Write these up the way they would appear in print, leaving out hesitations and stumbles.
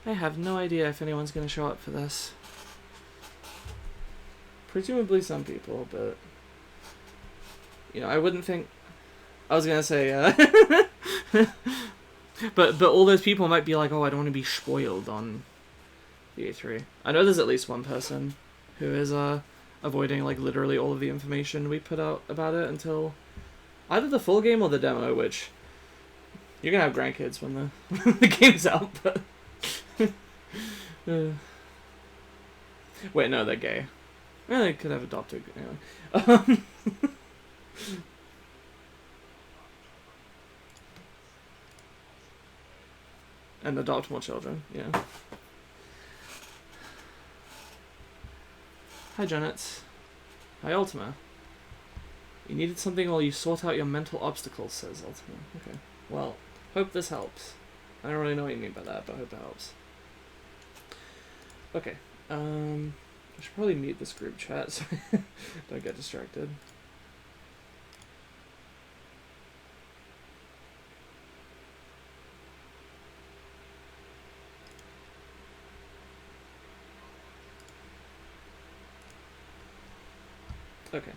I have no idea if anyone's going to show up for this. Presumably some people, but... You know, I wouldn't think... I was going to say, but all those people might be like, oh, I don't want to be spoiled on the E3. I know there's at least one person who is avoiding like literally all of the information we put out about it until either the full game or the demo, which you're going to have grandkids when the game's out, but... Wait, no, they're gay. Well, they could have adopted... Anyway. And adopt more children, yeah. Hi, Janet. Hi, Ultima. You needed something while you sort out your mental obstacles, says Ultima. Okay. Well, hope this helps. I don't really know what you mean by that, but I hope it helps. Okay. I should probably mute this group chat so I don't get distracted. Okay.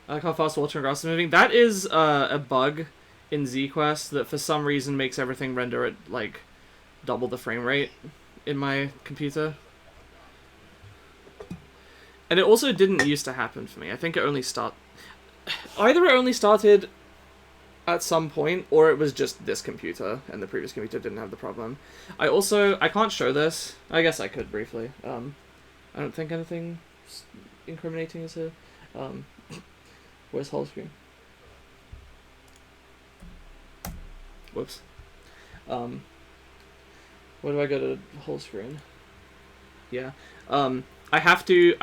I like how fast water and grass is moving. That is a bug in ZQuest that for some reason makes everything render at like double the frame rate in my computer. And it also didn't used to happen for me. I think it only either it only started at some point, or it was just this computer, and the previous computer didn't have the problem. I can't show this. I guess I could briefly. I don't think anything incriminating is here. Where's whole screen? Whoops. Where do I go to whole screen? Yeah. I have to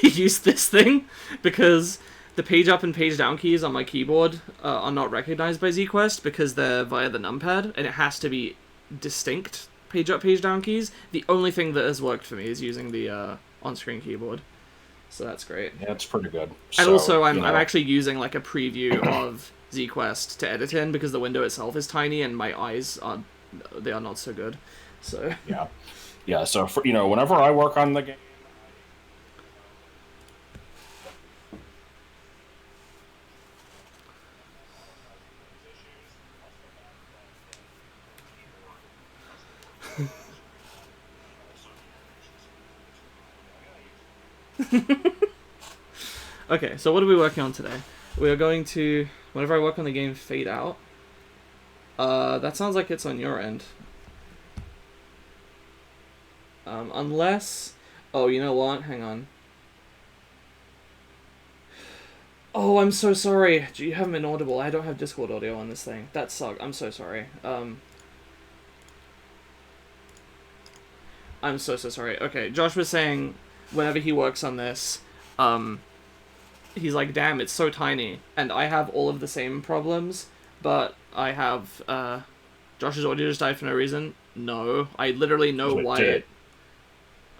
use this thing because the page up and page down keys on my keyboard are not recognized by ZQuest because they're via the numpad, and it has to be distinct page up, page down keys. The only thing that has worked for me is using the on-screen keyboard. So that's great. Yeah, it's pretty good. And also, I'm actually using like a preview of ZQuest to edit in because the window itself is tiny and my eyes are not so good. So yeah. So for, whenever I work on the game. Okay, so what are we working on today? We are going to, whenever I work on the game, fade out. That sounds like it's on your end. Unless... Oh, you know what? Hang on. Oh, I'm so sorry. You haven't been audible. I don't have Discord audio on this thing. That sucks. I'm so sorry. I'm so sorry. Okay, Josh was saying whenever he works on this, he's like, damn, it's so tiny. And I have all of the same problems, but I have, Josh's audio just died for no reason. No, I literally know why.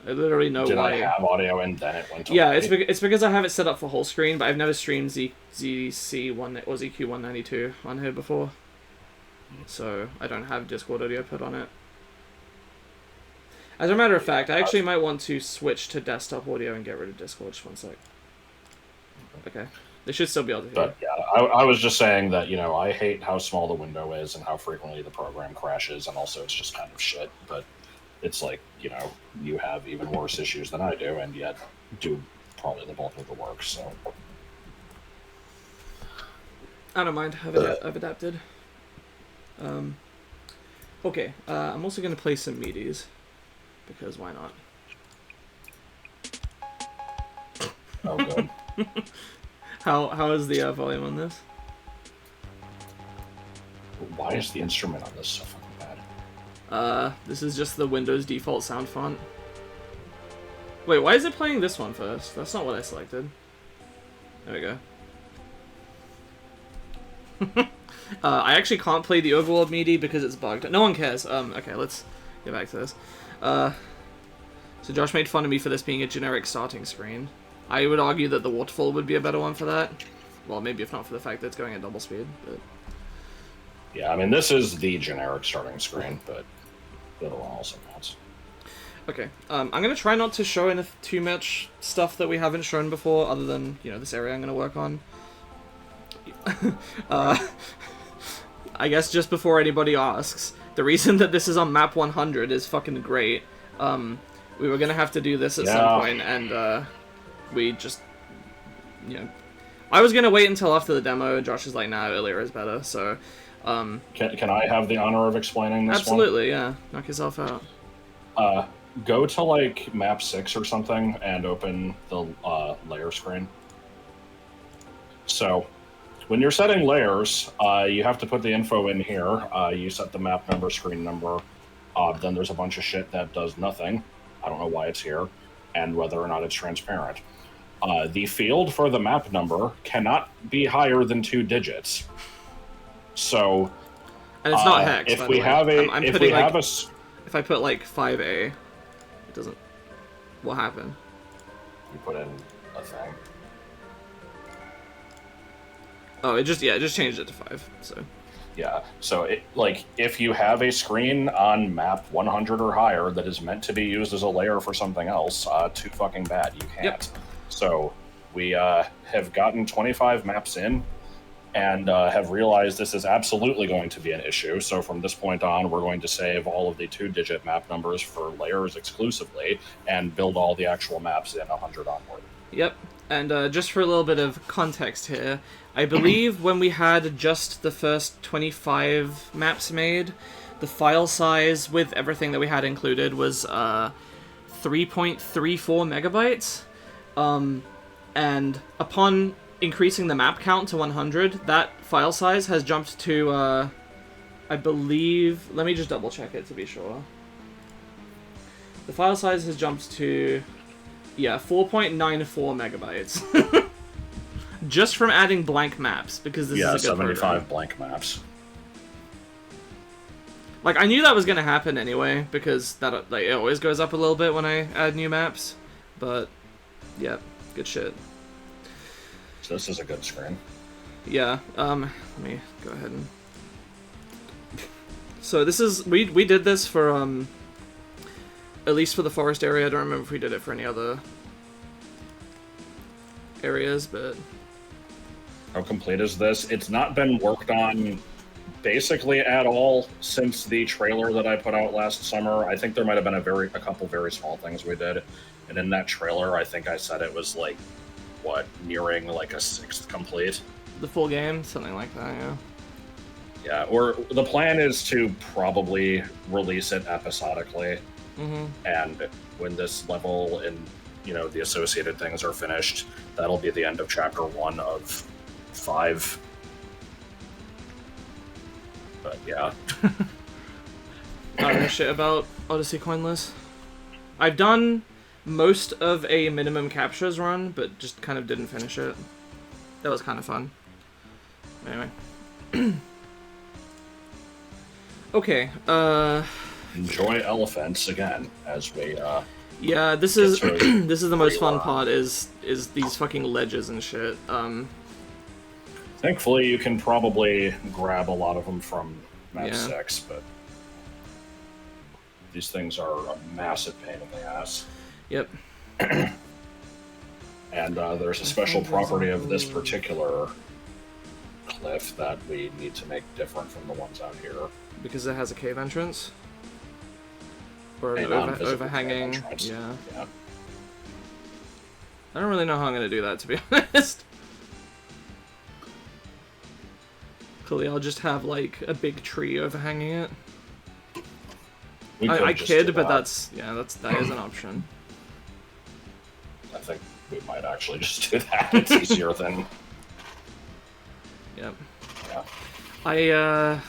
I literally know why. Did I have audio and then it went away? Yeah, it's because I have it set up for whole screen, but I've never streamed ZC1 or ZQ192 on here before. So I don't have Discord audio put on it. As a matter of fact, I actually might want to switch to desktop audio and get rid of Discord. Just one sec. Okay. They should still be able to hear. But yeah, I was just saying that, I hate how small the window is and how frequently the program crashes, and also it's just kind of shit. But it's like, you have even worse issues than I do, and yet do probably the bulk of the work, so. I don't mind. I've adapted. Okay, I'm also going to play some MIDIs. Because why not? Oh, good. How is the volume on this? Why is the instrument on this so fucking bad? This is just the Windows default sound font. Wait, why is it playing this one first? That's not what I selected. There we go. I actually can't play the Overworld MIDI because it's bugged. No one cares. Okay, let's get back to this. So Josh made fun of me for this being a generic starting screen. I would argue that the waterfall would be a better one for that. Well, maybe if not for the fact that it's going at double speed, but... Yeah, I mean, this is the generic starting screen, but the other one also counts. Okay, I'm gonna try not to show in too much stuff that we haven't shown before, other than, you know, this area I'm gonna work on. I guess just before anybody asks, the reason that this is on map 100 is fucking great. We were gonna have to do this at some point, and we just, you know, I was gonna wait until after the demo, and Josh is like, nah, earlier is better, so... Can I have the honor of explaining this absolutely, yeah. Knock yourself out. Go to, like, map 6 or something, and open the layer screen. So, when you're setting layers, you have to put the info in here. You set the map number, screen number. Then there's a bunch of shit that does nothing. I don't know why it's here, and whether or not it's transparent. The field for the map number cannot be higher than 2 digits. So, and it's not hex. If we have a, if I put like 5A, it doesn't. What happened? You put in a thing. Oh, it just changed it to 5. So. Yeah. So if you have a screen on map 100 or higher that is meant to be used as a layer for something else, too fucking bad. You can't. Yep. So we have gotten 25 maps in. And have realized this is absolutely going to be an issue. So from this point on, we're going to save all of the 2-digit map numbers for layers exclusively and build all the actual maps in 100 onward. Yep. And just for a little bit of context here, I believe when we had just the first 25 maps made, the file size with everything that we had included was 3.34 megabytes. And upon increasing the map count to 100, that file size has jumped to, I believe... Let me just double check it to be sure. The file size has jumped to, 4.94 megabytes. Just from adding blank maps, because this is a good 75 program. Blank maps. Like, I knew that was going to happen anyway, because that it always goes up a little bit when I add new maps. But, yeah, good shit. So this is a good screen. Yeah, let me go ahead and... So this is... We did this for, at least for the forest area. I don't remember if we did it for any other areas, but... How complete is this? It's not been worked on basically at all since the trailer that I put out last summer. I think there might have been a couple very small things we did. And in that trailer, I think I said it was like, nearing like a 6th complete. The full game, something like that, yeah. Yeah, or the plan is to probably release it episodically. Mm-hmm. And when this level and, the associated things are finished, that'll be the end of chapter 1 of 5. But yeah. I don't know shit about Odyssey Coinless. I've done most of a minimum captures run, but just kind of didn't finish it. That was kind of fun. Anyway. Okay, Enjoy elephants again, as we, yeah, this is this is the most fun part, is these fucking ledges and shit. Thankfully, you can probably grab a lot of them from map 6, but these things are a massive pain in the ass. Yep. And there's a special property of this particular cliff that we need to make different from the ones out here. Because it has a cave entrance? Or an overhanging... Yeah. I don't really know how I'm going to do that, to be honest. Clearly, I'll just have, like, a big tree overhanging it. I kid, but that is an option. I think we might actually just do that. It's easier than... Yep. Yeah.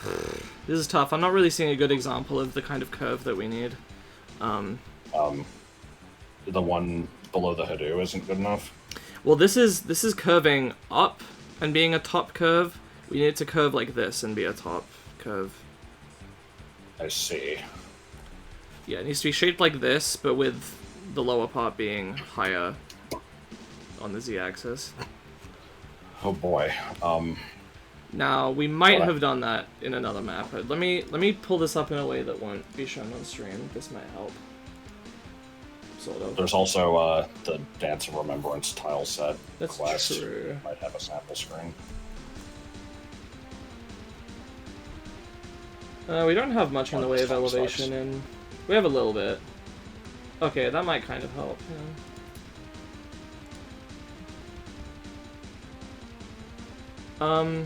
This is tough. I'm not really seeing a good example of the kind of curve that we need. The one below the Hadoo isn't good enough? Well, this is curving up and being a top curve. We need it to curve like this and be a top curve. I see. Yeah, it needs to be shaped like this, but with the lower part being higher on the z-axis. Oh boy. Now, we might Okay. have done that in another map, but let me pull this up in a way that won't be shown on stream. This might help. Sort of. There's also the Dance of Remembrance tile set That's quest. true. Might have a sample screen. We don't have much in the way of Sucks. elevation, and we have a little bit. Okay, that might kind of help. Yeah.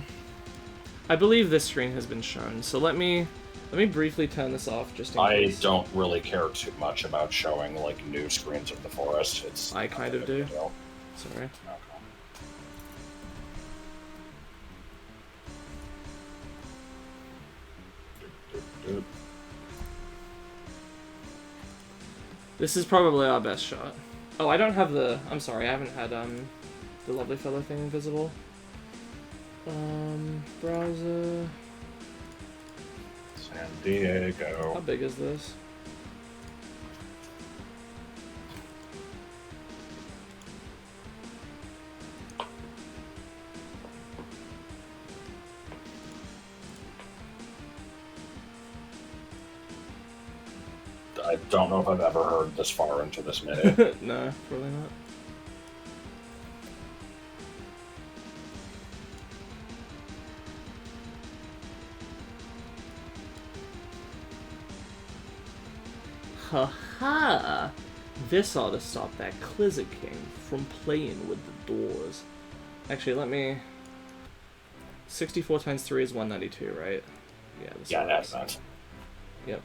I believe this screen has been shown, so let me briefly turn this off just in case. I don't really care too much about showing like new screens of the forest. It's I kind of do. Sorry. Okay. This is probably our best shot. Oh, I don't have the... I'm sorry, I haven't had the lovely fellow thing invisible. Browser... San Diego. How big is this? I don't know if I've ever heard this far into this MIDI. No, probably not. Haha! This ought to stop that Clizzard King from playing with the doors. Actually, let me... 64 times 3 is 192, right? Yeah, this Yeah, works. that's nice. Yep.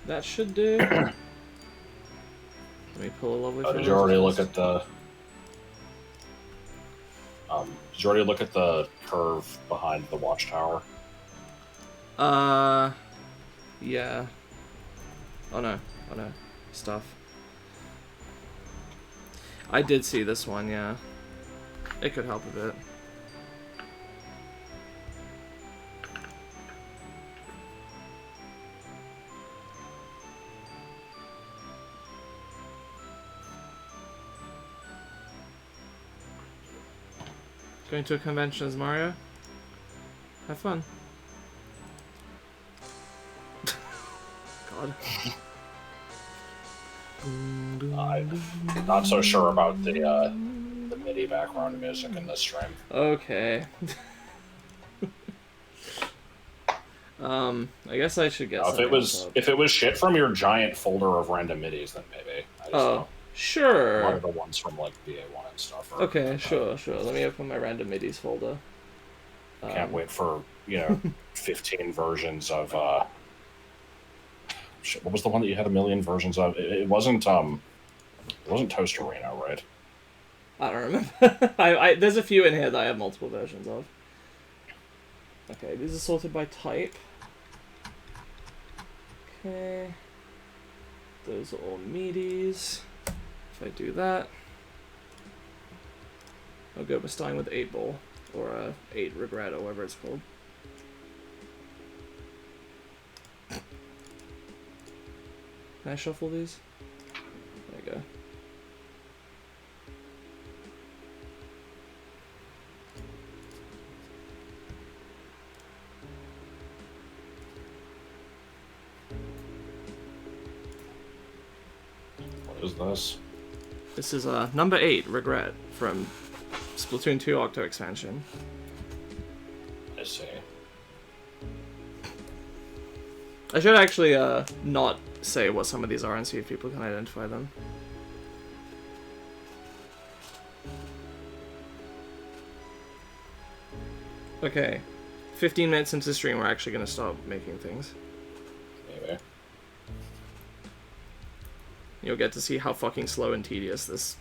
That should do. Let me pull a lovely. Did you already look at the? Did you already look at the curve behind the watchtower? Yeah. Oh no. Stuff. I did see this one, yeah. It could help a bit. Going to a convention as Mario? Have fun. God. I'm not so sure about the MIDI background music in this stream. Okay. I guess I should get Now, if it was shit from your giant folder of random MIDIs, then maybe. I just don't. Sure. A lot of the ones from like BA1 and stuff. Okay, sure. Let me open my random MIDIs folder. Can't wait for 15 versions of. Shit, what was the one that you had a million versions of? It wasn't Toasterino, right? I don't remember. There's a few in here that I have multiple versions of. Okay, these are sorted by type. Okay. Those are all MIDIs. If I do that, I'll go with starting with 8 ball, or 8 regret, or whatever it's called. Can I shuffle these? There you go. What is this? This is number 8, Regret, from Splatoon 2 Octo expansion. I see. I should actually not say what some of these are and see if people can identify them. Okay, 15 minutes into the stream, we're actually going to start making things. Maybe. You'll get to see how fucking slow and tedious this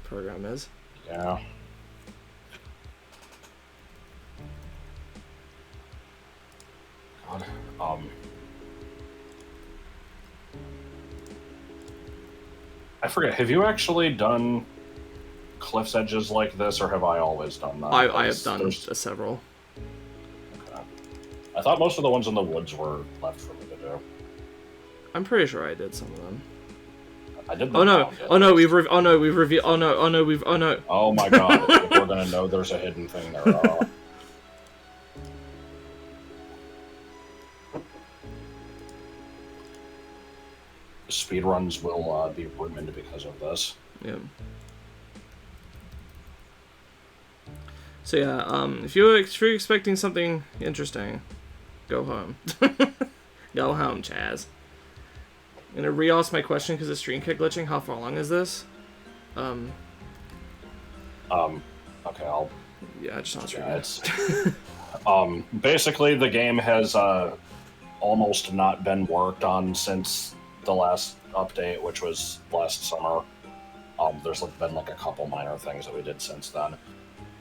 program is. Yeah. God. I forget. Have you actually done cliff's edges like this, or have I always done that? I have done several. Okay. I thought most of the ones in the woods were left for me to do. I'm pretty sure I did some of them. I did. Oh no! Oh no! We've revealed. Oh no! Oh no! Oh no! Oh my god! If we're gonna know there's a hidden thing there. Speedruns will be ruined because of this. Yeah. So yeah, if you're expecting something interesting, go home. Go home, Chaz. I'm gonna re-ask my question because the stream kept glitching. How far along is this? Okay, I'll. Yeah, just not yeah, it's. Basically, the game has almost not been worked on since the last update, which was last summer. There's been like a couple minor things that we did since then.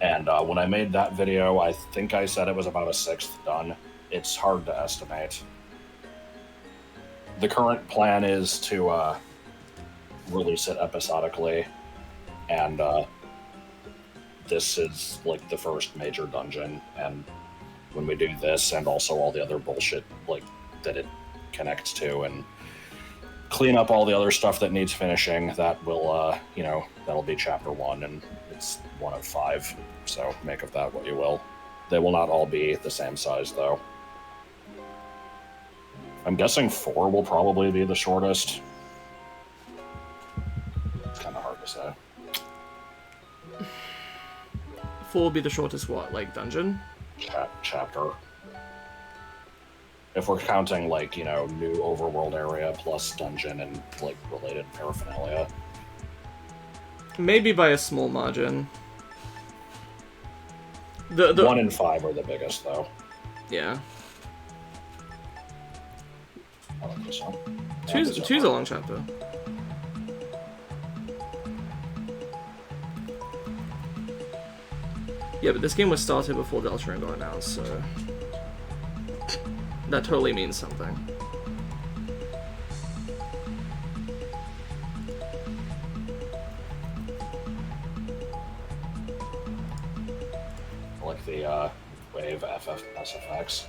And when I made that video, I think I said it was about a sixth done. It's hard to estimate. The current plan is to release it episodically, and this is like the first major dungeon. And when we do this, and also all the other bullshit like that it connects to, and clean up all the other stuff that needs finishing, that will that'll be chapter 1, and it's 1 of 5. So make of that what you will. They will not all be the same size, though. I'm guessing 4 will probably be the shortest. It's kind of hard to say. 4 will be the shortest what? Like dungeon? Chapter. If we're counting, like, new overworld area plus dungeon and, like, related paraphernalia. Maybe by a small margin. The 1 and 5 are the biggest, though. Yeah. I don't think so. Two's a long chapter. Yeah, but this game was started before Deltarune got announced, so that totally means something. Like the Wave SFX.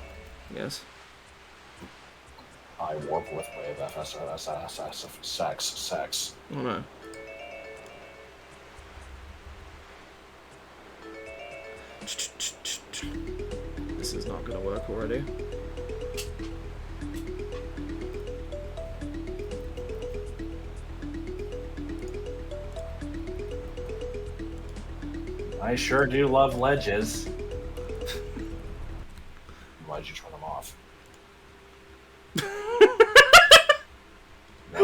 Yes. I warp with Wave sex. Oh no. This is not gonna work already. I sure do love ledges. Why'd you turn them off?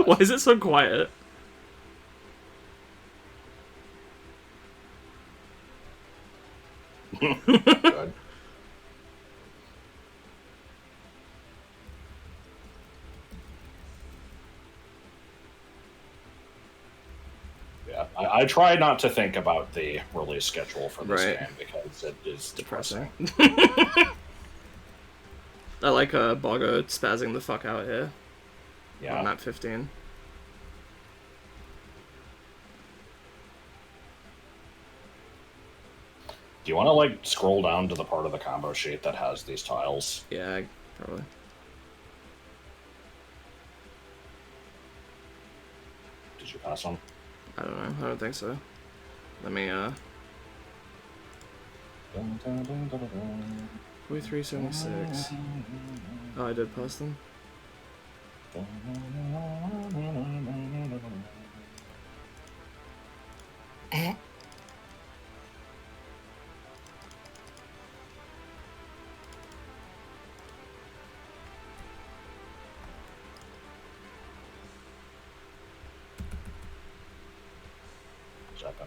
Why is it so quiet? Good. Yeah, I try not to think about the release schedule for this game because it is depressing. I like Boggo spazzing the fuck out here. Yeah. On map 15. Do you want to, like, scroll down to the part of the combo sheet that has these tiles? Yeah, probably. Did you pass them? I don't know. I don't think so. Let me, 4376. Oh, I did pass them. Stepping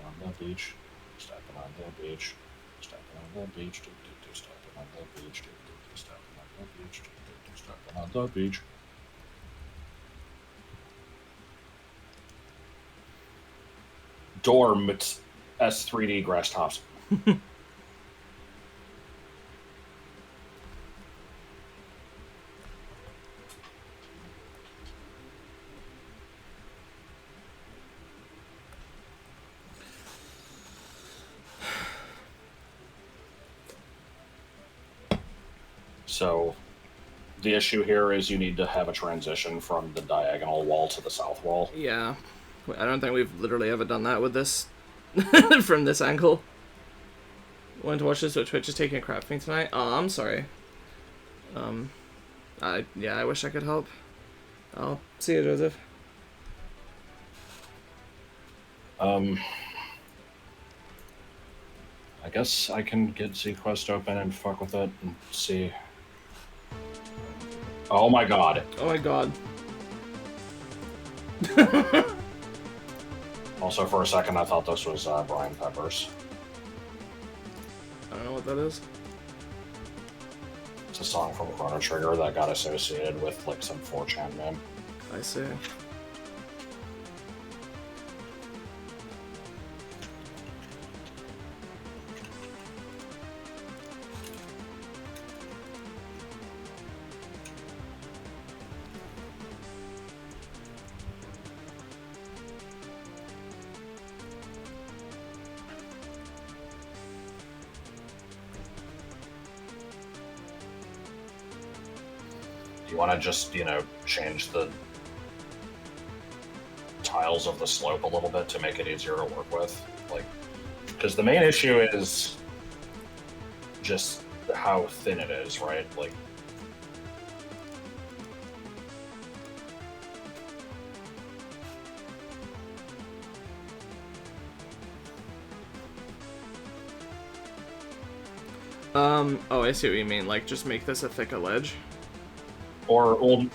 on the beach, stepping on the beach, stepping on the beach, stepping on the beach, stepping on the beach, stepping on the beach. Dorm, it's S3D grass tops. So, the issue here is you need to have a transition from the diagonal wall to the south wall. Yeah. I don't think we've literally ever done that with this from this angle. Wanted to watch this, but Twitch is taking a crap for me tonight. Oh, I'm sorry. I wish I could help. I'll see you, Joseph. I guess I can get ZQuest open and fuck with it and see. Oh my god. Oh my god. Also, for a second, I thought this was Brian Peppers. I don't know what that is. It's a song from Chrono Trigger that got associated with like some 4chan meme. I see. You want to just, change the tiles of the slope a little bit to make it easier to work with? Like, because the main issue is just how thin it is, right? Like, Oh, I see what you mean. Like, just make this a thicker ledge. or, well,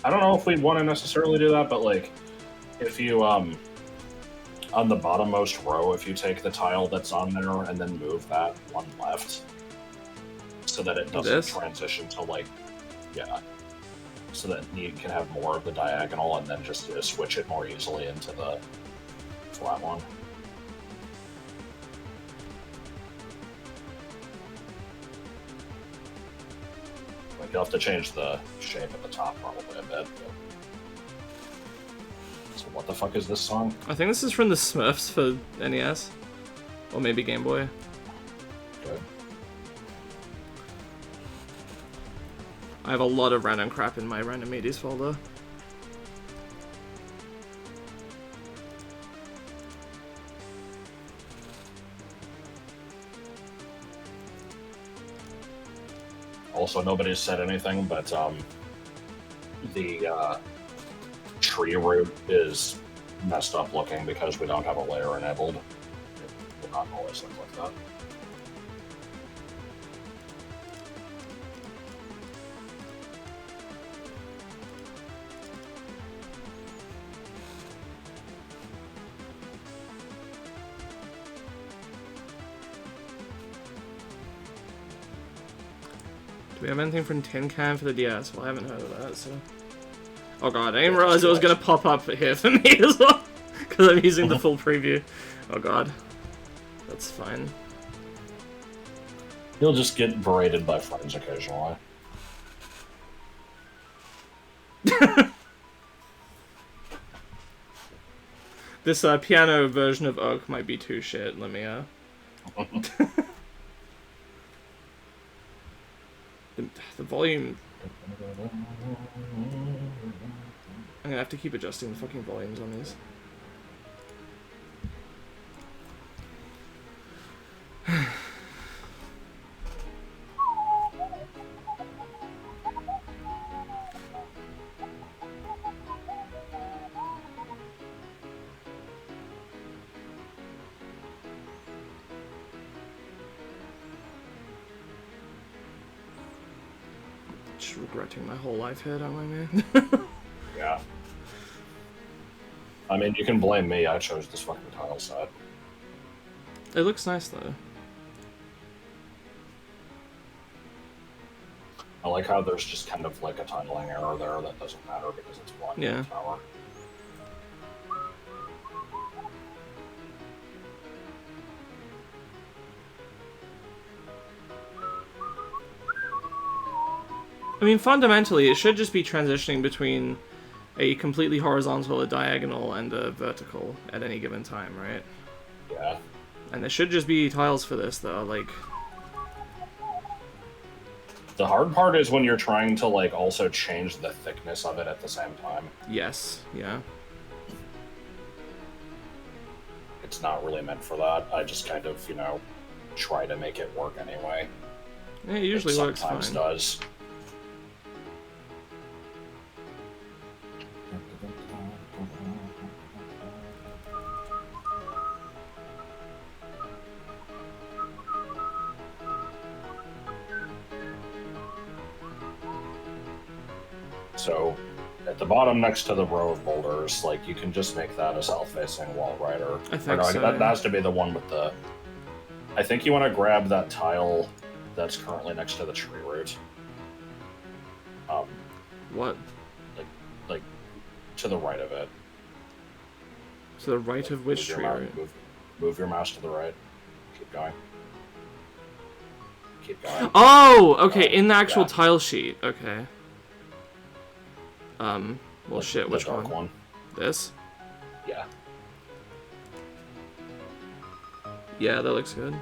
I don't know if we'd want to necessarily do that, but like, if you, on the bottommost row, if you take the tile that's on there and then move that one left, so that it doesn't transition to like, yeah, so that you can have more of the diagonal and then just switch it more easily into the flat one. Like, you'll have to change the shape at the top probably a bit. But... So what the fuck is this song? I think this is from the Smurfs for NES. Or maybe Game Boy. Good. I have a lot of random crap in my random medias folder. Also, nobody's said anything, but the tree root is messed up looking because we don't have a layer enabled. It will not always look like that. Do we have anything from Tin Can for the DS? Well, I haven't heard of that, so... Oh god, I didn't realize it was gonna pop up here for me as well, because I'm using the full preview. Oh god. That's fine. You'll just get berated by friends occasionally. This piano version of Oak might be too shit, let me the volume... I'm gonna have to keep adjusting the fucking volumes on these. Just regretting my whole life here, don't I, man? Yeah. I mean, you can blame me. I chose this fucking tile set. It looks nice, though. I like how there's just kind of like a tiling error there that doesn't matter because it's blocking the tower. I mean, fundamentally, it should just be transitioning between a completely horizontal, a diagonal, and a vertical at any given time, right? Yeah. And there should just be tiles for this, though, like... The hard part is when you're trying to like also change the thickness of it at the same time. Yes, yeah. It's not really meant for that. I just kind of, you know, try to make it work anyway. Yeah, it usually works fine. Sometimes does. So, at the bottom next to the row of boulders, like, you can just make that a south-facing wall rider. I think so. That has to be the one with the... I think you want to grab that tile that's currently next to the tree root. What? Like, to the right of it. To the right of which tree root? Move your mouse to the right. Keep going. Keep going. Oh! Okay, in the actual tile sheet. Okay. Well, shit, which one? This? Yeah. Yeah, that looks good.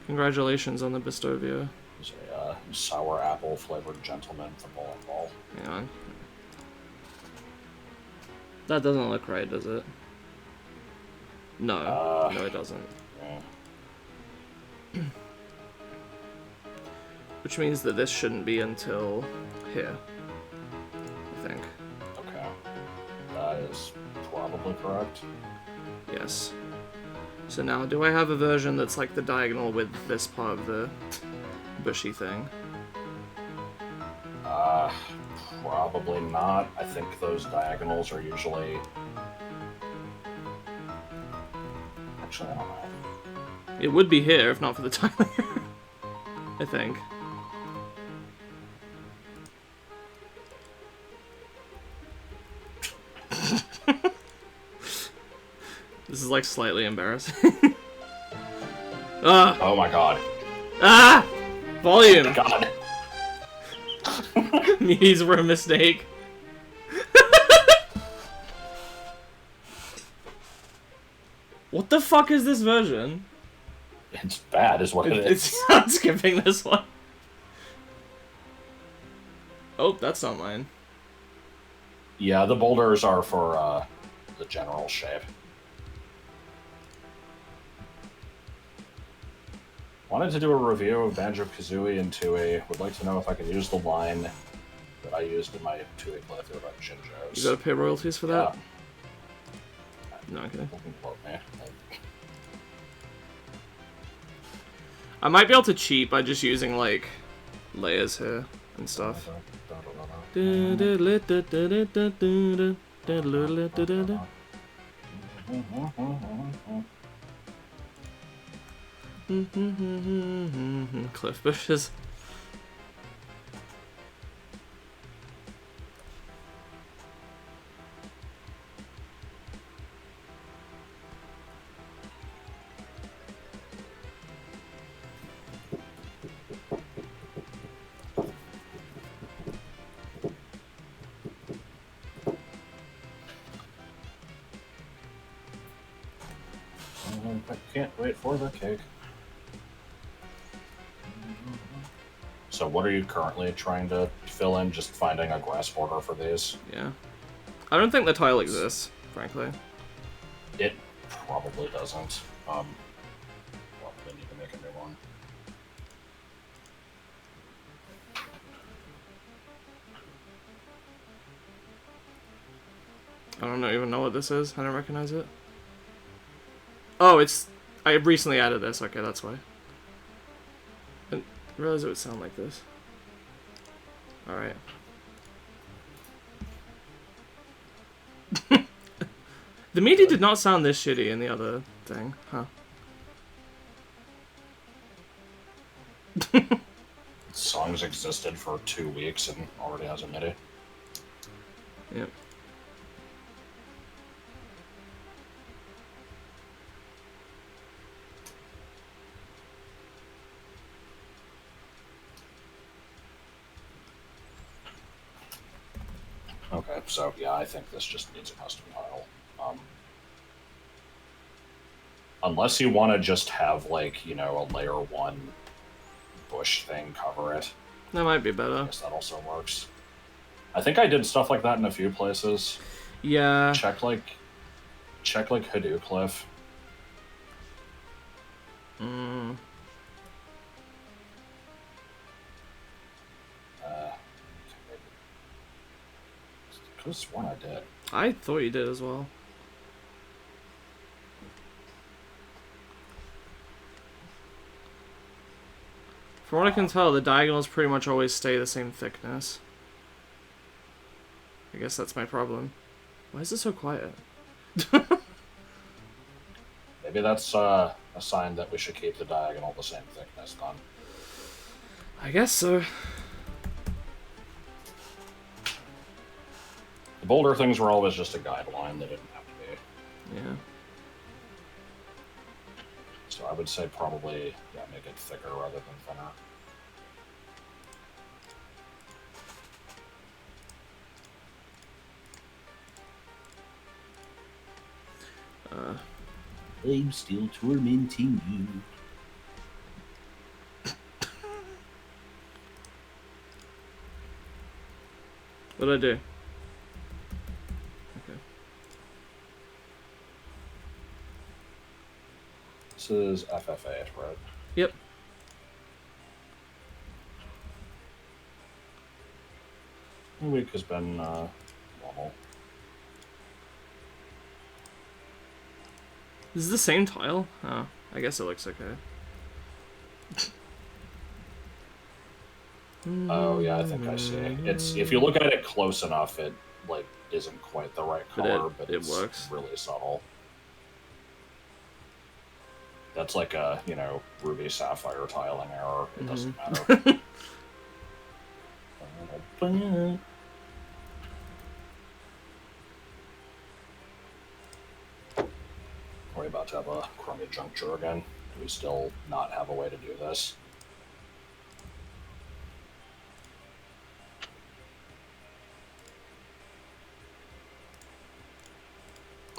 Congratulations on the Bistovia. It's a sour apple flavored gentleman for bowling ball. Hang on. That doesn't look right, does it? No. No, it doesn't. Yeah. Which means that this shouldn't be until here. I think. Okay. That is probably correct. Yes. So now, do I have a version that's like the diagonal with this part of the bushy thing? Probably not. I think those diagonals are usually... Actually, I don't know. It would be here if not for the tiling. I think. This is like slightly embarrassing. Oh my god. Ah! Volume! God. These were a mistake. What the fuck is this version? It's bad, is what it is. I'm skipping this one. Oh, that's not mine. Yeah, the boulders are for the general shape. Wanted to do a review of Banjo-Kazooie in 2E. Would like to know if I can use the line that I used in my 2E playthrough about Jinjos. You gotta pay royalties for that? Yeah. No, okay. Quote me. I might be able to cheat by just using, like, layers here and stuff. Cliff bushes. I can't wait for the cake. So what are you currently trying to fill in? Just finding a grass border for these? Yeah. I don't think the tile exists, frankly. It probably doesn't. Probably need to make a new one. I don't even know what this is. I don't recognize it. Oh, it's... I recently added this. Okay, that's why. I didn't realize it would sound like this. Alright. The MIDI did not sound this shitty in the other thing, huh? Songs existed for 2 weeks and already has a MIDI. Yep. Okay, so yeah, I think this just needs a custom tile. Unless you want to just have, like, you know, a layer 1 bush thing cover it. That might be I better. guess that also works. I think I did stuff like that in a few places. Yeah. Check Hoodoo Cliff. Mm. Could have sworn I did. I thought you did as well. From what I can tell, the diagonals pretty much always stay the same thickness. I guess that's my problem. Why is it so quiet? Maybe that's a sign that we should keep the diagonal the same thickness then. I guess so. The bolder things were always just a guideline. They didn't have to be. Yeah. So I would say probably, yeah, make it thicker rather than thinner. I'm still tormenting you. What'd I do? Okay. This is FFA, right? Yep. The week has been normal. This is the same tile? Oh, I guess it looks okay. Oh yeah, I think I see. It's, if you look at it close enough, it like isn't quite the right color, but it it's works. really subtle. That's like a, you know, ruby sapphire tiling error. It doesn't matter. Are we about to have a crummy juncture again? Do we still not have a way to do this?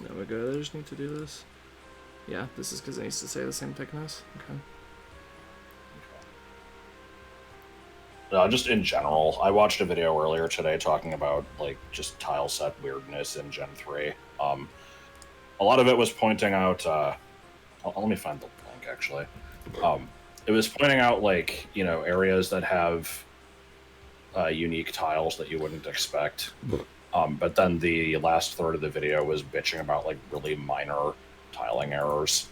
There we go, I just need to do this. Yeah, this is because it needs to stay the same thickness. Okay. Just in general, I watched a video earlier today talking about, like, just tile set weirdness in Gen 3. A lot of it was pointing out, let me find the link, actually. It was pointing out, like, you know, areas that have unique tiles that you wouldn't expect. But then the last third of the video was bitching about, like, really minor tiling errors.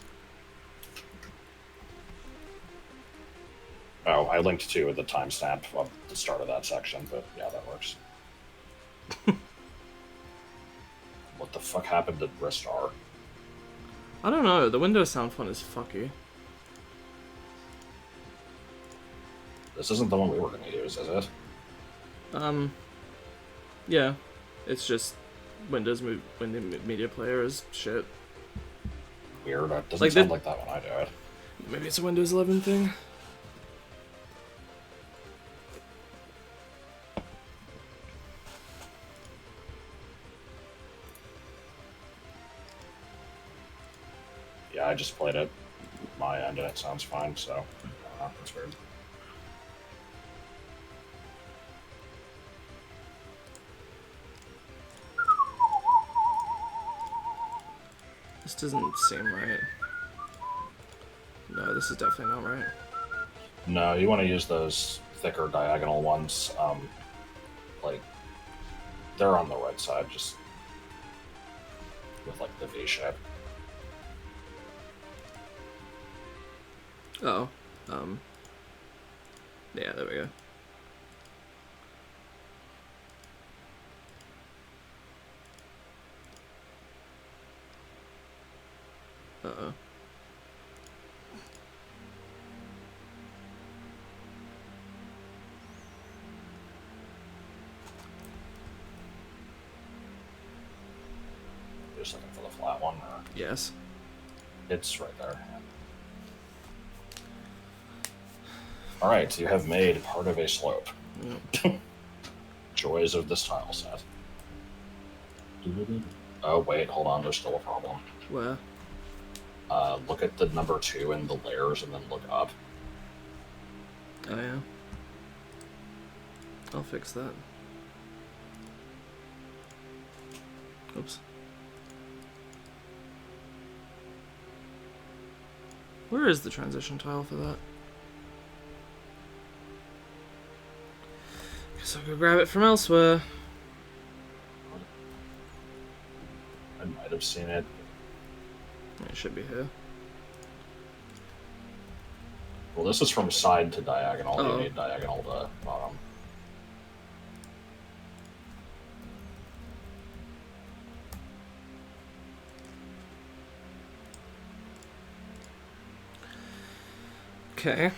Oh, I linked to the timestamp of the start of that section, but yeah, that works. What the fuck happened to Bristar? I don't know, the Windows sound font is fucky. This isn't the one we were going to use, is it? Yeah. It's just Windows Media Player is shit. Weird. It doesn't sound like that when I do it. Maybe it's a Windows 11 thing. Yeah, I just played it my end and it sounds fine, so that's weird. This doesn't seem right. No, this is definitely not right. No, you want to use those thicker diagonal ones. Like, they're on the right side, just with, like, the V shape. Oh. Yeah, there we go. Uh-oh. Just looking for the flat one. Or... Yes. It's right there. Yeah. All right, you have made part of a slope. Yep. Joys of this tile set. Oh wait, hold on. There's still a problem. Where? Look at the number 2 in the layers, and then look up. Oh yeah. I'll fix that. Oops. Where is the transition tile for that? Guess I'll go grab it from elsewhere. I might have seen it. It should be here. Well, this is from side to diagonal. Oh. You need diagonal to bottom. Okay.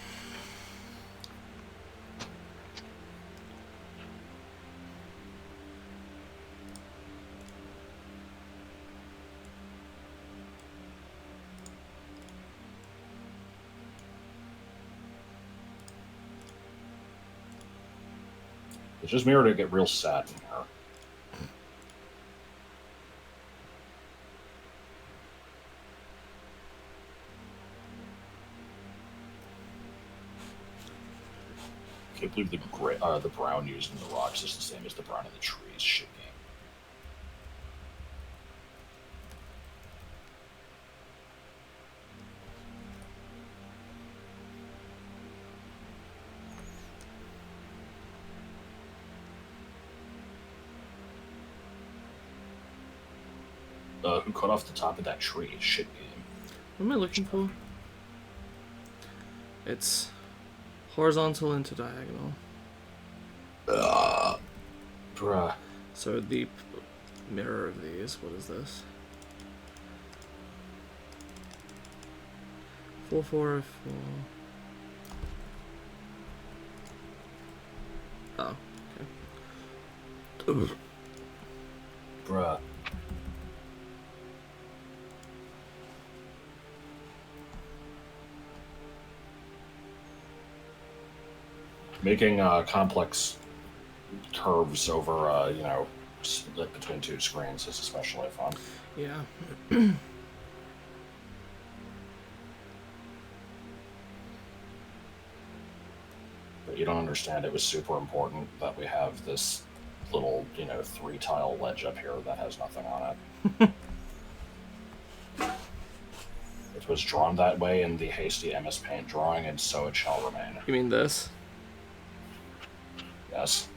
It's just mirror to get real sad in here. I can't believe the brown used in the rocks is the same as the brown in the trees. Shit game. Who cut off the top of that tree? Shit game. What am I looking for? It's horizontal into diagonal. Bruh. So the mirror of these, what is this? 4, 4, 4. Oh, okay. Bruh. Making complex curves over, split between 2 screens is especially fun. Yeah. But you don't understand, it was super important that we have this little, 3-tile ledge up here that has nothing on it. It was drawn that way in the hasty MS Paint drawing, and so it shall remain. You mean this? Yes.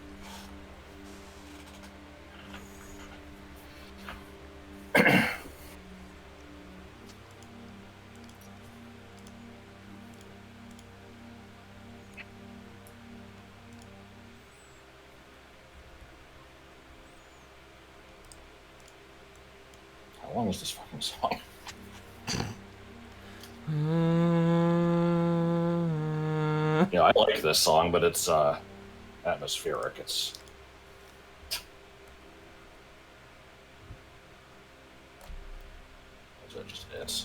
How long is this fucking song? Yeah, I like this song, but it's atmospheric. It's is that just it?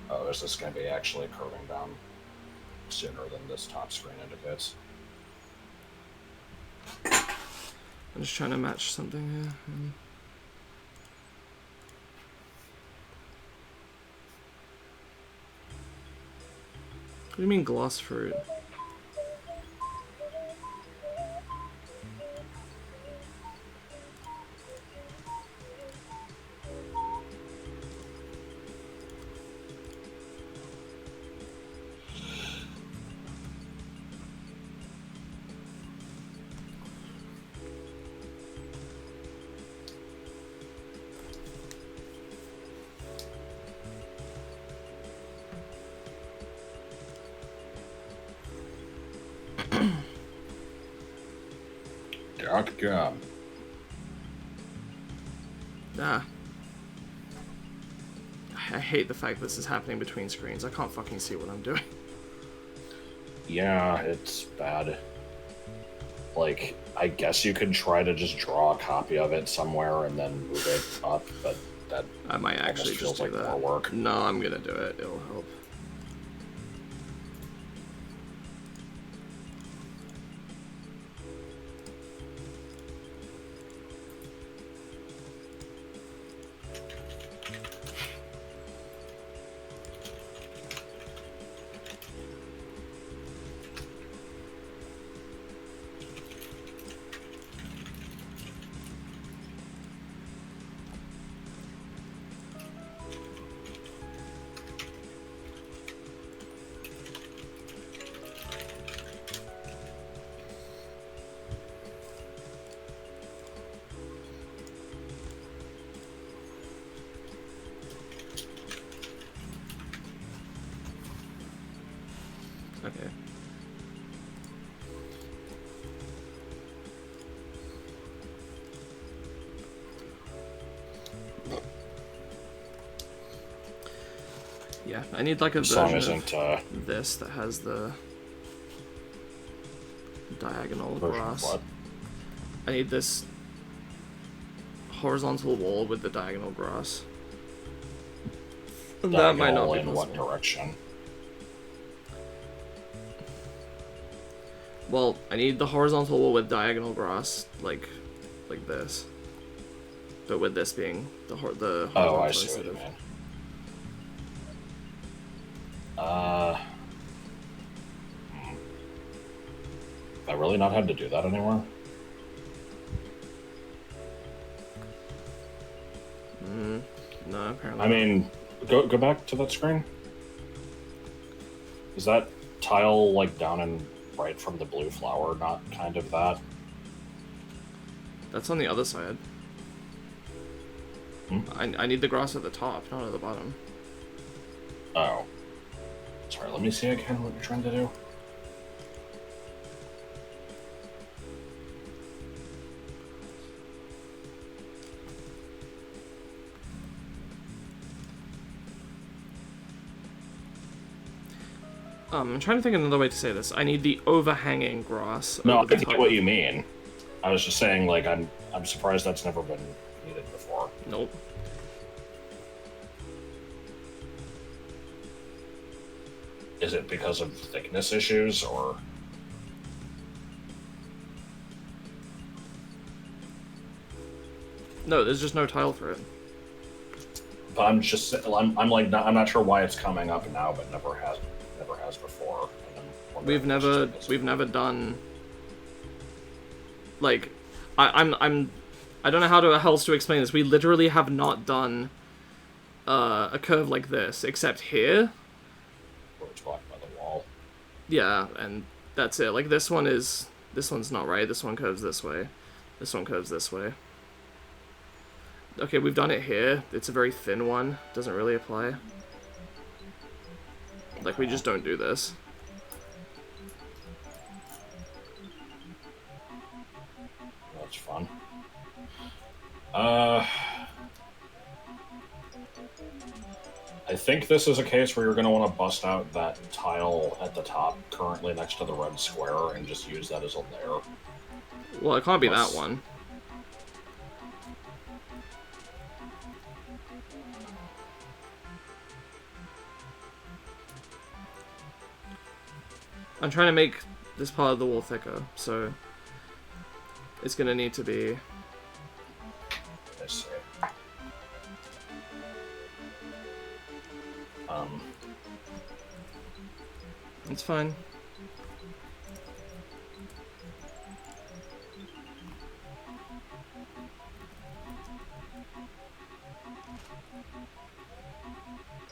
Oh, is this going to be actually curving down sooner than this top screen indicates? I'm just trying to match something here. What do you mean gloss fruit? .com. Ah. I hate the fact this is happening between screens. I can't fucking see what I'm doing. Yeah, it's bad. Like, I guess you could try to just draw a copy of it somewhere and then move it up, but that I might almost actually feels just do like that. more work. No, I'm gonna do it. It'll help. Okay. Yeah, I need like a version of this that has the diagonal grass. What? I need this horizontal wall with the diagonal grass. Diagonal that might not be in possible. What direction? Well, I need the horizontal wall with diagonal grass, like this. But with this being the horizontal. Oh, I see what you mean. Have I really not had to do that anymore? No, apparently. I mean, go back to that screen. Is that tile like down and right from the blue flower not kind of that? That's on the other side. Hmm? I need the grass at the top, not at the bottom. Oh. Sorry, let me see again what you're trying to do. I'm trying to think of another way to say this. I need the overhanging grass. No, I get what you mean. I was just saying, like, I'm surprised that's never been needed before. Nope. Is it because of thickness issues, or...? No, there's just no tile for it. But I'm not sure why it's coming up now, but never has before. We've never done. Like, I don't know how else to explain this. We literally have not done a curve like this, except here. Where it's blocked by the wall. Yeah, and that's it. Like, this one's not right. This one curves this way. This one curves this way. Okay, we've done it here. It's a very thin one. Doesn't really apply. Like, we just don't do this. That's fun. I think this is a case where you're going to want to bust out that tile at the top, currently next to the red square, and just use that as a layer. Well, it can't be that one. I'm trying to make this part of the wall thicker, so it's gonna need to be. I see. It's fine.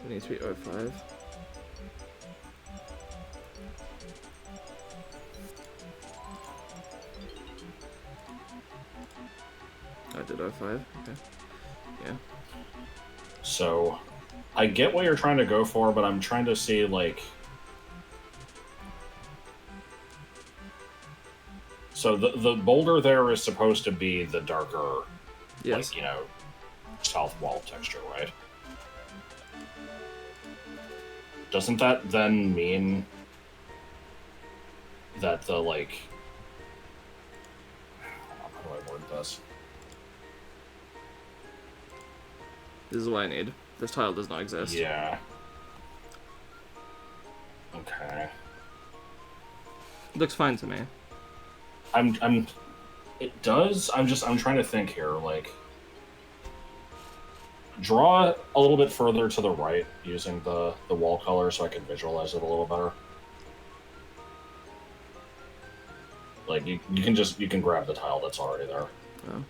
It needs to be 05. I did 05, okay. Yeah. So, I get what you're trying to go for, but I'm trying to see, like... So, the boulder there is supposed to be the darker, yes. like, you know, south wall texture, right? Doesn't that then mean that the, like... this. This is what I need. This tile does not exist. Yeah. Okay. Looks fine to me. It does. I'm trying to think here. Like, draw a little bit further to the right using the wall color so I can visualize it a little better. Like, you can grab the tile that's already there. Oh.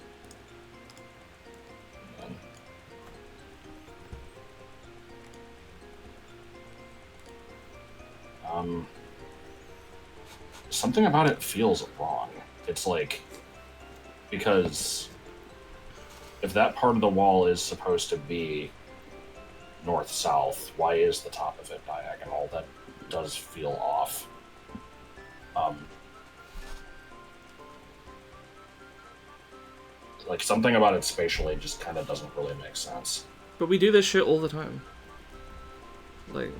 Something about it feels wrong. It's like, because if that part of the wall is supposed to be north-south, why is the top of it diagonal? That does feel off. Like, something about it spatially just kind of doesn't really make sense. But we do this shit all the time. Like,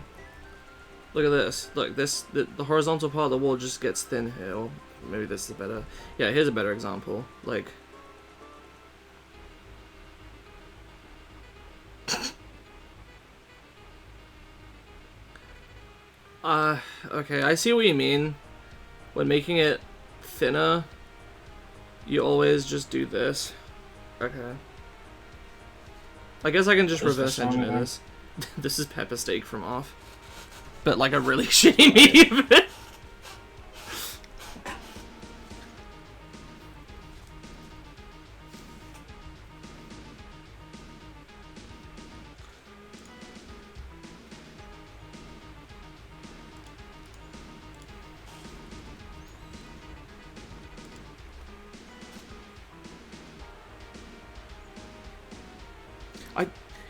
look at this. Look, the horizontal part of the wall just gets thin here. Or maybe this is better. Yeah, here's a better example. Like, okay, I see what you mean. When making it thinner, you always just do this. Okay. I guess I can just reverse engineer this. This is pepper steak from Off. But like a really shitty medium of it.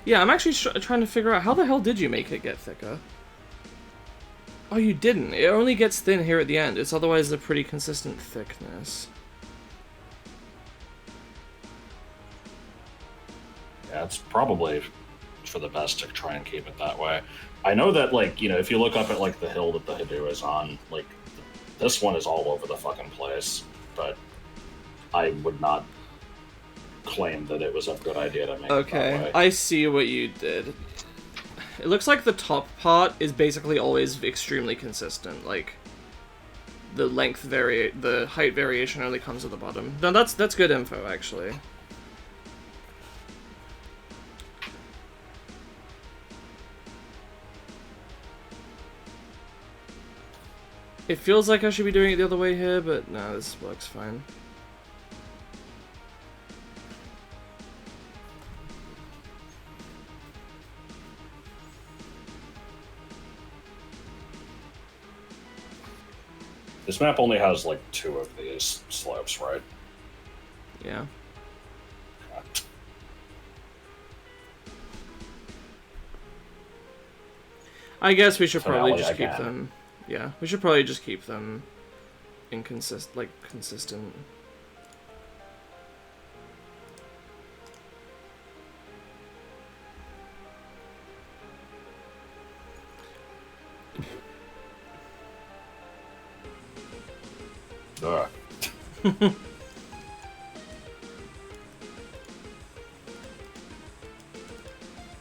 Yeah, I'm actually trying to figure out how the hell did you make it get thicker? Oh, you didn't. It only gets thin here at the end. It's otherwise a pretty consistent thickness. Yeah, it's probably for the best to try and keep it that way. I know that, like, you know, if you look up at, like, the hill that the Hadou is on, like, this one is all over the fucking place, but I would not claim that it was a good idea to make it that way. I see what you did. It looks like the top part is basically always extremely consistent. Like, the the height variation only comes at the bottom. No, that's good info, actually. It feels like I should be doing it the other way here, but no, this works fine. This map only has, like, 2 of these slopes, right? Yeah. Okay. I guess we should probably Finale just keep again. them... Yeah, we should probably just keep them consistent. Ugh.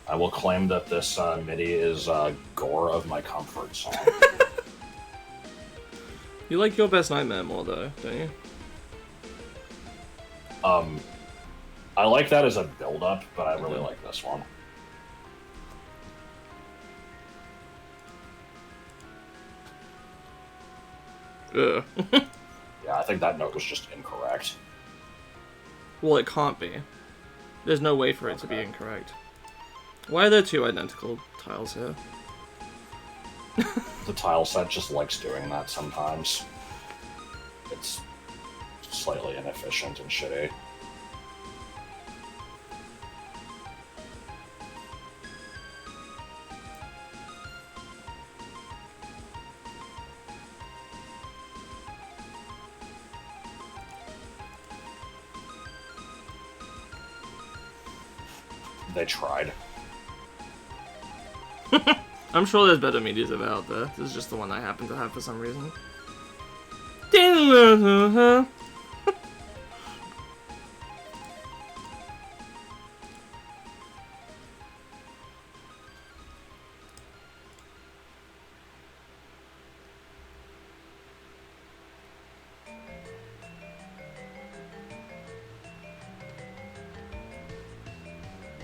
I will claim that this MIDI is gore of my comfort song. You like Your Best Nightmare more, though, don't you? I like that as a build-up, but I really like this one. Ugh. Yeah, I think that note was just incorrect. Well, it can't be. There's no way for it to be incorrect. Why are there 2 identical tiles here? The tile set just likes doing that sometimes. It's slightly inefficient and shitty. They tried. I'm sure there's better medias out there. This is just the one I happen to have for some reason.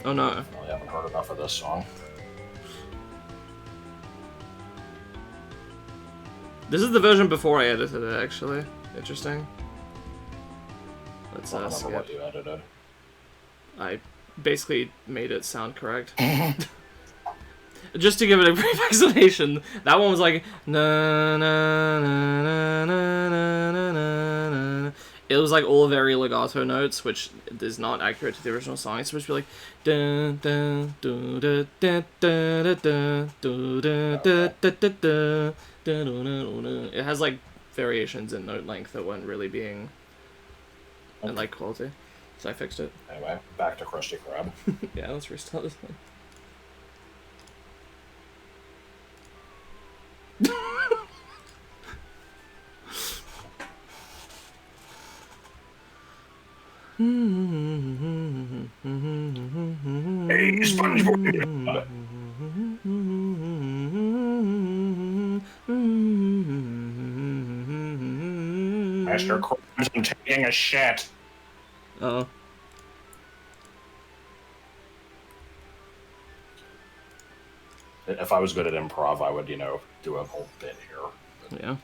Oh no. I haven't heard enough of this song. This is the version before I edited it, actually. Interesting. Let's I don't remember skip. what you edited. I basically made it sound correct. Just to give it a brief explanation, that one was like na na na na na na na na. It was like all very legato notes, which is not accurate to the original song. It's supposed to be like dun dun dun dun dun dun dun dun dun dun dun. It has like variations in note length that weren't really being in like quality, so I fixed it. Anyway, back to Krusty Krab. Yeah, let's restart this one. Hey, SpongeBob! Mr. Krabs, I'm taking a shit. Oh. If I was good at improv, I would, do a whole bit here. Yeah.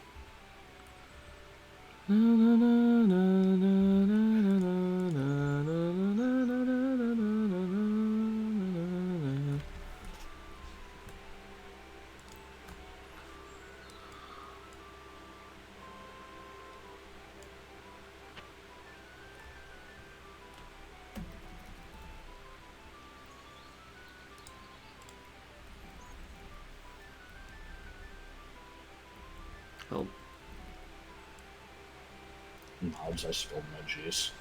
Oh. Knobs, I spilled my juice.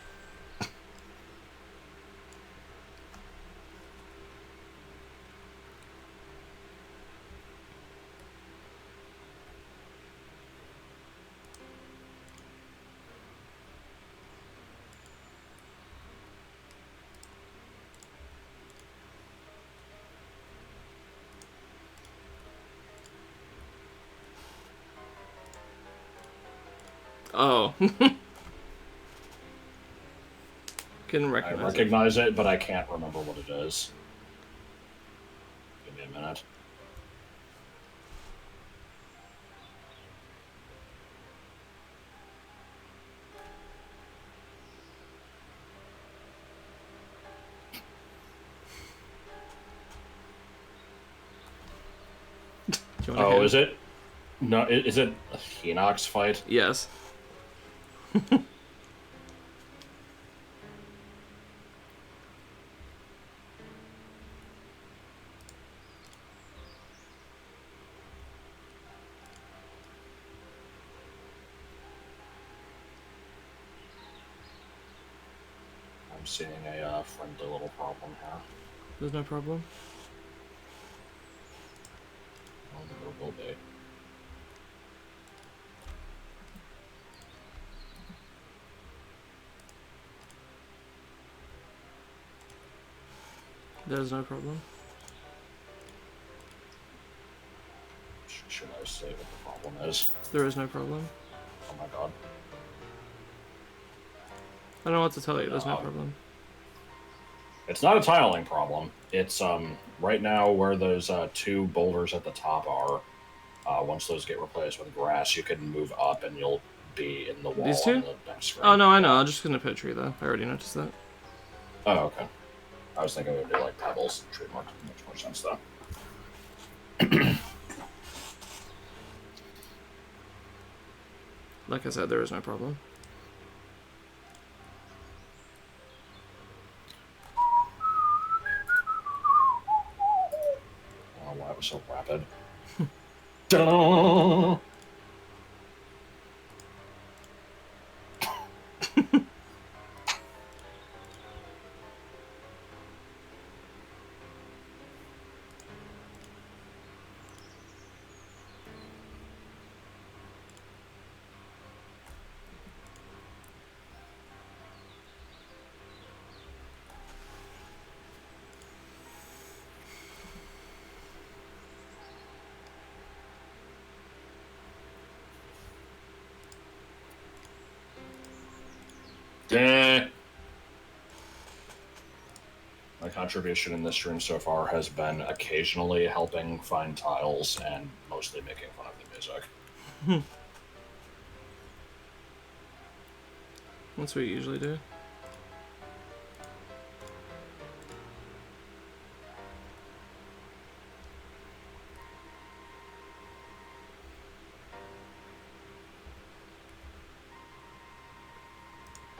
Oh. Couldn't recognize I recognize it, but I can't remember what it is. Give me a minute. Oh, is it? No, is it a Hinox fight? Yes. I'm seeing a friendly little problem here. There's no problem. Oh, there will be. There's no problem. Should I say what the problem is? There is no problem. Oh my god. I don't know what to tell you. There's no problem. It's not a tiling problem. It's right now where those two boulders at the top are. Once those get replaced with grass, you can move up and you'll be in the wall. These two? On the next screen. Oh no, I know. I'm just gonna put a tree though. I already noticed that. Oh, okay. I was thinking it would be like pebbles. Tree mark makes more sense though. Like I said, there is no problem. Oh, why it was so rapid. Da-da-da-da-da. My contribution in this stream so far has been occasionally helping find tiles and mostly making fun of the music. That's what you usually do.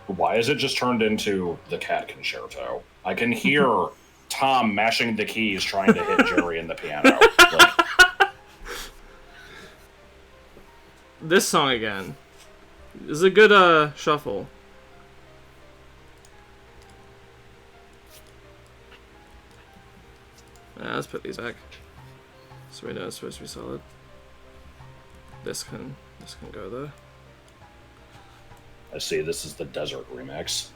Why is it just turned into the cat concerto? I can hear Tom mashing the keys trying to hit Jerry in the piano. Like, This song again. This is a good shuffle. Let's put these back. So we know it's supposed to be solid. This can go there. I see, this is the desert remix.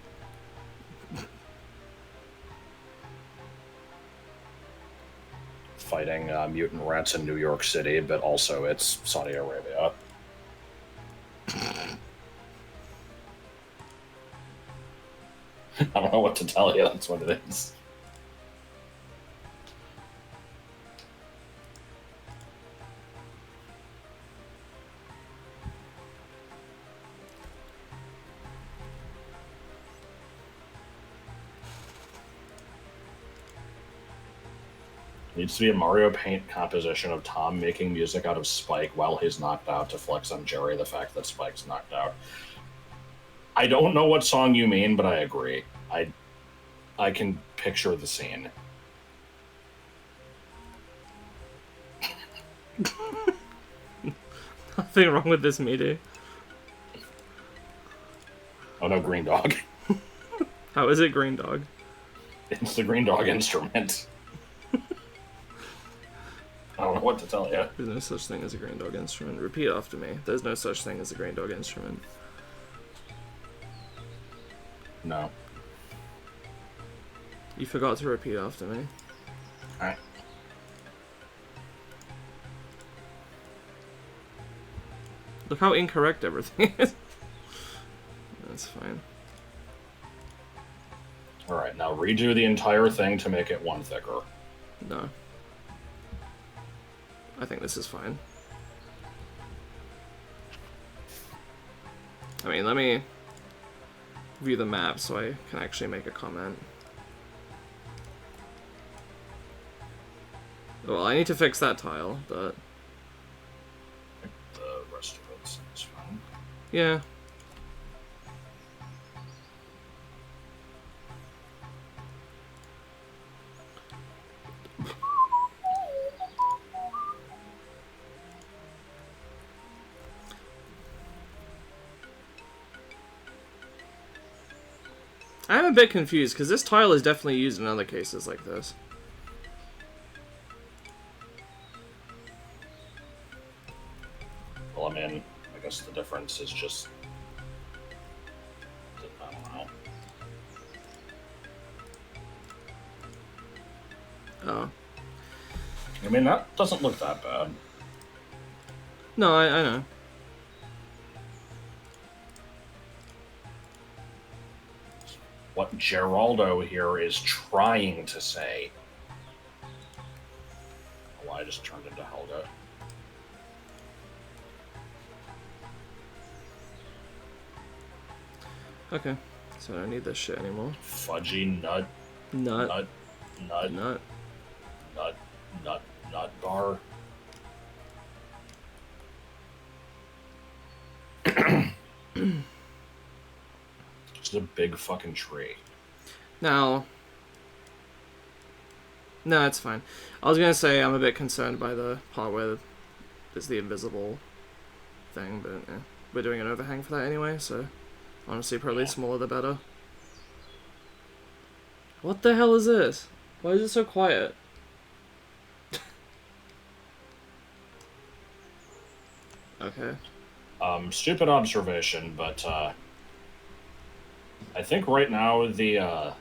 Fighting mutant rats in New York City, but also it's Saudi Arabia. I don't know what to tell you, that's what it is. Needs to be a Mario Paint composition of Tom making music out of Spike while he's knocked out to flex on Jerry the fact that Spike's knocked out. I don't know what song you mean, but I agree. I can picture the scene. Nothing wrong with this MIDI. Oh no, Green Dog. How is it Green Dog? It's the Green Dog instrument. I don't know what to tell you. There's no such thing as a Green Dog instrument. Repeat after me. There's no such thing as a Green Dog instrument. No. You forgot to repeat after me. Alright. Look how incorrect everything is. That's fine. Alright, now redo the entire thing to make it one thicker. No. I think this is fine. I mean, let me view the map so I can actually make a comment. Well, I need to fix that tile, but... The rest of it seems fine. yeah. I'm a bit confused, because this tile is definitely used in other cases like this. Well, I mean, I guess the difference is just... I don't know. Oh. I mean, that doesn't look that bad. No, I know. What Geraldo here is trying to say. Oh, I just turned into Helga. Okay. So I don't need this shit anymore. Fudgy nut. Nut. Nut. Nut. Nut. Nut. Nut. Nut bar. It's a big fucking tree. Now... no, it's fine. I was gonna say I'm a bit concerned by the part where there's the invisible thing, but yeah. We're doing an overhang for that anyway, so... honestly, probably smaller the better. What the hell is this? Why is it so quiet? Okay. Stupid observation, but I think right now the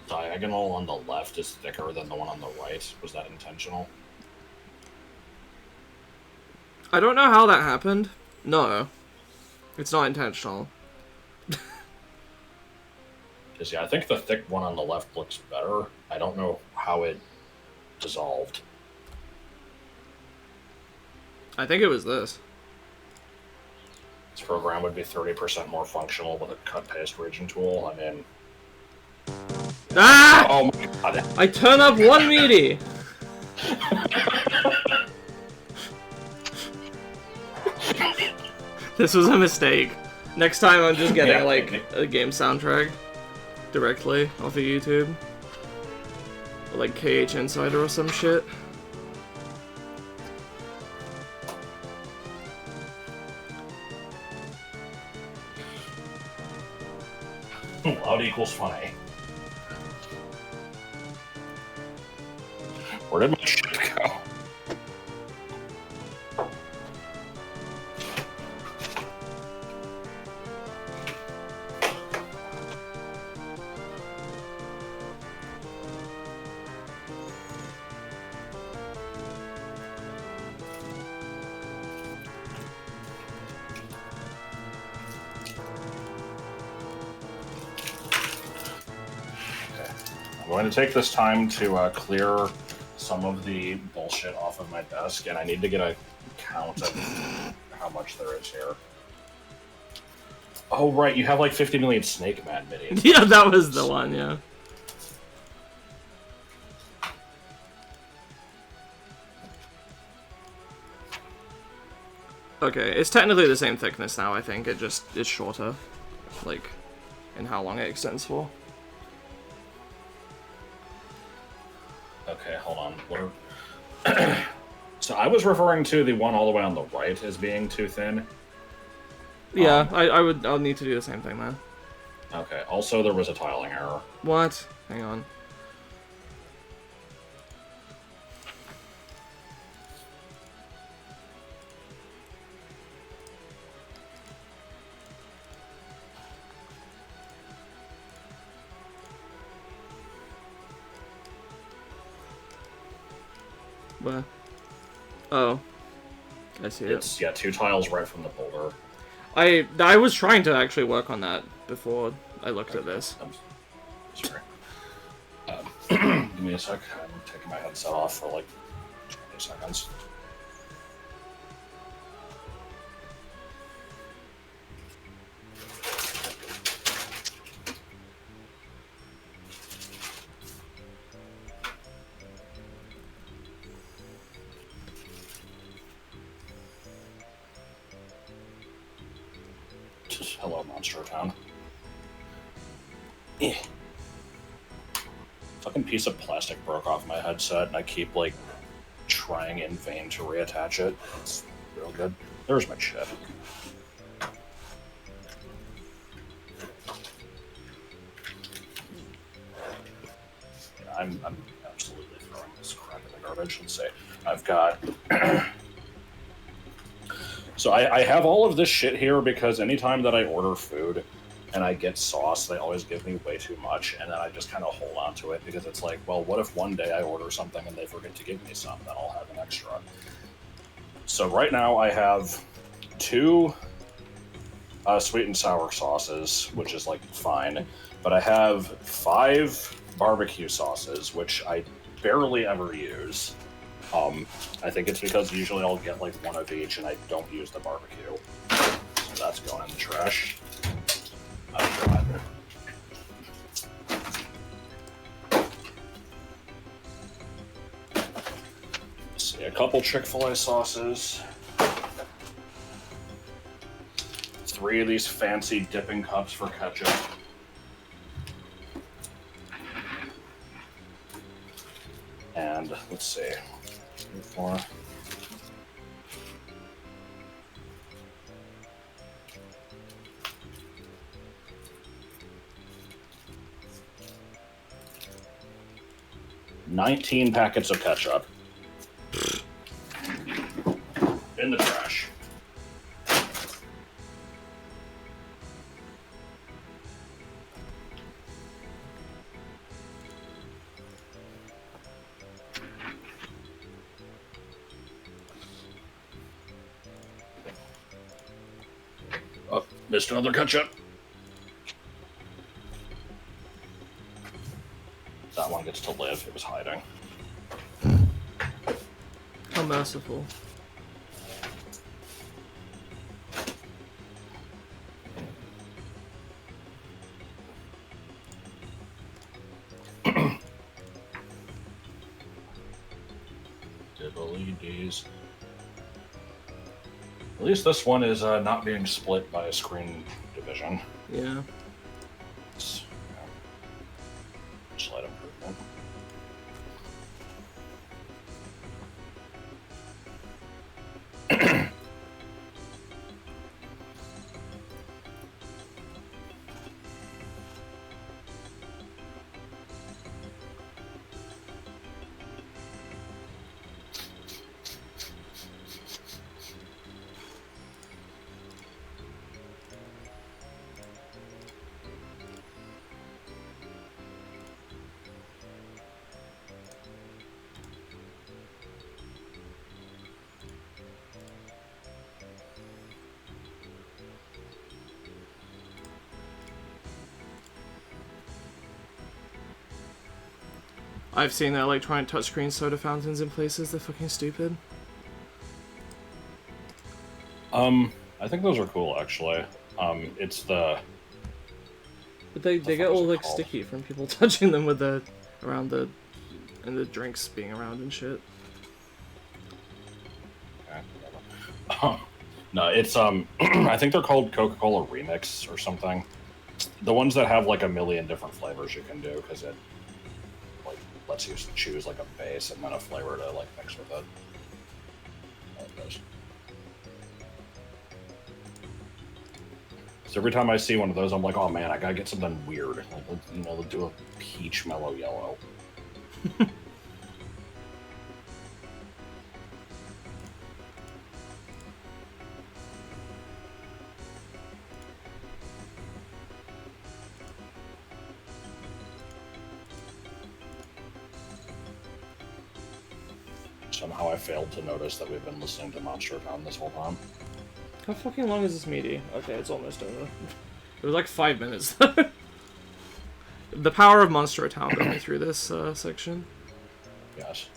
diagonal on the left is thicker than the one on the right. Was that intentional? I don't know how that happened. No. It's not intentional. Because yeah, I think the thick one on the left looks better. I don't know how it dissolved. I think it was this. This program would be 30% more functional with a cut paste region tool. I mean, Ah! oh my god! I turn up one meaty. This was a mistake. Next time I'm just getting like a game soundtrack directly off of YouTube. Or, like KH Insider or some shit. Loud equals funny. Where did my shit go? I'm going to take this time to clear some of the bullshit off of my desk, and I need to get a count of how much there is here. Oh, right, you have like 50 million Snake Man minis. Yeah, that was the one, yeah. Okay, it's technically the same thickness now, I think. It just is shorter. Like, in how long it extends for. Okay, hold on. What so I was referring to the one all the way on the right as being too thin. Yeah, I'll need to do the same thing then. Okay, also there was a tiling error. What? Hang on. What? Oh. I see It's, yeah, 2 tiles right from the boulder. I was trying to actually work on that before I looked at this. I'm sorry. Give me a sec. I'm taking my headset off for like 20 seconds. Just hello, Monster Town. Eh. Fucking piece of plastic broke off my headset, and I keep like trying in vain to reattach it. It's real good. There's my shit. Yeah, I'm absolutely throwing this crap in the garbage. Let's say I've got. So I have all of this shit here because anytime that I order food and I get sauce, they always give me way too much, and then I just kind of hold on to it because it's like, well, what if one day I order something and they forget to give me some? Then I'll have an extra. So right now I have 2 sweet and sour sauces, which is like fine, but I have 5 barbecue sauces, which I barely ever use. I think it's because usually I'll get like 1 of each and I don't use the barbecue. So that's going in the trash. I've got let's see, a couple Chick-fil-A sauces. 3 of these fancy dipping cups for ketchup. And let's see. 4. $19 packets of ketchup in the trash. Oh, missed another ketchup. that one gets to live. It was hiding. How merciful. Diddly-dees. At least this one is not being split by a screen division. Yeah. It's, slight improvement. I've seen that, like, trying touchscreen soda fountains in places. They're fucking stupid. I think those are cool, actually. It's the... But they get all, like, sticky from people touching them with the... around the... and the drinks being around and shit. Okay. No, it's, I think they're called Coca-Cola Remix or something. The ones that have, like, a million different flavors you can do, because it, like, lets you choose, like, a base and then a flavor to, like, mix with it. So every time I see one of those, I'm like, oh man, I gotta get something weird. Like, you know, do a peach mellow yellow. Somehow I failed to notice that we've been listening to Monster Town this whole time. How fucking long is this meaty? Okay, it's almost over. It was like 5 minutes. The power of Monster Town got me through this section. Yes.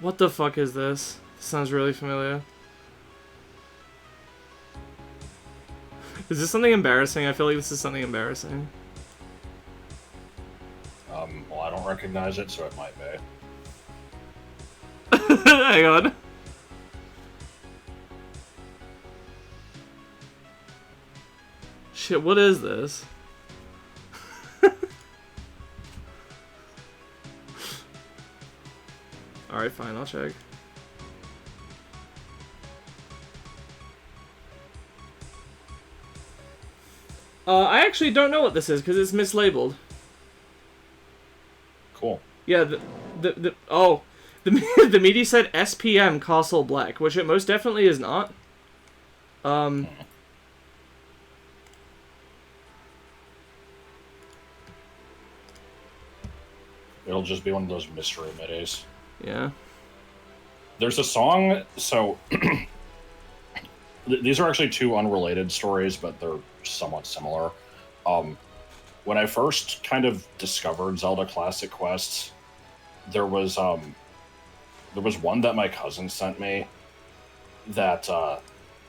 What the fuck is this? Sounds really familiar. Is this something embarrassing? I feel like this is something embarrassing. Well, I don't recognize it, so it might be. Hang on. Shit, what is this? Alright, fine, I'll check. I actually don't know what this is, because it's mislabeled. Cool. Yeah, the meaty said SPM Castle Black, which it most definitely is not. It'll just be one of those mystery middays. Yeah. There's a song, so... These are actually two unrelated stories, but they're somewhat similar. When I first kind of discovered Zelda Classic Quests, there was one that my cousin sent me that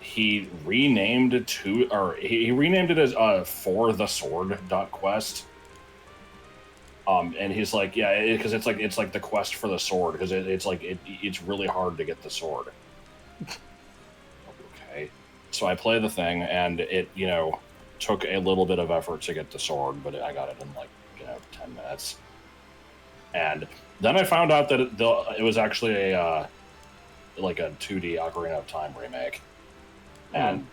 he renamed it to, or he renamed it as For the Sword .quest. And he's like, yeah, because it's like the quest for the sword, because it's really hard to get the sword. Okay, so I play the thing, and it, you know, took a little bit of effort to get the sword, but I got it in like, you know, 10 minutes. And then I found out that it was actually a like a 2D Ocarina of Time remake, and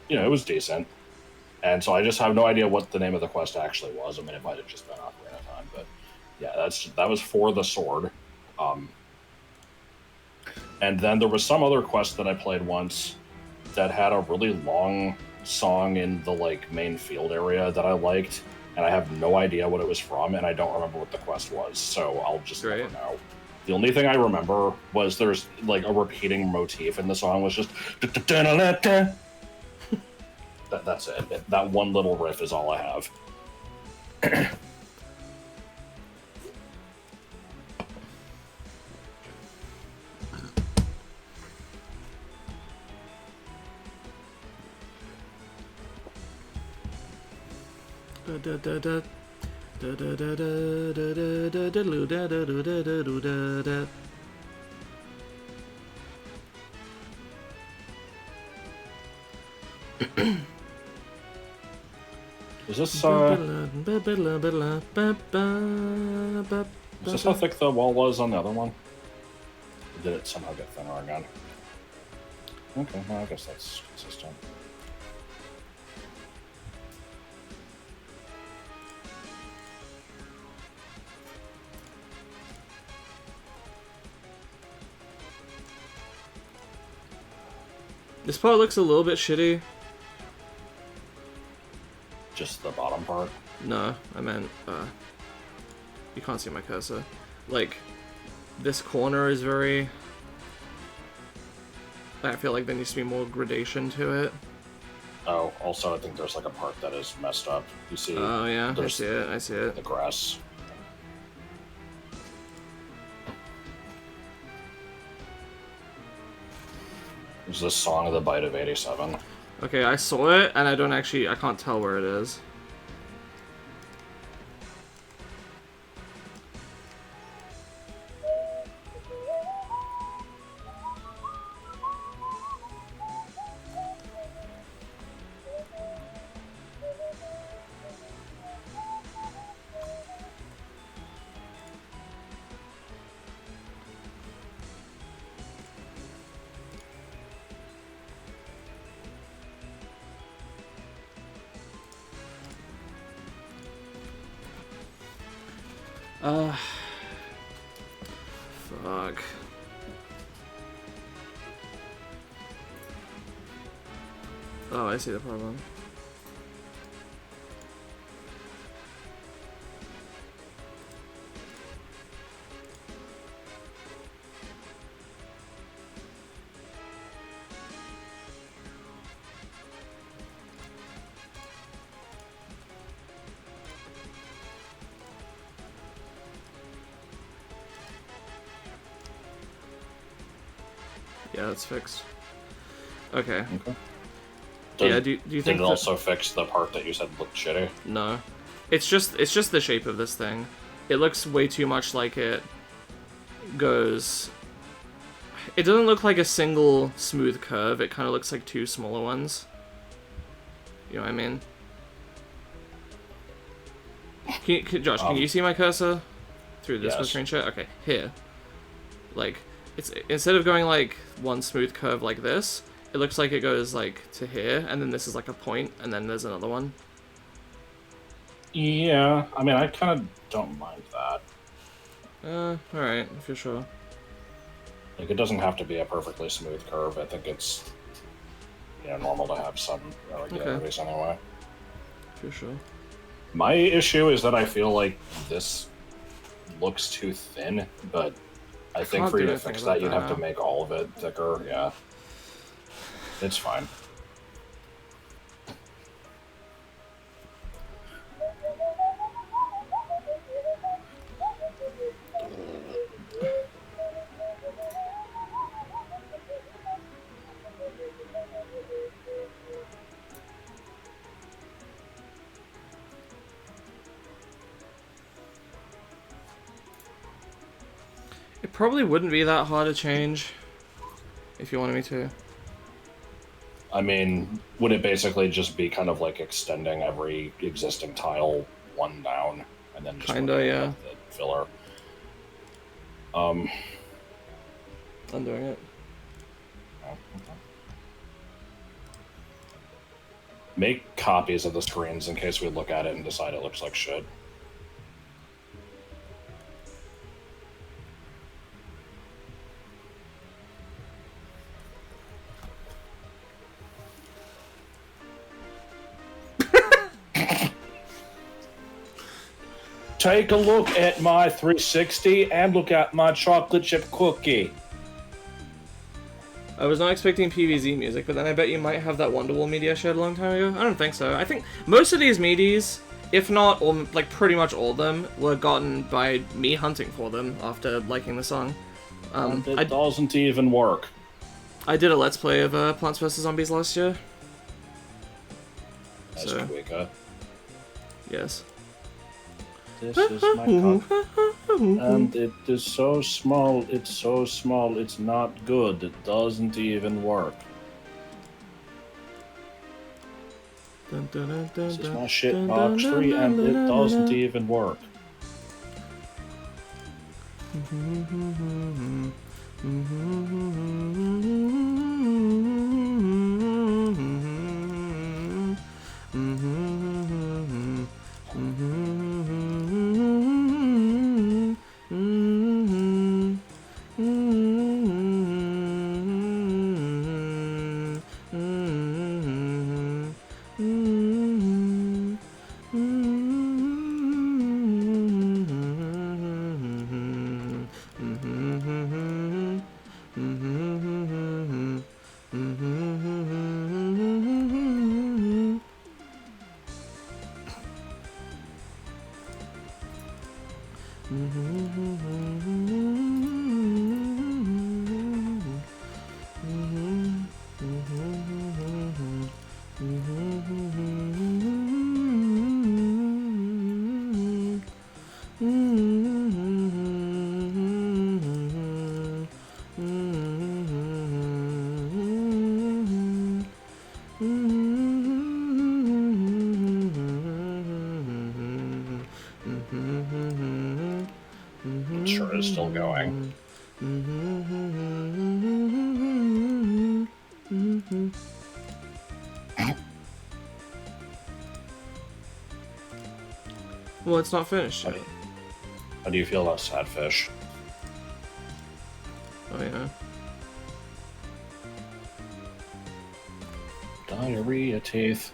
you know, it was decent. And so I just have no idea what the name of the quest actually was. I mean, it might have just been Ocarina of Time, but yeah, that was For the Sword. And then there was some other quest that I played once that had a really long song in the like main field area that I liked, and I have no idea what it was from, and I don't remember what the quest was, so I'll just never know. The only thing I remember was there's like a repeating motif in the song was just that's it. That one little riff is all I have. Is this how thick the wall was on the other one? Or did it somehow get thinner again? Okay, well, I guess that's consistent. This part looks a little bit shitty. Just the bottom part? No, I meant, you can't see my cursor. Like, this corner is very... I feel like there needs to be more gradation to it. Oh, also I think there's like a part that is messed up. You see? Oh yeah, I see it. The grass. Is this Song of the Bite of 87? Okay, I saw it, and I can't tell where it is. Fuck. Oh, I see the problem. Yeah, that's fixed. Okay. Yeah, do you think Did it also fix the part that you said looked shitty? No. It's just the shape of this thing. It looks way too much like it goes... It doesn't look like a single smooth curve, it kind of looks like two smaller ones. You know what I mean? Josh, can you see my cursor? Through this screenshot? Okay, here. Like, it's instead of going like one smooth curve like this, it looks like it goes like to here, and then this is like a point, and then there's another one. Yeah, I mean, I kind of don't mind that. Alright, if you're sure. Like, it doesn't have to be a perfectly smooth curve. I think it's, normal to have some irregularities anyway. If you're sure. My issue is that I feel like this looks too thin, but I think for you to fix that, you'd have to make all of it thicker. Yeah. It's fine. It probably wouldn't be that hard to change if you wanted me to. I mean, would it basically just be kind of like extending every existing tile one down and then just yeah. The filler? I'm doing it. Oh, okay. Make copies of the screens in case we look at it and decide it looks like shit. take a look at my 360 and look at my chocolate chip cookie. I was not expecting PVZ music, but then I bet you might have that Wonderwall media I shared a long time ago. I don't think so. I think most of these medias, if not all, like pretty much all of them, were gotten by me hunting for them after liking the song. It doesn't even work. I did a Let's Play of Plants vs. Zombies last year. That's So, Twika. yes. This is my cup. And it is so small, it's not good. It doesn't even work. This is my shit box 3 and it doesn't even work. It sure is still going. Well, it's not finished yet. How do you feel about Sadfish? Oh, yeah. Diarrhea teeth.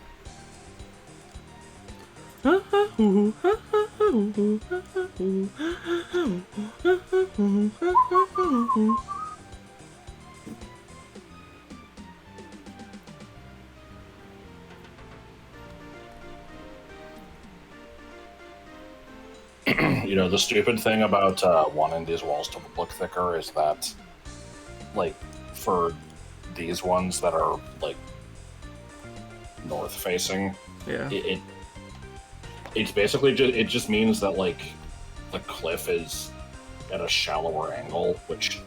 You know, the stupid thing about wanting these walls to look thicker is that, like, for these ones that are, like, north-facing, Yeah. it's basically just means that, like, the cliff is at a shallower angle, which...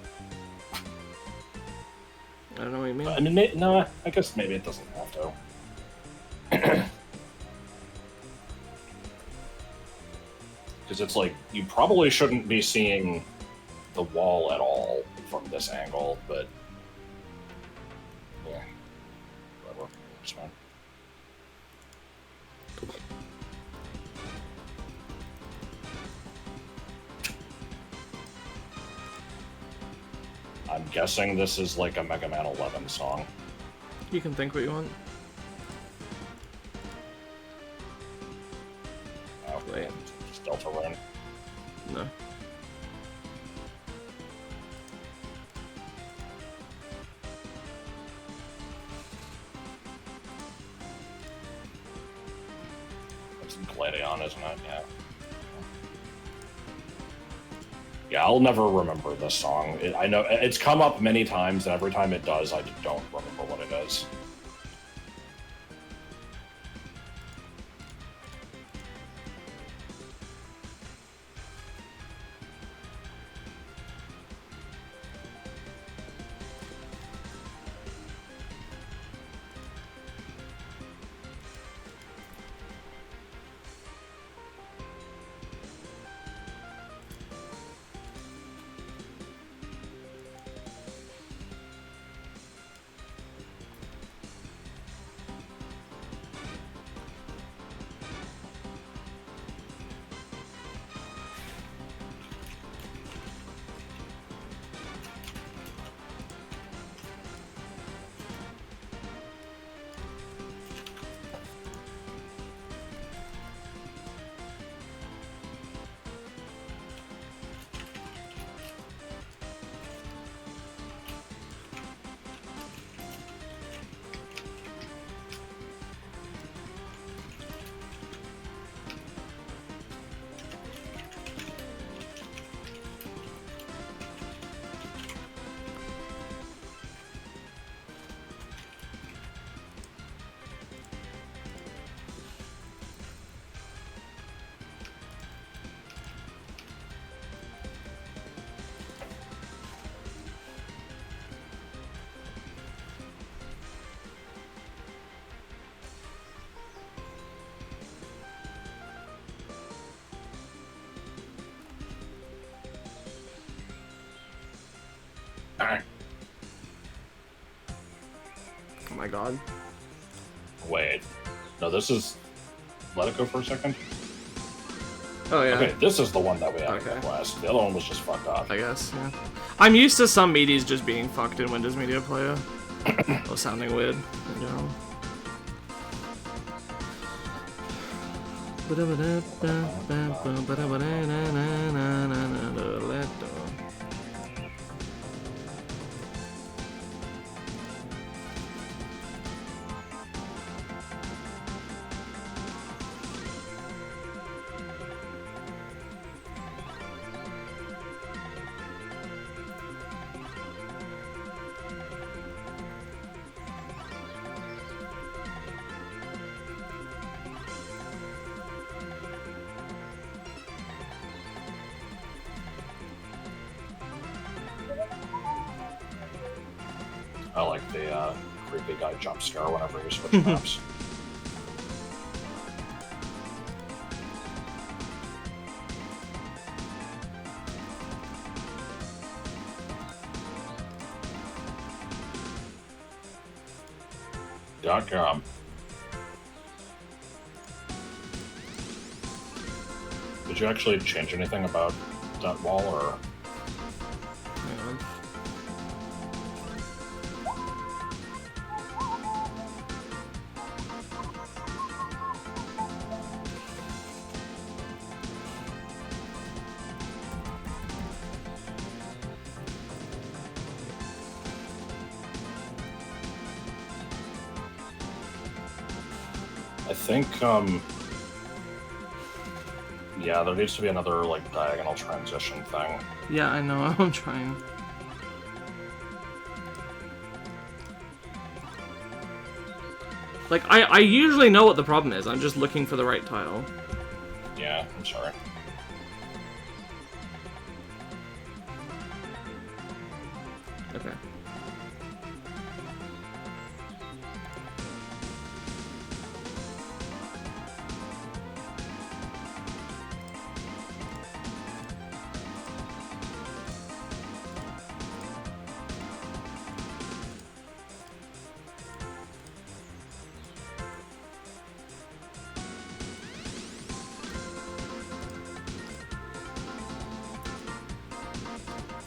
I don't know what you mean. I mean, no, I guess maybe it doesn't have to. Because it's like, you probably shouldn't be seeing the wall at all from this angle, but... yeah. Whatever. It's fine. I'm guessing this is like a Mega Man 11 song. You can think what you want. Oh, Wait. Just Delta Rain. No. It's Gladion, isn't it? Yeah. Yeah, I'll never remember this song. I know it's come up many times, and every time it does, I don't remember what it is. Oh my god. Wait. No, this is... Let it go for a second. Oh yeah. Okay, this is the one that we had Okay. in the last. The other one was just fucked up. I guess, yeah. I'm used to some medias just being fucked in Windows Media Player. Or sounding weird in general. I like the creepy guy jump scare whenever you switch maps. .com. Did you actually change anything about that wall, or...? Yeah. I think, yeah, there needs to be another, like, diagonal transition thing. Yeah, I know, I'm trying. Like, I usually know what the problem is, I'm just looking for the right tile. Yeah, I'm sorry. Okay.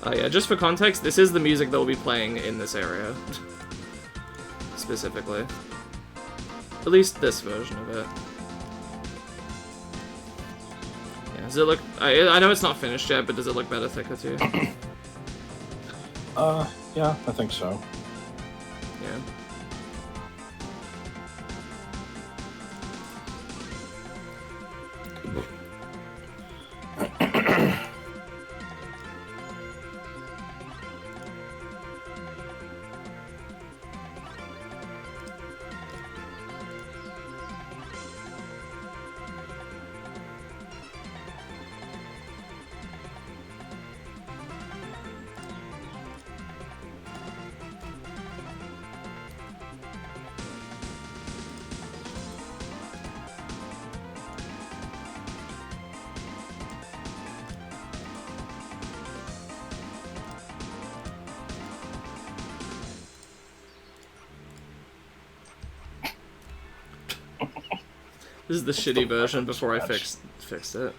Oh yeah, just for context, this is the music that will be playing in this area. Specifically. At least this version of it. Yeah, does it look... I know it's not finished yet, but does it look better thicker too? Yeah, I think so. Yeah. This is the shitty version before I fixed it.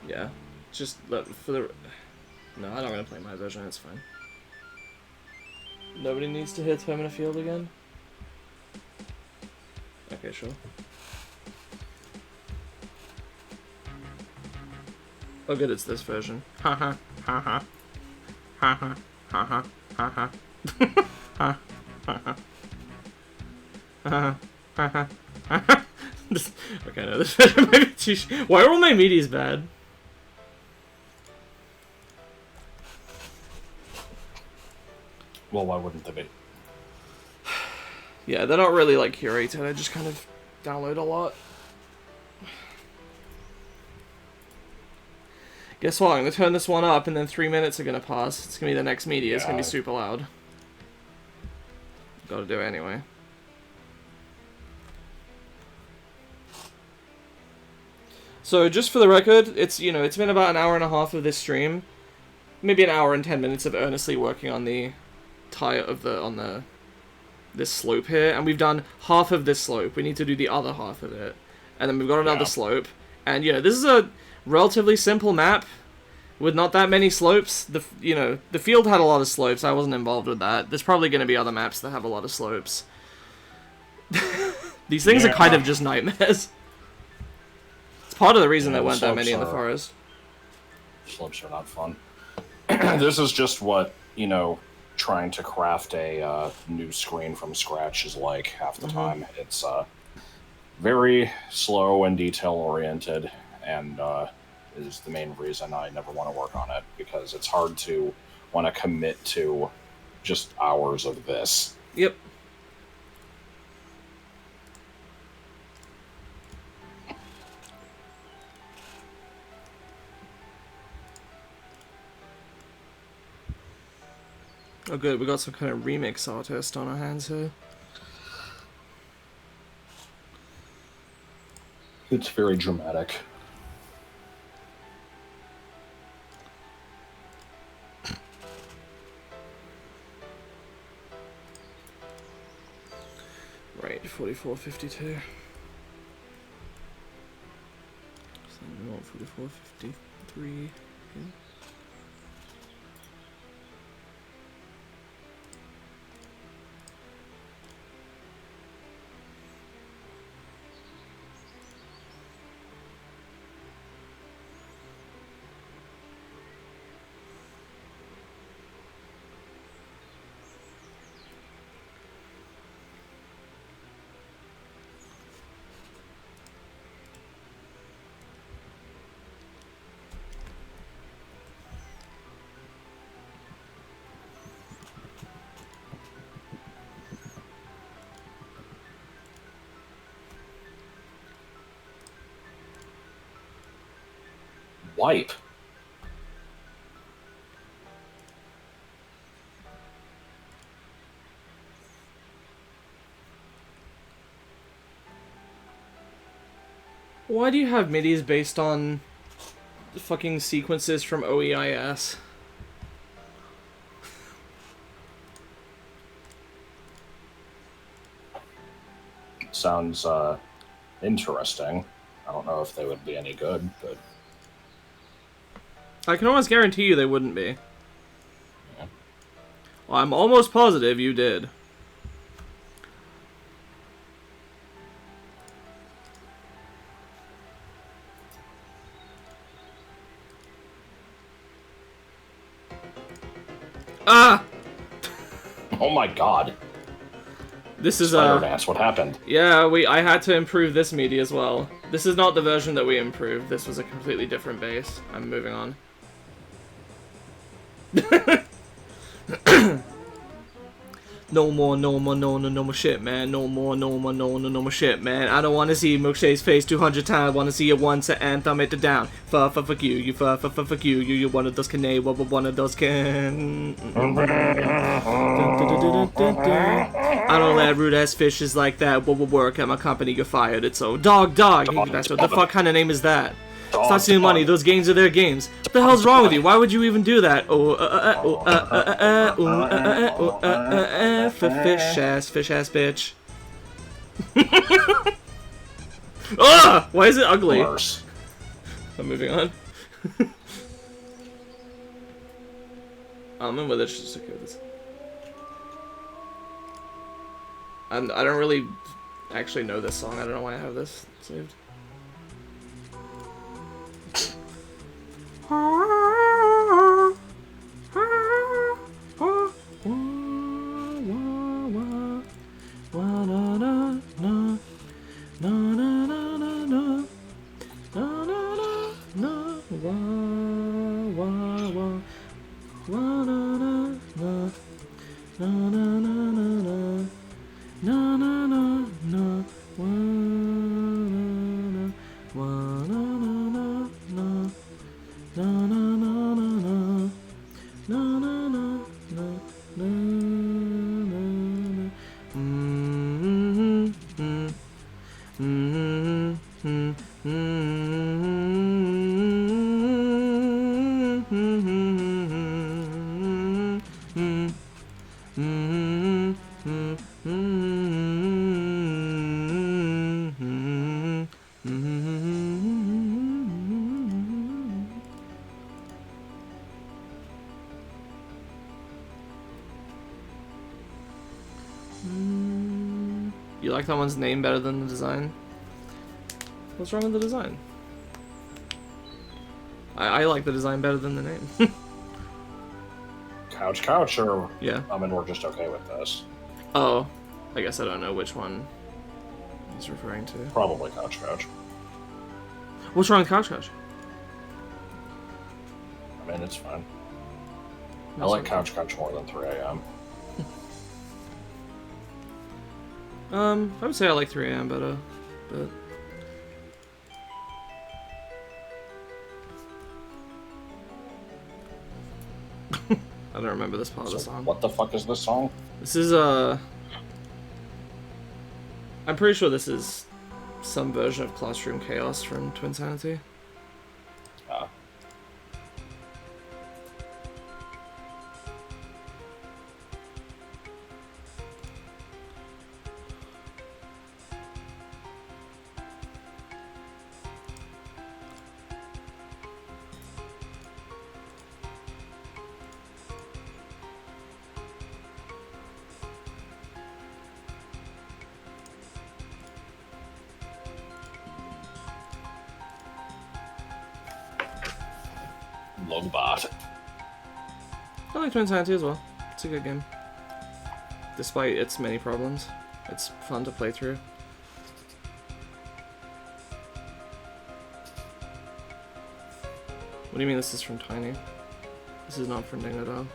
Yeah. Just for the... No, I'm not gonna play my version, it's fine. Nobody needs to hear Termina Field again? Okay, sure. Oh good, it's this version. Haha, haha. Haha, haha, haha. Ha, haha. Okay, no, this version might be too why are all my meaties bad? Well, why wouldn't they be? Yeah, they're not really like curated, I just kind of download a lot. Guess what, I'm gonna turn this one up and then 3 minutes are gonna pass. It's gonna be the next media, it's gonna be super loud. Gotta do it anyway. So just for the record, it's, you know, it's been about an hour and a half of this stream. maybe an hour and 10 minutes of earnestly working on the tire of this slope here, and we've done half of this slope. We need to do the other half of it, and then we've got another slope. And this is a relatively simple map with not that many slopes. The field had a lot of slopes. I wasn't involved with that. There's probably going to be other maps that have a lot of slopes. These things are kind of just nightmares. It's part of the reason there weren't that many in the forest. Slopes are not fun. This is just what, trying to craft a new screen from scratch is like half the time. It's very slow and detail-oriented, and is the main reason I never want to work on it, because it's hard to want to commit to just hours of this. Yep. Oh good, we got some kind of remix artist on our hands here. It's very dramatic. Right, 44.52. So we want 44.53. Okay. Wipe. Why do you have MIDIs based on fucking sequences from OEIS? Sounds interesting. I don't know if they would be any good, but I can almost guarantee you they wouldn't be. yeah. Well, I'm almost positive you did. Ah! Oh my god. This is Spider Dance, what happened? Yeah, I had to improve this MIDI as well. This is not the version that we improved. This was a completely different bass. I'm moving on. No more shit, man. No more shit, man. I don't want to see Milkshake's face 200 times. Want to see it once and thumb it down. Fuck you, you fuck you. You one of those can one of those can. I don't let rude ass fishes like that. What will work at my company? You're fired. It's so dog. You bastard. What the fuck kind of name is that? Stop stealing money. Those games are their games. What the hell's wrong with you? Why would you even do that? Fish ass bitch. Ah! Why is it ugly? Worse. I'm moving on. I'm in with it. Just okay with this. I don't really actually know this song. I don't know why I have this saved. You like that one's name better than the design? What's wrong with the design? I like the design better than the name. Couch, or Yeah. I mean, we're just okay with this. Oh, I guess I don't know which one he's referring to. Probably couch. What's wrong with couch? I mean, it's fine. I That's like okay. couch more than 3 a.m. I would say I like 3 a.m. better, but I don't remember this part of the So song. what the fuck is this song? This is I'm pretty sure this is some version of Classroom Chaos from Twinsanity. Logbot. I like Twinsanity as well. It's a good game. Despite its many problems, it's fun to play through. What do you mean this is from Tiny? This is not from Dingodile.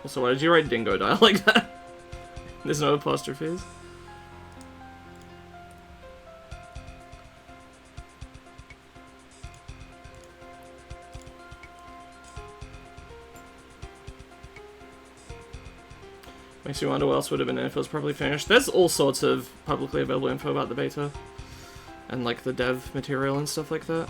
Also, why did you write Dingodile like that? There's no apostrophes. Makes you wonder what else would have been in if it was probably finished. There's all sorts of publicly available info about the beta. And like the dev material and stuff like that.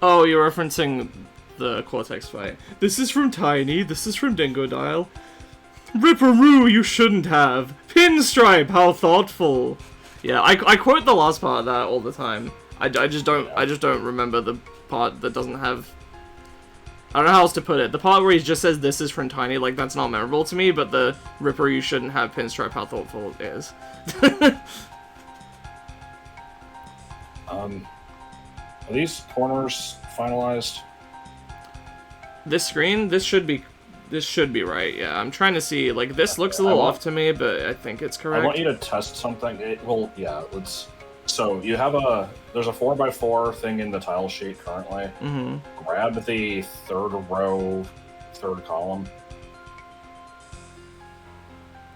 Oh, you're referencing the Cortex fight. This is from Tiny, this is from Dingodile. Ripperoo, you shouldn't have. Pinstripe, how thoughtful. Yeah, I quote the last part of that all the time. I just don't remember the part that doesn't have... I don't know how else to put it. The part where he just says this is from Tiny, like, that's not memorable to me, but the Ripper, you shouldn't have Pinstripe, how thoughtful it is. Are these corners finalized? This screen, this should be right. Yeah, I'm trying to see. Like, this looks a little off to me, but I think it's correct. I want you to test something. Let's. So you have there's a 4x4 thing in the tile sheet currently. Mm-hmm. Grab the third row, third column.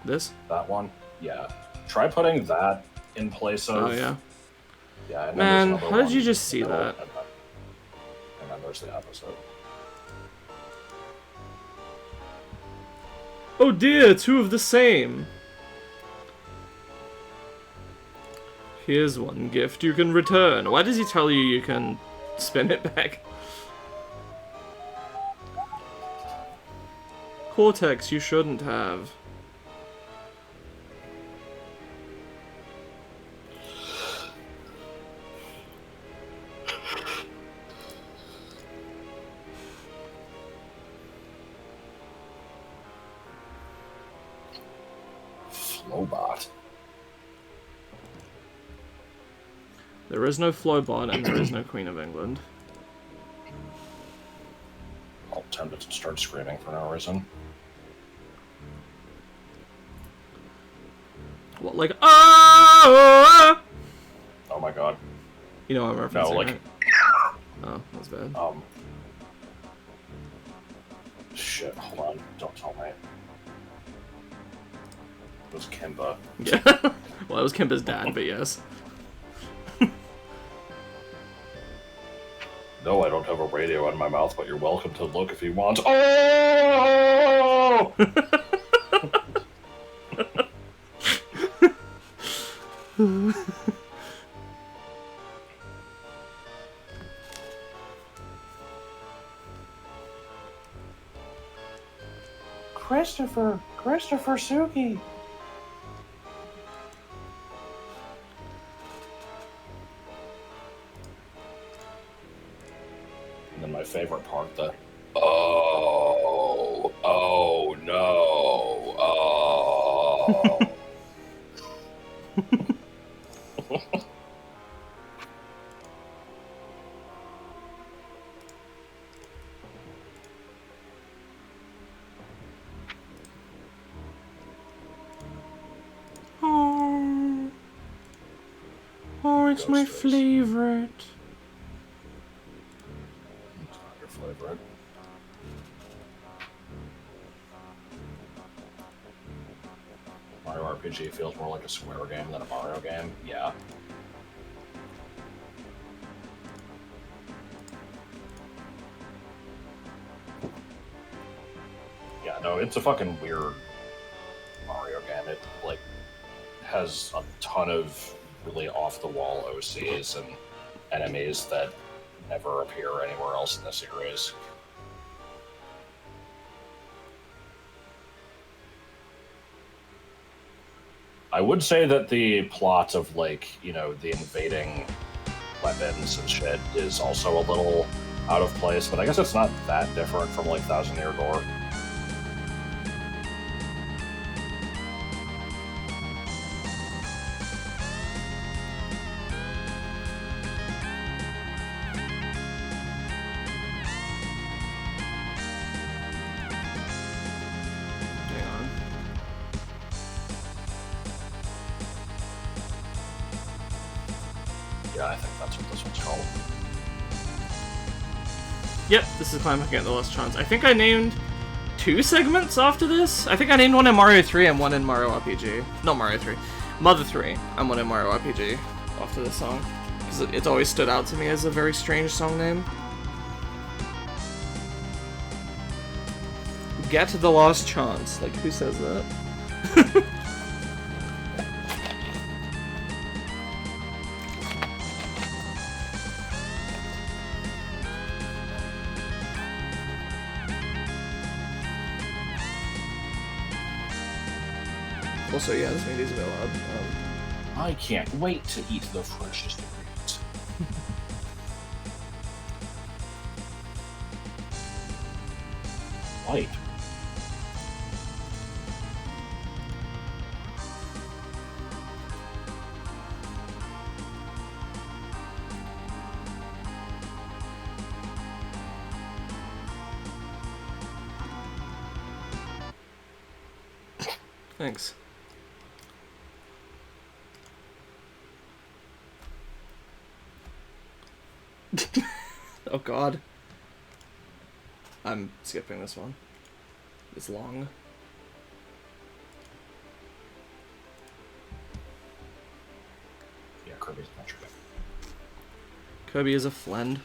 This? That one. Yeah. Try putting that in place of. Oh yeah. Yeah. And Man, then there's how did you one just see in the middle, that? And then there's the opposite. Oh dear, two of the same. Here's one gift you can return. Why does he tell you you can spin it back? Cortex, you shouldn't have. Flowbot. There is no Flowbot and there is no Queen of England. I'm tempted to start screaming for no reason. What, like, ah! Oh my god. You know what I'm referencing, No, like, right? Oh, that's bad. Shit, hold on. Don't tell me. It was Kimba. Yeah. Well, it was Kimba's dad, but yes. No, I don't have a radio in my mouth, but you're welcome to look if you want. Oh! Christopher Suki. And then my favorite part, the oh no, oh. Oh, it's my favorite. It's not your favorite. Mario RPG feels more like a Square game than a Mario game. Yeah. Yeah, no, it's a fucking weird Mario game. It, like, has a ton of really off-the-wall OCs and enemies that never appear anywhere else in the series. I would say that the plot of, like, you know, the invading weapons and shit is also a little out of place, but I guess it's not that different from, like, Thousand Year Door. Hang on. Yeah, I think that's what this one's called. Yep, this is Climb Again, the Lost Chance. I think I named 2 segments after this. I think I named one in Mario 3 and one in Mario RPG. Not Mario 3. Mother 3 and one in Mario RPG after this song. Because it's always stood out to me as a very strange song name. Get the Lost Chance. Like, who says that? Also, yeah, this means a bit loud. I can't wait to eat the freshest ingredients. Light. Thanks. Oh god. I'm skipping this one. It's long. Yeah, Kirby's Adventure Game. Kirby is a friend.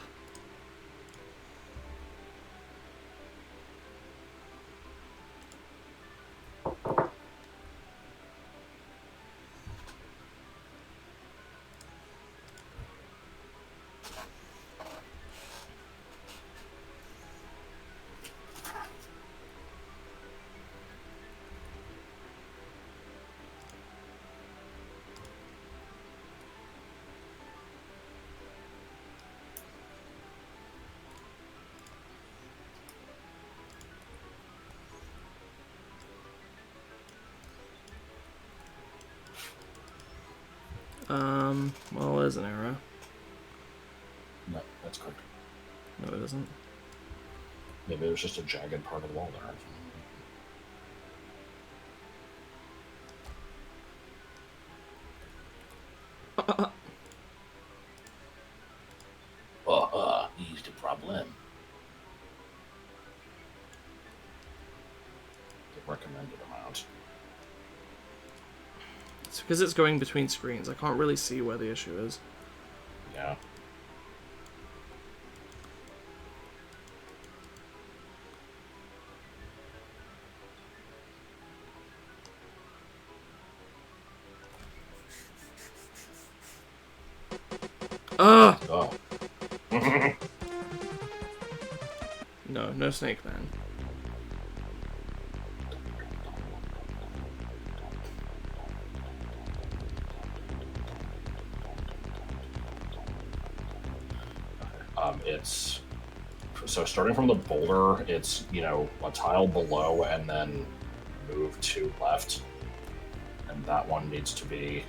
Well, there's an error. No, that's correct. No, it isn't. Maybe there's just a jagged part of the wall there. It's because it's going between screens. I can't really see where the issue is. Yeah. Ugh! Oh. No Snake Man. It's so starting from the boulder, it's, you know, a tile below and then move to left, and that one needs to be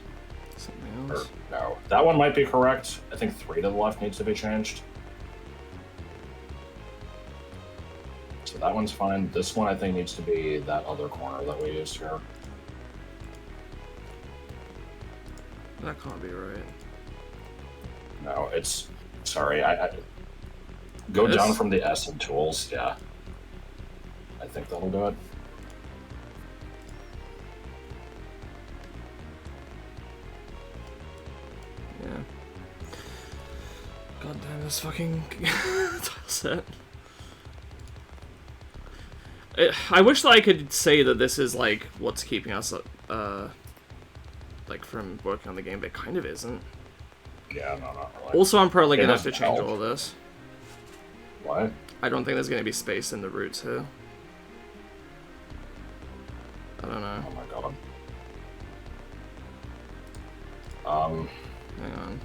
Something else. or no, that one might be correct. I think 3 to the left needs to be changed. So that one's fine. This one I think needs to be that other corner that we used here. That can't be right. No, it's sorry. I go This? down from the S in tools. Yeah, I think that'll do it. Yeah. God damn this fucking tile set. I wish that I could say that this is like what's keeping us like from working on the game, but it kind of isn't. Yeah, no, not really. Also, I'm probably It gonna have to doesn't change help. all of this. What? I don't think there's gonna be space in the roots here. I don't know. Oh my god. Hang on.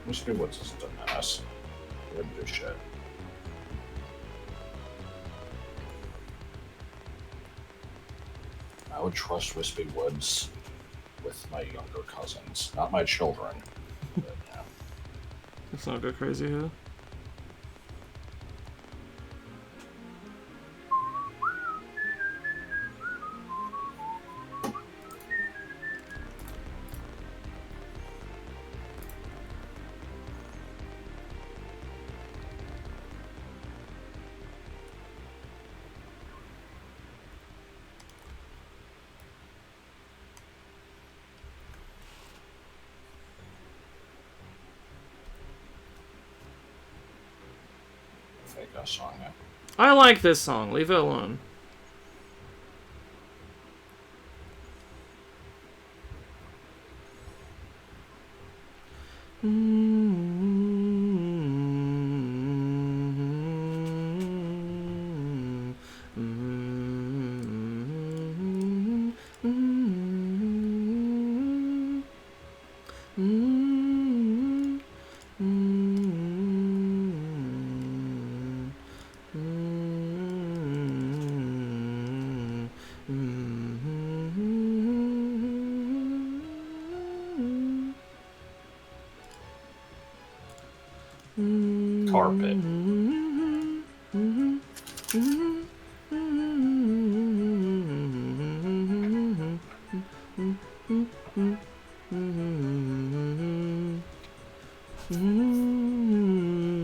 Wispy Woods isn't a mess. It wouldn't do shit. I would trust Wispy Woods with my younger cousins, not my children. But, yeah. Let's not go crazy here. Fake ass song, yeah. I like this song. Leave it alone. Carpet.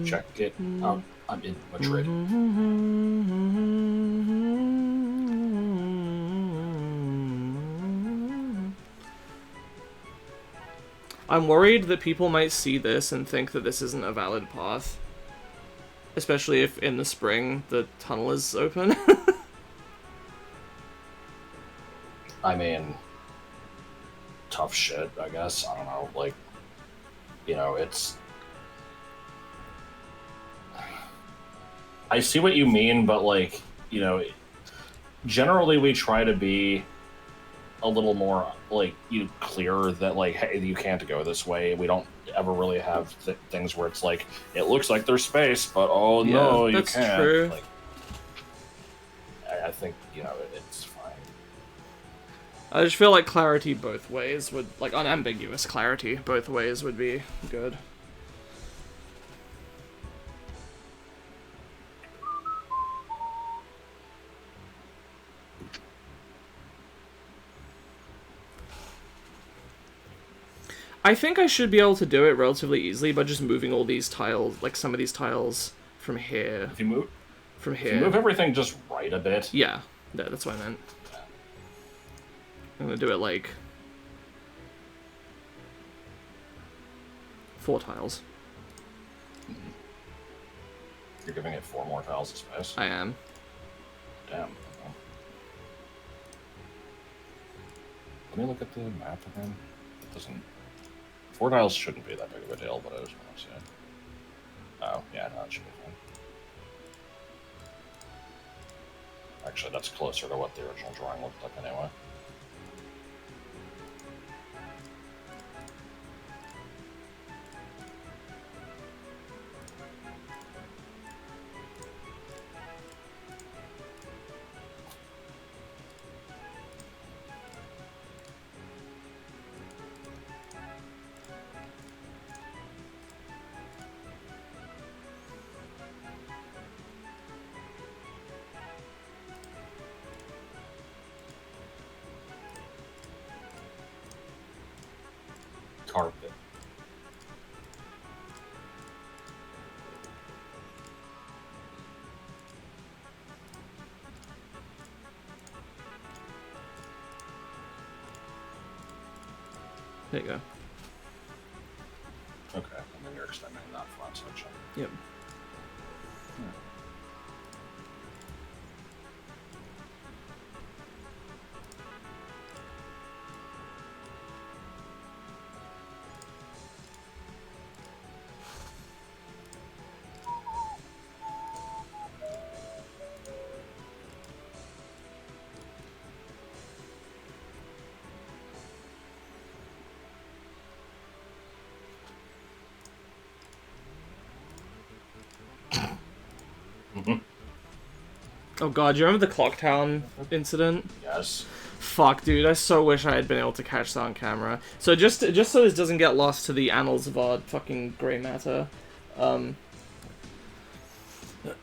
Check it out. I'm in Madrid. I'm worried that people might see this and think that this isn't a valid path. Especially if in the spring the tunnel is open. I mean, tough shit, I guess. I don't know. Like, you know, it's. I see what you mean, but, like, you know, generally we try to be a little more, like, clear that, like, hey, you can't go this way. We don't ever really have things where it's like, it looks like there's space, but oh Yeah, no, you that's can't. true. Like, I think, you know, it's fine. I just feel like clarity both ways would, like, unambiguous clarity both ways would be good. I think I should be able to do it relatively easily by just moving all these tiles, like some of these tiles from here. If you move, from here. If you move everything just right a bit. Yeah, that's what I meant. I'm gonna do it like 4 tiles. You're giving it 4 more tiles of space? I am. Damn. Okay. Let me look at the map again. It doesn't... 4 tiles shouldn't be that big of a deal, but I just want to see it. Oh, yeah, no, it should be fine. Actually, that's closer to what the original drawing looked like anyway. Carpet. There you go. Okay, and then you're extending that flat section. Yep. Oh god, do you remember the Clocktown incident? Yes. Fuck, dude, I so wish I had been able to catch that on camera. So just so this doesn't get lost to the annals of our fucking grey matter, I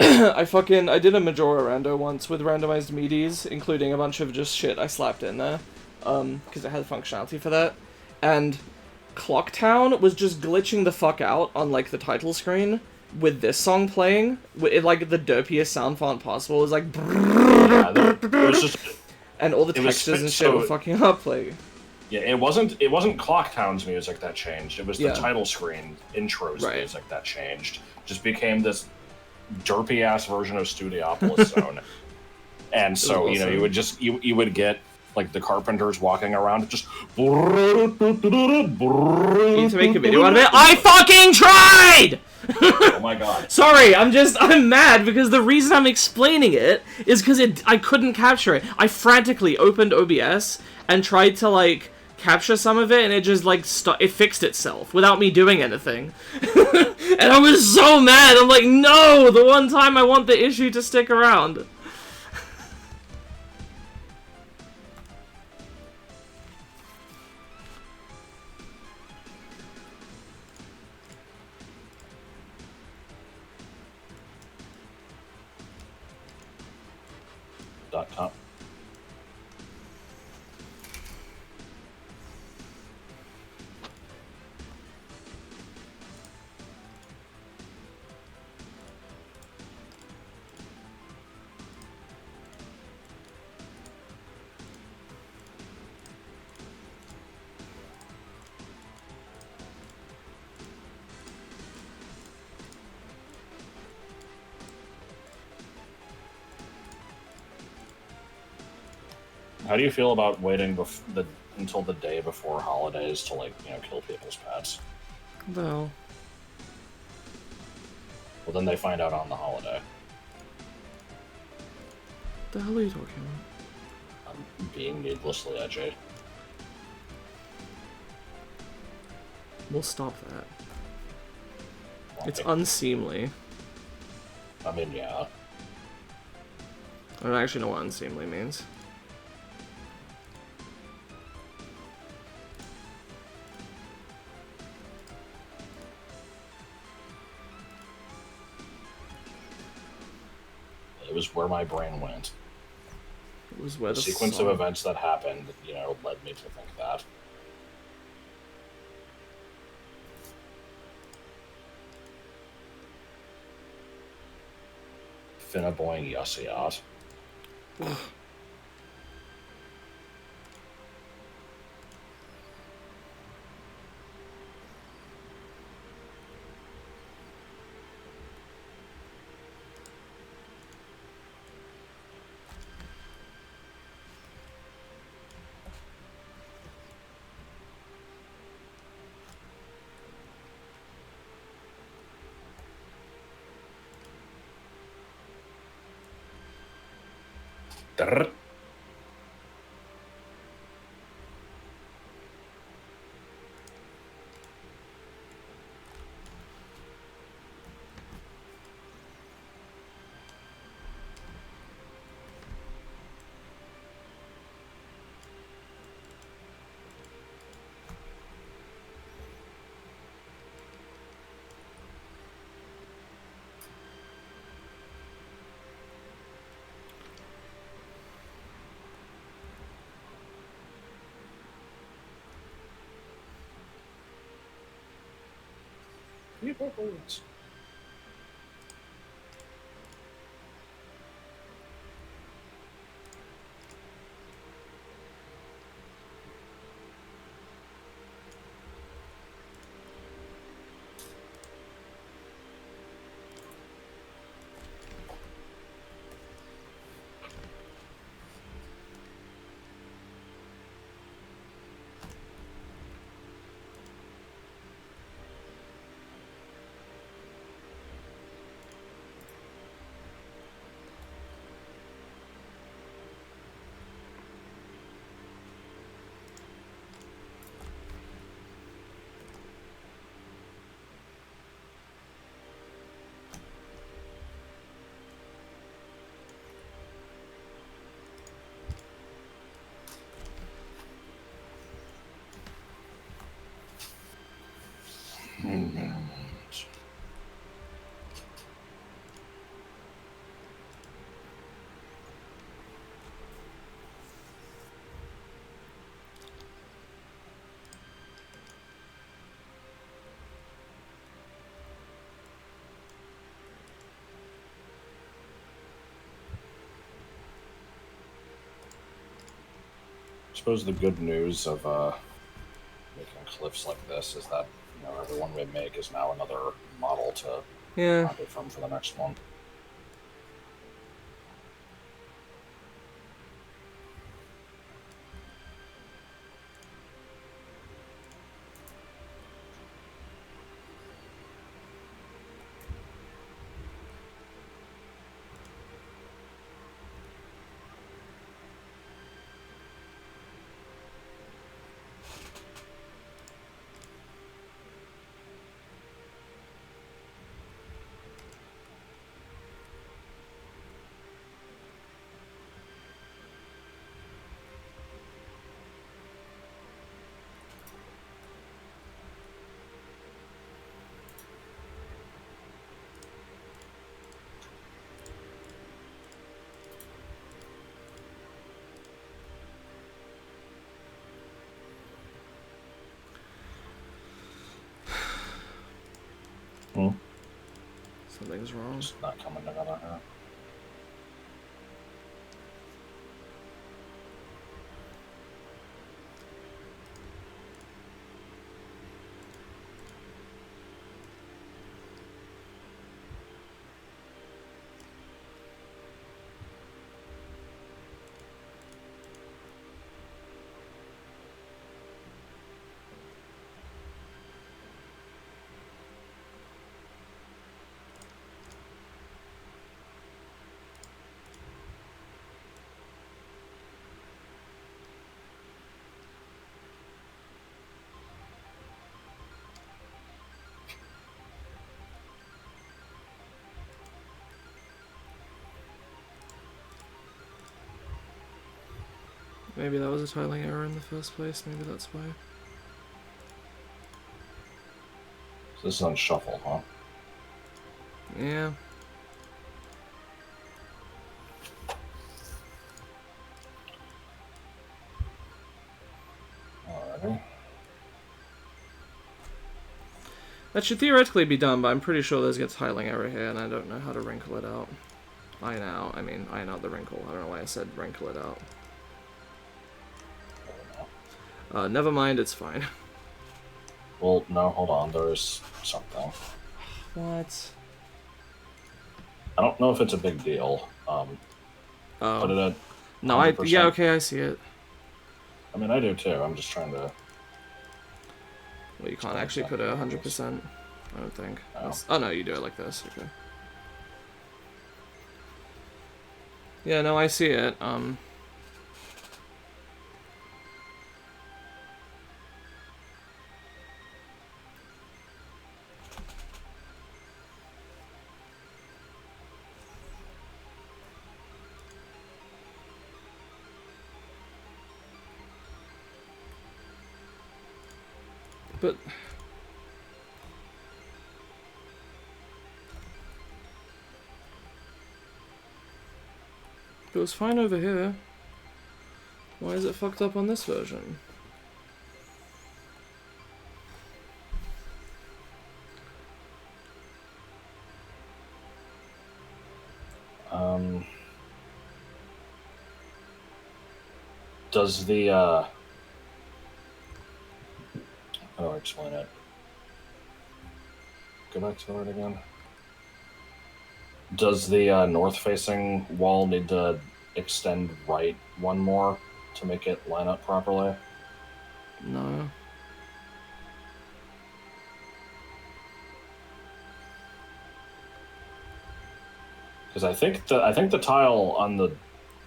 did a Majora rando once with randomized meaties, including a bunch of just shit I slapped in there, because it had functionality for that, and Clocktown was just glitching the fuck out on, like, the title screen with this song playing, with, like, the derpiest sound font possible. It was like... Yeah, it was just... And all the textures and shit were fucking up, like... Yeah, it wasn't Clocktown's music that changed. It was the title screen intro's music that changed. Just became this derpy ass version of Studiopolis Zone. And so, awesome. You know, you would get like the carpenters walking around just you need to make a video out of it. I fucking tried! Oh my god. Sorry, I'm mad because the reason I'm explaining it is because I couldn't capture it. I frantically opened OBS and tried to, like, capture some of it, and it just, like, it fixed itself without me doing anything. And I was so mad. I'm like, no, the one time I want the issue to stick around. .com. How do you feel about waiting until the day before holidays to, like, you know, kill people's pets? No. Well, then they find out on the holiday. What the hell are you talking about? I'm being needlessly edgy. We'll stop that. Why? It's unseemly. I mean, yeah. I don't actually know what unseemly means. It was where my brain went. It was where The sequence of events that happened, led me to think that. Finnaboing Yussiot. Drrr. Peoples. I suppose the good news of making cliffs like this is that every one we make is now another model to copy from for the next one. Something's wrong. It's not coming together here. Maybe that was a tiling error in the first place. Maybe that's why. So this is on shuffle, huh? Yeah. Alrighty. That should theoretically be done, but I'm pretty sure there's a tiling error here, and I don't know how to wrinkle it out. Iron out the wrinkle. I don't know why I said wrinkle it out. Never mind, it's fine. Well, no, hold on. There's something. What? I don't know if it's a big deal. Put it at No, 100%. yeah, okay, I see it. I mean, I do too. I'm just trying to... Well, you can't actually put it 100%, I don't think. No. Oh, no, you do it like this, okay. Yeah, no, I see it, but... It was fine over here. Why is it fucked up on this version? Does the, how do I explain it? Go back to it again. Does the north-facing wall need to extend right one more to make it line up properly? No. Because I think the tile on the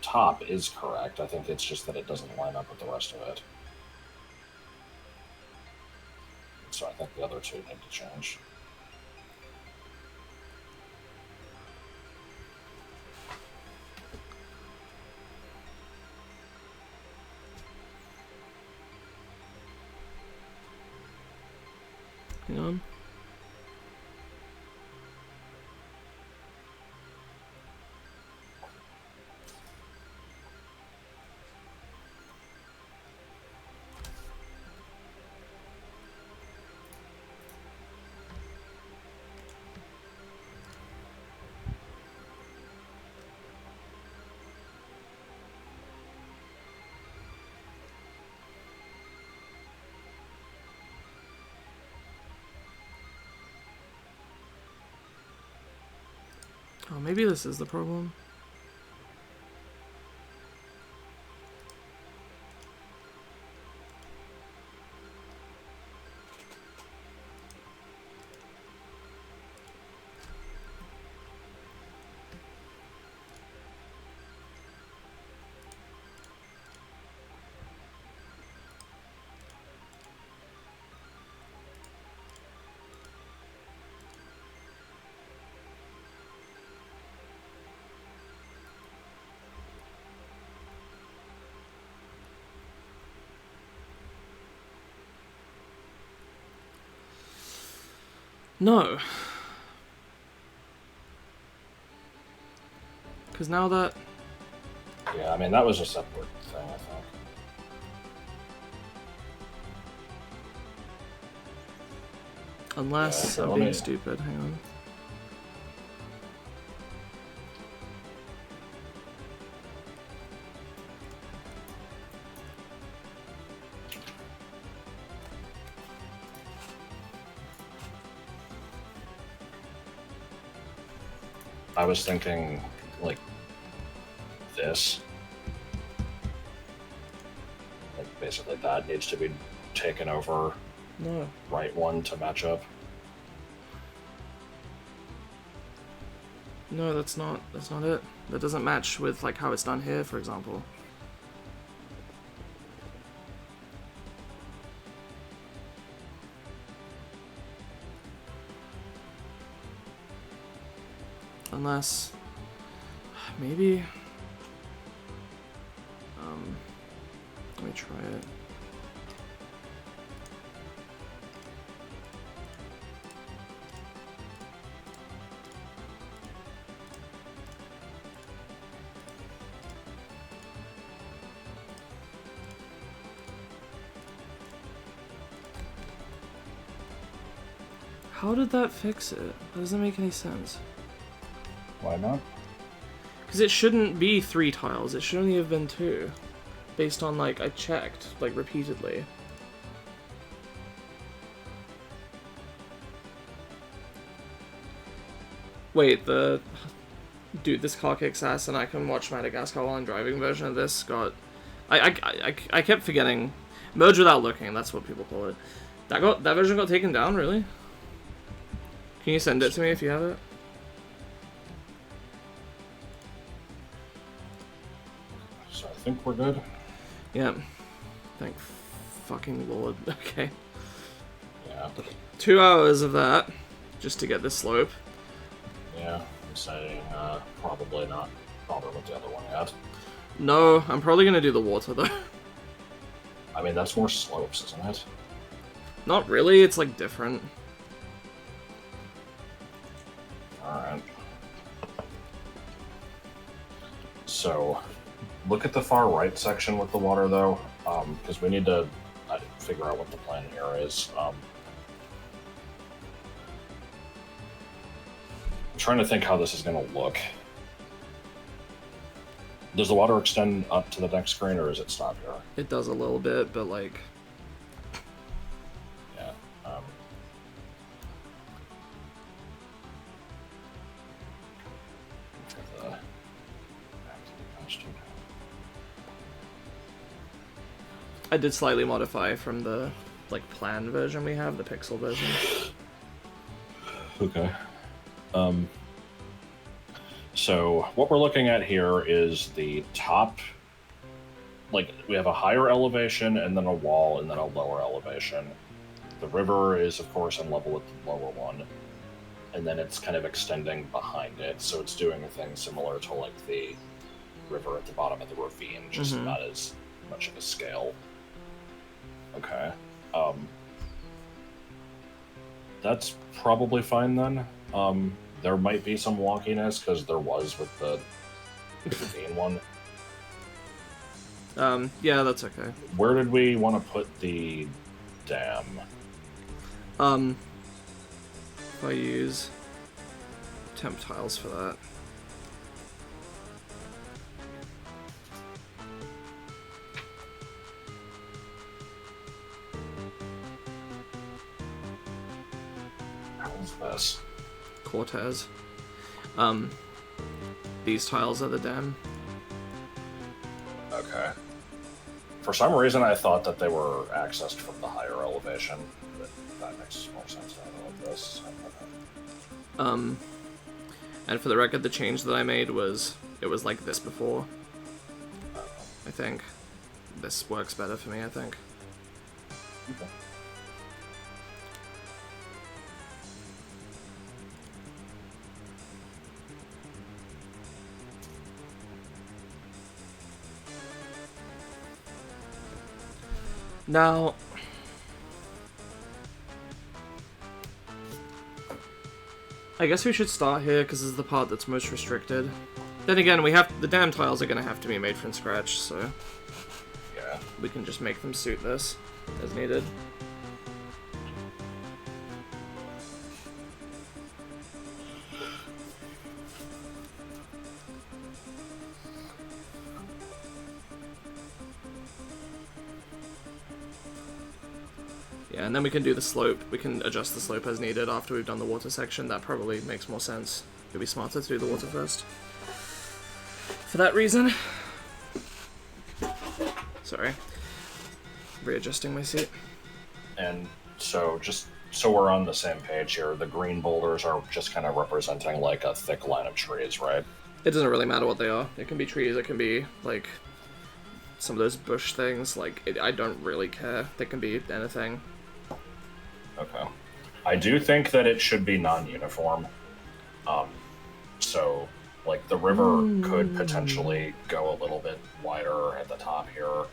top is correct. I think it's just that it doesn't line up with the rest of it. So I think the other two need to change. Hang on. Oh, maybe this is the problem. No. Because now that... Yeah, I mean, that was a separate thing, I think. Unless Yeah, I'm being stupid. Hang on. I was thinking, like, this. Like, basically that needs to be taken over. No. Right one to match up. No, that's not it. That doesn't match with, like, how it's done here, for example. Unless... Maybe... me try it. How did that fix it? That doesn't make any sense. Why not? Because it shouldn't be 3 tiles, it should only have been 2. Based on, like, I checked, like, repeatedly. Wait, Dude, this car kicks ass and I can watch Madagascar while I'm driving version of this got... I kept forgetting. Merge without looking, that's what people call it. That version got taken down, really? Can you send it to me if you have it? So I think we're good. Yeah. Thank fucking lord. Okay. Yeah. 2 hours of that, just to get this slope. Yeah, I'm saying probably not bother with the other one yet. No, I'm probably gonna do the water though. I mean, that's more slopes, isn't it? Not really, it's like different. Alright. So, look at the far right section with the water, though, because we need to figure out what the plan here is. I'm trying to think how this is going to look. Does the water extend up to the next screen, or does it stop here? It does a little bit, but like... Yeah. I did slightly modify from the, like, plan version we have, the pixel version. Okay. So what we're looking at here is the top, like, we have a higher elevation and then a wall and then a lower elevation. The river is, of course, in level with the lower one, and then it's kind of extending behind it, so it's doing a thing similar to, like, the river at the bottom of the ravine, just not as much of a scale. Okay. That's probably fine then. There might be some wonkiness, because there was with the ravine one. Yeah, that's okay. Where did we want to put the dam? If I use temp tiles for that. How's this? Cortez. These tiles are the dam. Okay. For some reason, I thought that they were accessed from the higher elevation, but that makes more sense now with this. And for the record, the change that I made was, it was like this before. I think. This works better for me, I think. Okay. Now, I guess we should start here because this is the part that's most restricted. Then again, the dam tiles are going to have to be made from scratch, so Yeah. we can just make them suit this as needed. Yeah, and then we can do the slope. We can adjust the slope as needed after we've done the water section. That probably makes more sense. It'd be smarter to do the water first. For that reason... Sorry. Readjusting my seat. And so, just so we're on the same page here, the green boulders are just kind of representing, like, a thick line of trees, right? It doesn't really matter what they are. It can be trees, it can be, like, some of those bush things. Like, I don't really care. They can be anything. Okay. I do think that it should be non-uniform. So, like, the river could potentially go a little bit wider at the top here,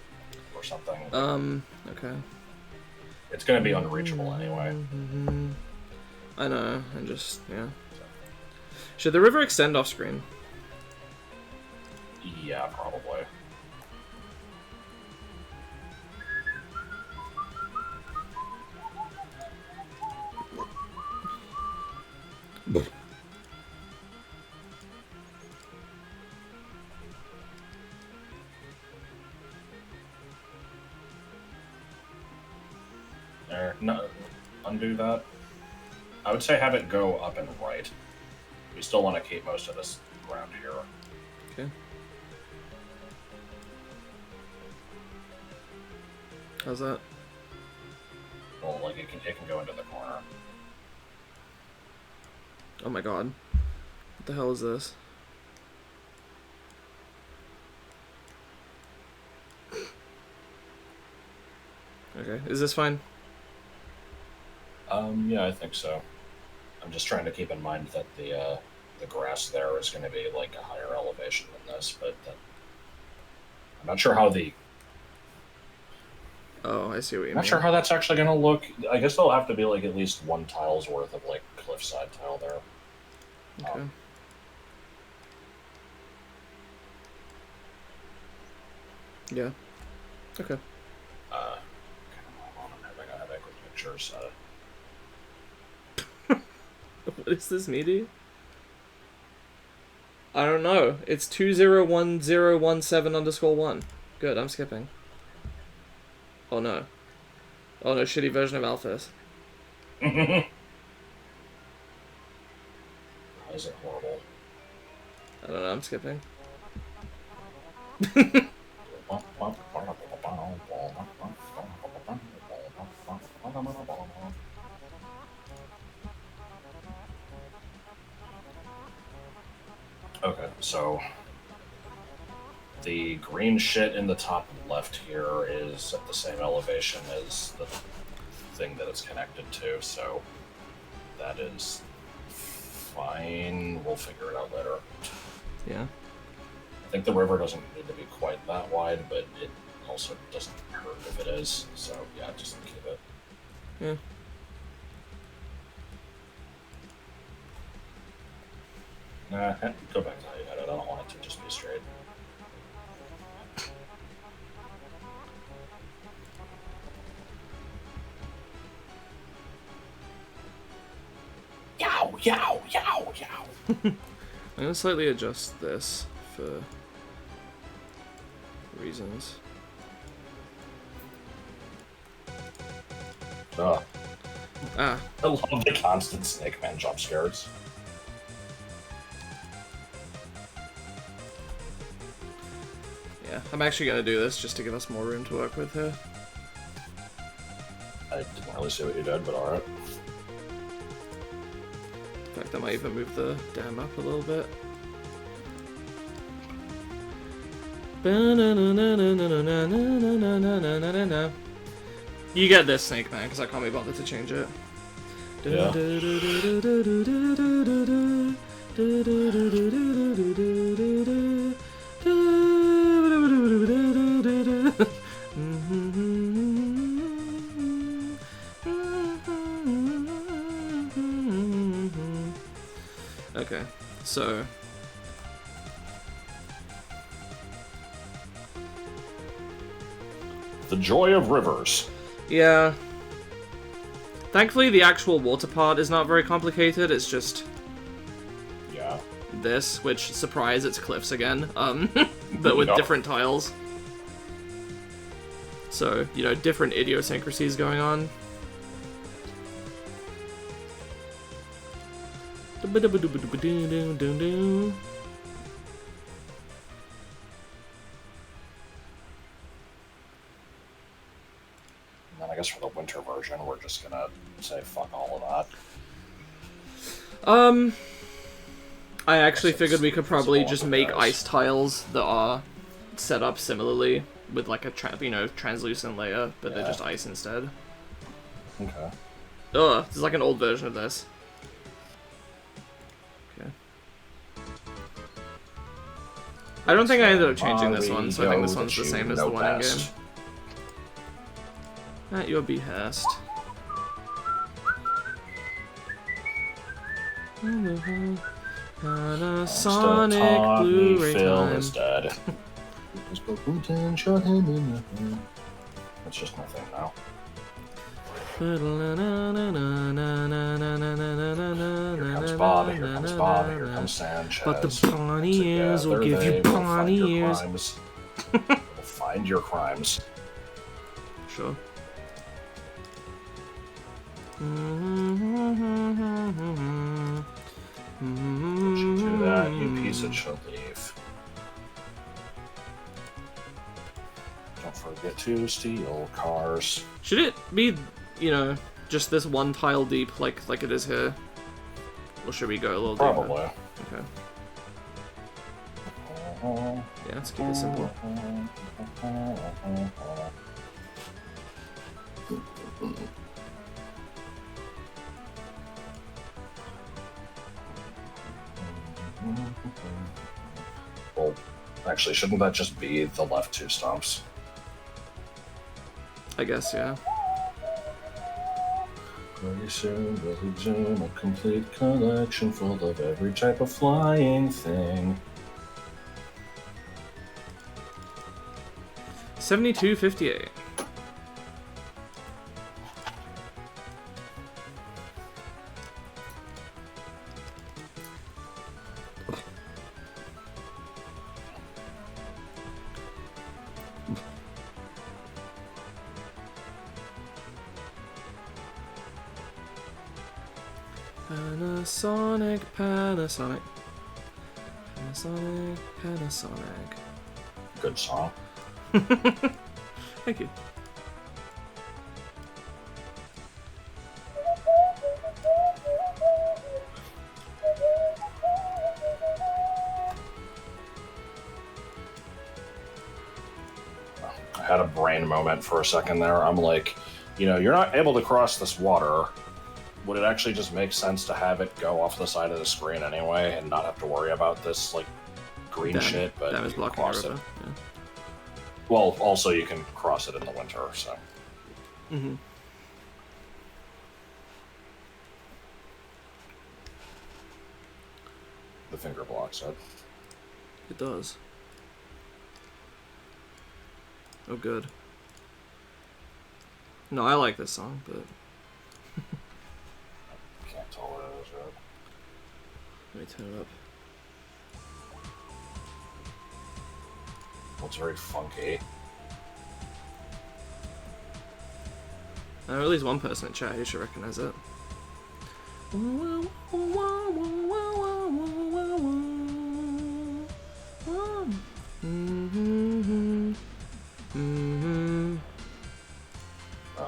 or something. Okay. It's going to be unreachable anyway. I know, and just, yeah. Should the river extend off screen? Yeah, probably. There, no, undo that. I would say have it go up and right. We still want to keep most of this ground here. Okay. How's that? Well, like it can go into the corner. Oh my god. What the hell is this? Okay, is this fine? Yeah, I think so. I'm just trying to keep in mind that the grass there is going to be like a higher elevation than this, but I'm not sure how the. Oh, I see what you mean. Not sure how that's actually going to look. I guess there'll have to be like at least one tile's worth of like cliffside tile there. Okay. Yeah. Okay. Hold on, I have quick pictures. What is this media? I don't know. It's 201017_1. Good, I'm skipping. Oh no. Oh no, shitty version of Alphys. Why is it horrible? I don't know, I'm skipping. Okay, so the green shit in the top left here is at the same elevation as the thing that it's connected to, so that is fine. We'll figure it out later. Yeah. I think the river doesn't need to be quite that wide, but it also doesn't hurt if it is, so yeah, just keep it. Yeah. Nah, go back to how you had it. I don't want it to just be straight. Yow, yow, yow, yow. I'm gonna slightly adjust this for reasons. Ugh. Ah. I love the constant Snake Man jump scares. Yeah, I'm actually gonna do this just to give us more room to work with here. I didn't really see what you did, but alright. In fact, I might even move the dam up a little bit. You get this, Snake Man, because I can't be bothered to change it. Yeah. Okay, so The joy of rivers. yeah. Thankfully, the actual water part is not very complicated. It's just Yeah. this, which, surprise, it's cliffs again. But with Yeah. different tiles. So, you know, different idiosyncrasies going on. And then I guess for the winter version, we're just gonna say fuck all of that. I actually figured we could probably It's just all make guys. ice tiles that are set up similarly with like a translucent layer, but they're Yeah. just ice instead. Okay. Ugh, this is like an old version of this. Okay. I don't think I ended up changing this one, so I think this one's the same as the one in game. At your behest. Panasonic Blu-ray Phil time. is dead. Shot him in the head. That's just my thing now. Here comes Bob, here comes Bob, here comes Sanchez. But the Bonnie ears will give you Bonnie ears. We'll find your crimes. Sure. Don't you do that, you piece of shit-leaf. Don't forget to steal cars. Should it be, you know, just this one tile deep like it is here? Or should we go a little Probably. deeper? Okay. Yeah, let's keep it simple. Well, actually, shouldn't that just be the left two stumps? I guess, yeah. Very soon we'll exhume a complete collection full of every type of flying thing. 7258. Panasonic, Panasonic. Panasonic, Panasonic. Good song. Thank you. I had a brain moment for a second there. I'm like, you know, you're not able to cross this water. Would it actually just make sense to have it go off the side of the screen anyway and not have to worry about this, like, green shit? But Dam is you can blocking the cross river. it. Yeah. Well, also you can cross it in the winter, so. Mm-hmm. The finger blocks it. It does. Oh, good. No, I like this song, but Can't tell what it is, right? let me turn it up. Well, it's very funky. At least one person in chat who should recognize it.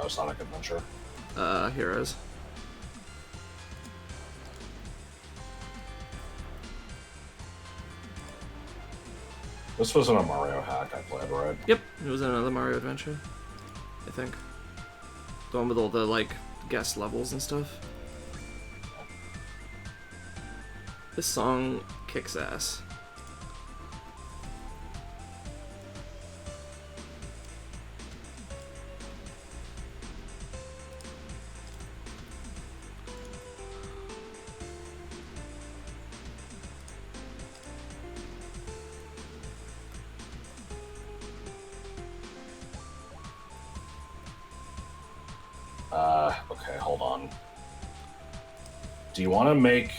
Sonic Adventure. Heroes. This wasn't a Mario hack I played, right? Yep, it was another Mario Adventure, I think. The one with all the, like, guest levels and stuff. This song kicks ass. Okay, hold on. Do you want to make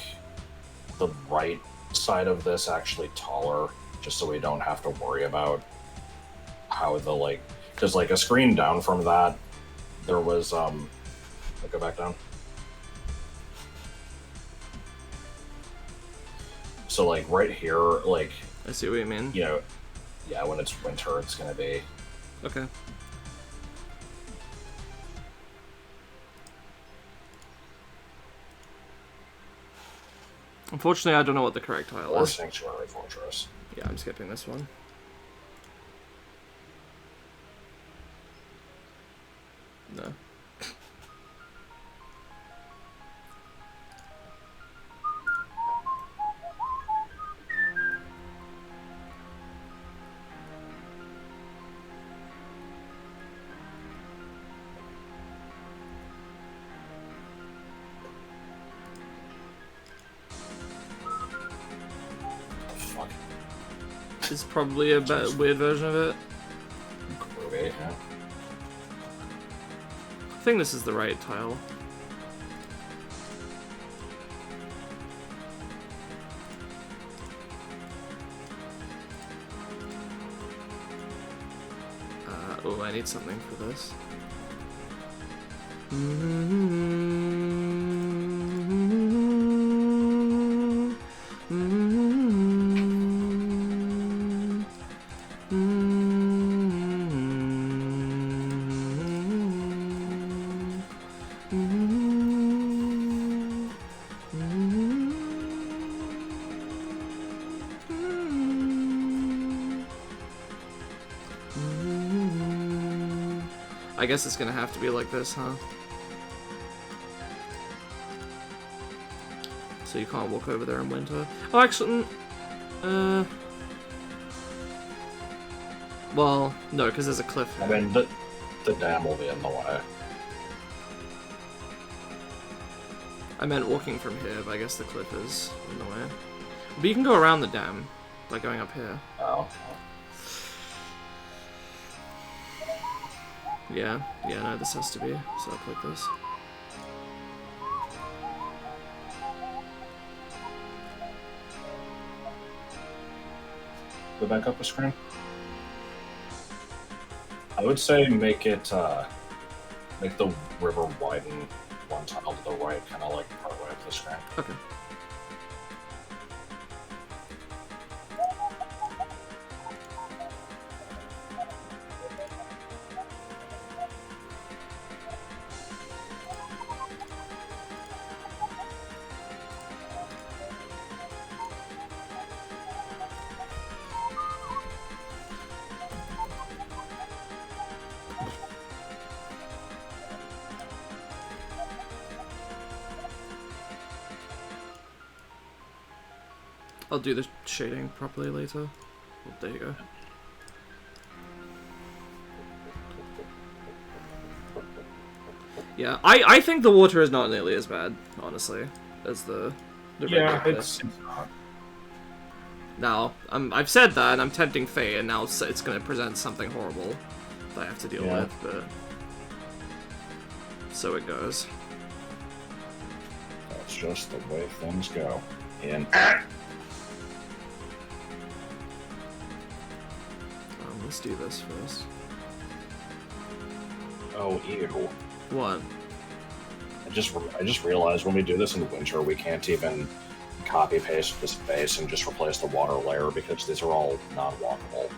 the right side of this actually taller, just so we don't have to worry about how the, like, because, like, a screen down from that, there was, go back down. So, like, right here, like, I see what you mean. you know, yeah, when it's winter, it's gonna be... Okay. Unfortunately, I don't know what the correct tile Or is. Sanctuary Fortress. Yeah, I'm skipping this one. No. is probably a weird version of it. Okay, yeah. I think this is the right tile. Oh, I need something for this. I guess it's gonna have to be like this, huh? So you can't walk over there in winter. Oh, actually, well, no, because there's a cliff here. I mean, the dam will be in the way. I meant walking from here, but I guess the cliff is in the way. But you can go around the dam by going up here. Oh. Yeah, no, this has to be set up like this. Go back up a screen. I would say make it, make the river widen one tile to the right, kind of like partway up the screen. Okay. I'll do the shading properly later. Oh, there you go. Yeah, I think the water is not nearly as bad, honestly, as the Yeah, regular it's not. Now, I've said that, and I'm tempting fate, and now it's going to present something horrible that I have to deal with, but so it goes. That's just the way things go. And Let's do this first. oh, ew. What? I just realized when we do this in winter, we can't even copy paste this base and just replace the water layer because these are all non-walkable.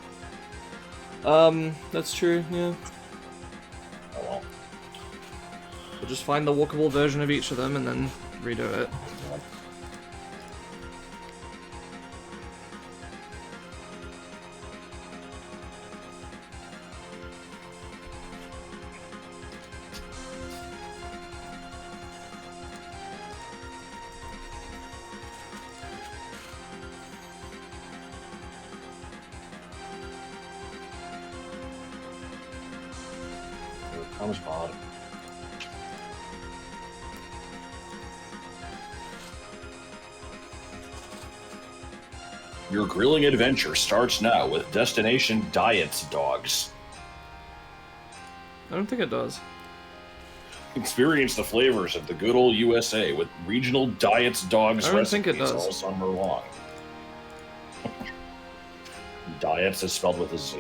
That's true, yeah. Oh well. We'll just find the walkable version of each of them and then redo it. Yeah. Here comes Bod. Your grilling adventure starts now with Destination Diets Dogs. I don't think it does. Experience the flavors of the good old USA with regional Diets Dogs I don't recipes think it does. all summer long. Diets is spelled with a Z.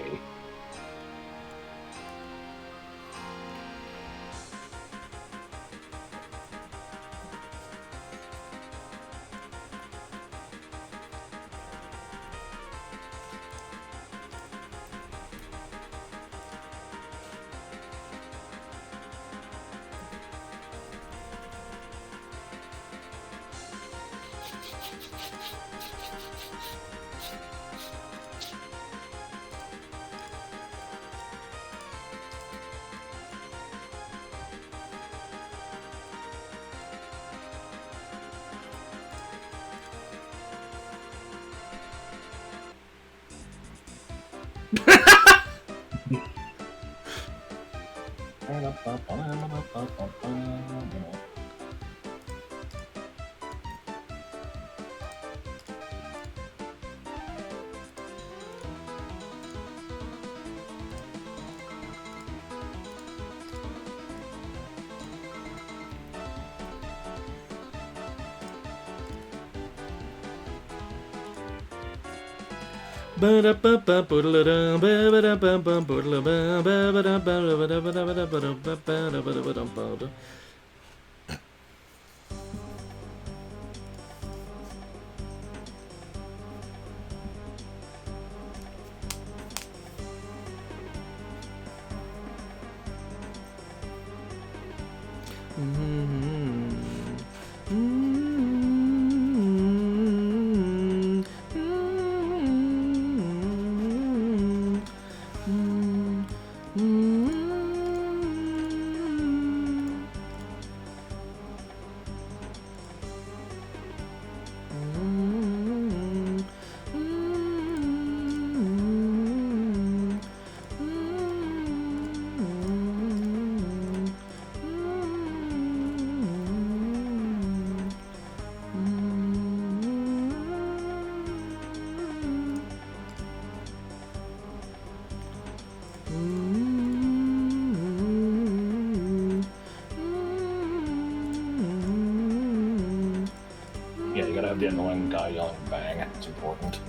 Yeah, you gotta have the annoying guy yelling bang. It's important.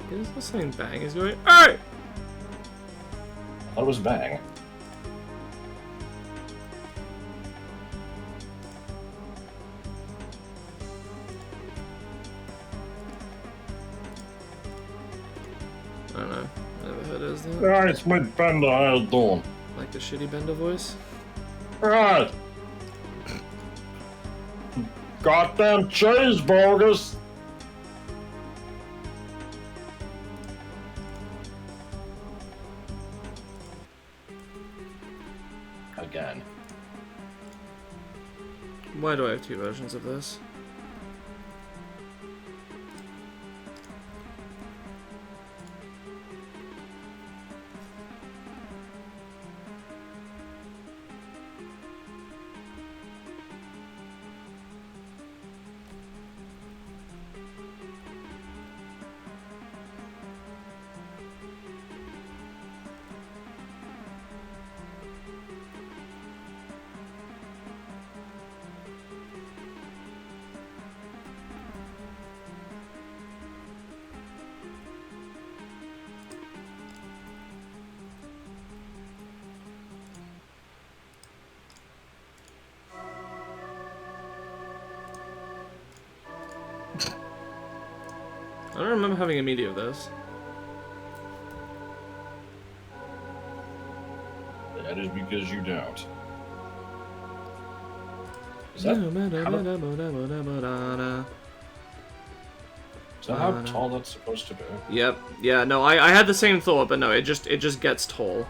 He's not saying bang, he's going, hey! I thought it was bang. I don't know. Never heard it as that. Yeah, it's my Bender, how you doing? Like the shitty Bender voice. Right. Goddamn cheeseburgers! Again. Why do I have two versions of this? I don't remember having a MIDI of this. That is because you don't. Is that how tall that's supposed to be? Yep. Yeah, no, I had the same thought, but no, it just gets tall.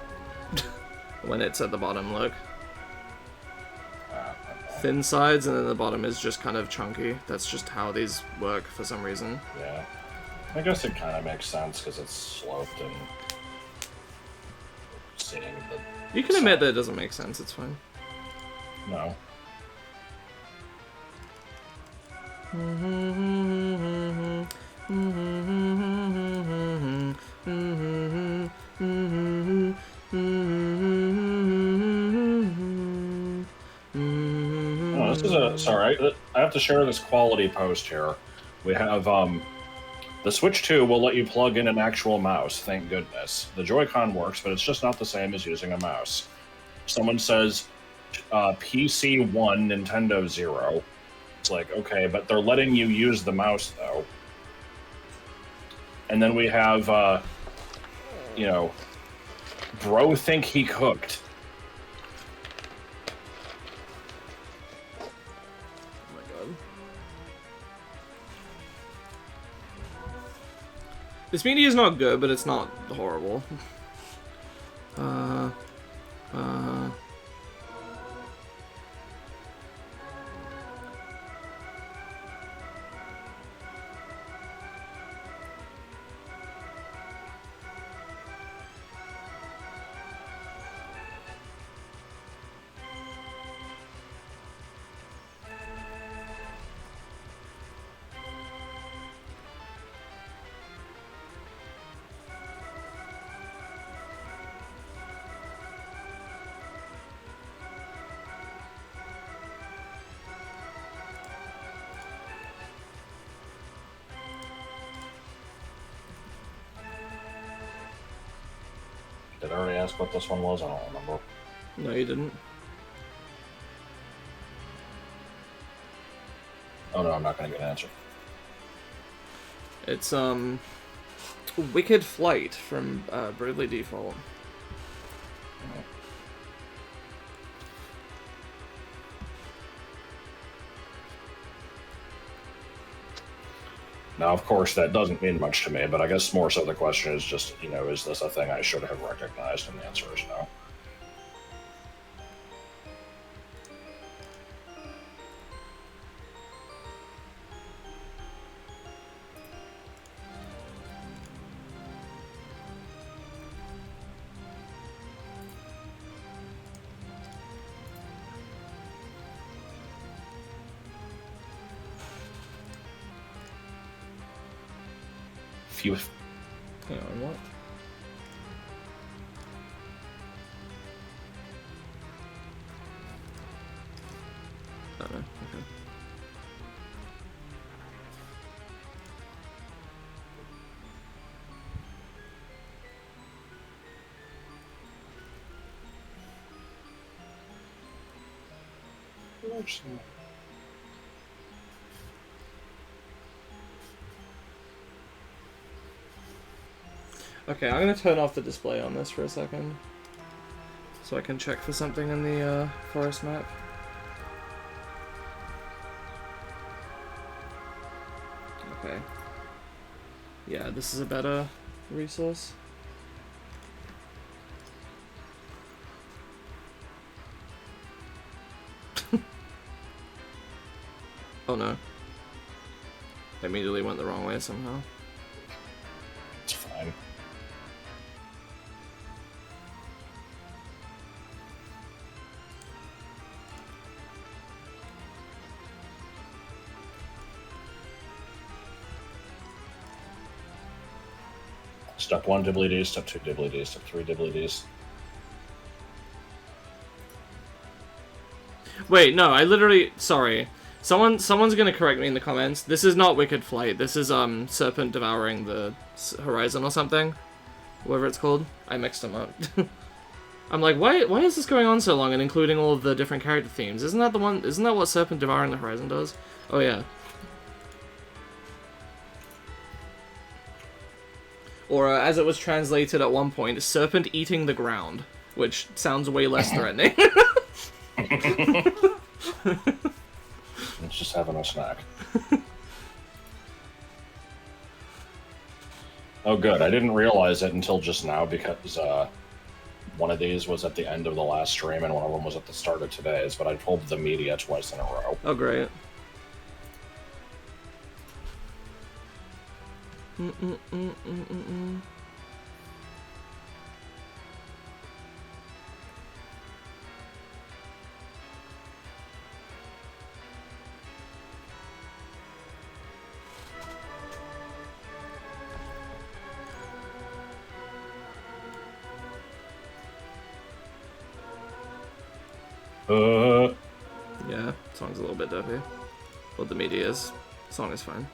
When it's at the bottom, look. Thin sides, and then the bottom is just kind of chunky. That's just how these work for some reason. Yeah. I guess it kind of makes sense because it's sloped and seeing the. You can admit that it doesn't make sense. It's fine. No. Oh, this is a. Sorry, I have to share this quality post here. We have the Switch 2 will let you plug in an actual mouse, thank goodness. The Joy-Con works, but it's just not the same as using a mouse. Someone says PC 1, Nintendo 0. It's like, okay, but they're letting you use the mouse, though. And then we have, you know, bro think he cooked. This media is not good, but it's not horrible. Did I already ask what this one was? I don't remember. No, you didn't. Oh no, I'm not going to get an answer. It's Wicked Flight from Bravely Default. Now, of course, that doesn't mean much to me, but I guess more so the question is just, you know, is this a thing I should have recognized? And the answer is no. Phew. Hang on, what? Oh, no. Okay. Okay, I'm gonna turn off the display on this for a second, so I can check for something in the forest map. Okay. Yeah, this is a better resource. Oh no. I immediately went the wrong way somehow. It's fine. Step 1, dibbly-dee. Step 2, dibbly-dee. Step 3, dibbly-dees. Wait, no, I literally... Sorry. Someone's gonna correct me in the comments. This is not Wicked Flight. This is, Serpent Devouring the Horizon or something. Whatever it's called. I mixed them up. I'm like, why is this going on so long and including all of the different character themes? Isn't that what Serpent Devouring the Horizon does? Oh, yeah. Or, as it was translated at one point, Serpent Eating the Ground, which sounds way less threatening. It's just having a snack. Oh, good. I didn't realize it until just now because one of these was at the end of the last stream and one of them was at the start of today's, but I told the media twice in a row. Oh, great. Yeah, song's a little bit dopey. Well, the media is. Song is fine.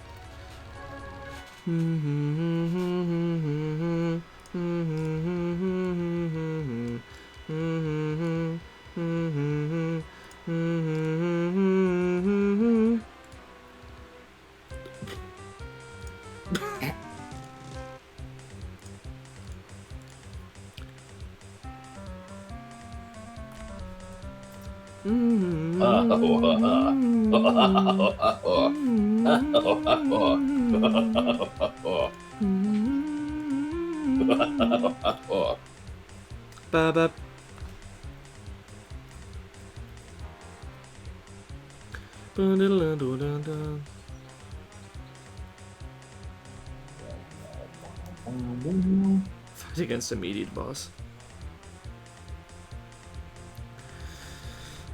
Ba-ba. Fight against a immediate boss.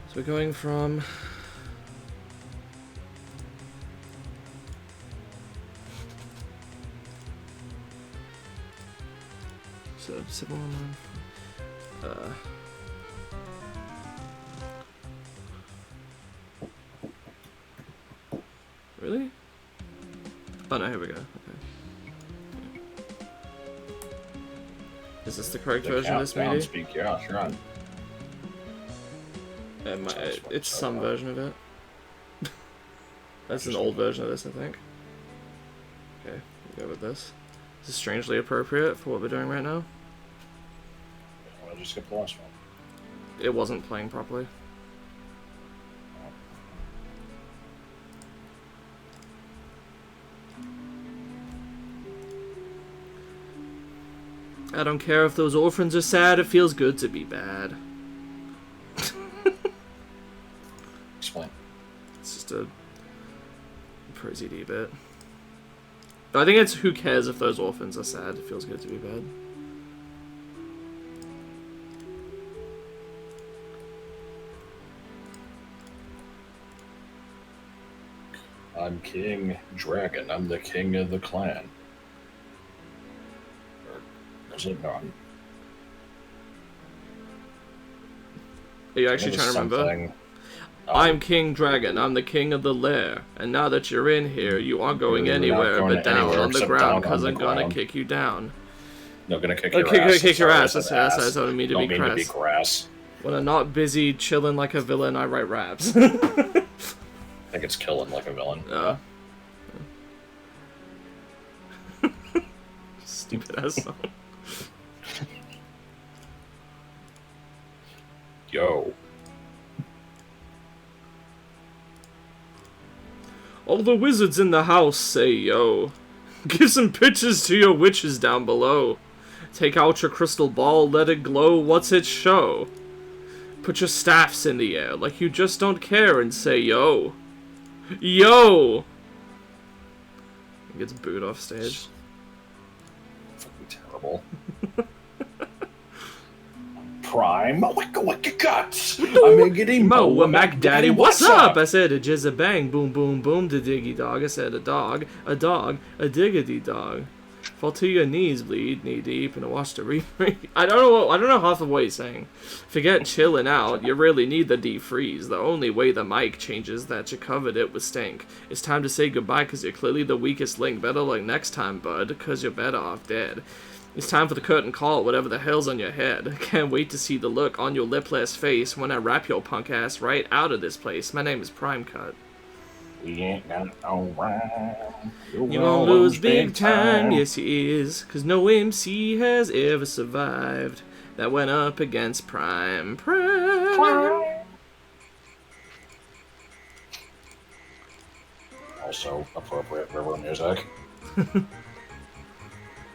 So we're going from... So, civil really? Oh no, here we go. Okay. Is this the correct The version of this movie? Speak, yeah, sure. It's some version of it. That's an old version of this, I think. Okay, we'll go with this. This is strangely appropriate for what we're doing right now. Why did you skip the last one? It wasn't playing properly. I don't care if those orphans are sad, it feels good to be bad. Explain. It's just a prosy D bit. I think it's who cares if those orphans are sad, it feels good to be bad. I'm King Dragon. I'm the king of the clan. Or is it not? Are you actually trying to remember? I'm King Dragon, I'm the king of the lair, and now that you're in here, you aren't going anywhere but down on the ground, because I'm gonna kick you down. No, gonna kick your ass. Kick your ass, that's I don't mean to be crass. Don't mean to be crass. When I'm not busy chilling like a villain, I write raps. I think it's killing like a villain. Stupid ass song. Yo. All the wizards in the house say yo. Give some pitches to your witches down below. Take out your crystal ball, let it glow, what's it show? Put your staffs in the air like you just don't care and say yo. Yo! He gets booed off stage. Fucking terrible. Prime, wicka guts. I'm a getting Mo, a Mac Daddy, what's up? I said a jizz a bang, boom boom boom, the diggy dog. I said a dog, a diggity dog. Fall to your knees, bleed knee deep, and watch the replay. I don't know half of what he's saying. Forget chilling out. You really need the defreeze. The only way the mic changes that you covered it with stank. It's time to say goodbye, cause you're clearly the weakest link. Better luck next time, bud, cause you're better off dead. It's time for the curtain call, whatever the hell's on your head. Can't wait to see the look on your lipless face when I rap your punk ass right out of this place. My name is Prime Cut. We ain't got no rhyme. You gonna lose big time, yes he is. Cause no MC has ever survived that went up against Prime. Also appropriate river music.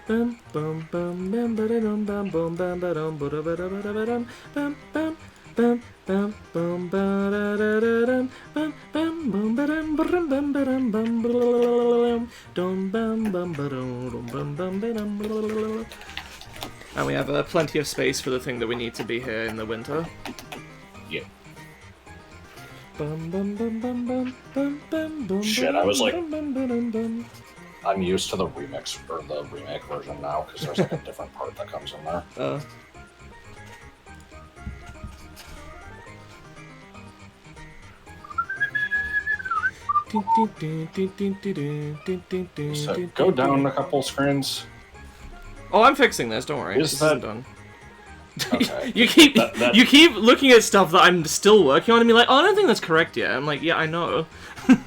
Bum bum bum bum ba-da-dum bum bum bum ba-dum ba-da-ba-da-ba-da-ba-dum bum bum bum bum bum ba-da-da-da-dum bum bum bum ba-dum ba-dum bum ba-dum bum ba-da-da-da-dum dum bum bum ba-dum bum bum ba-dum. And we have plenty of space for the thing that we need to be here in the winter. Yeah. Bum bum bum bum bum bum bum bum. Shit, I was like, bum bum bum bum. I'm used to the remix or the remake version now because there's like a different part that comes in there. So go down a couple screens. Oh, I'm fixing this. Don't worry. Is this that isn't done. Okay? you keep looking at stuff that I'm still working on and be like, oh, I don't think that's correct yet. I'm like, yeah, I know. Okay.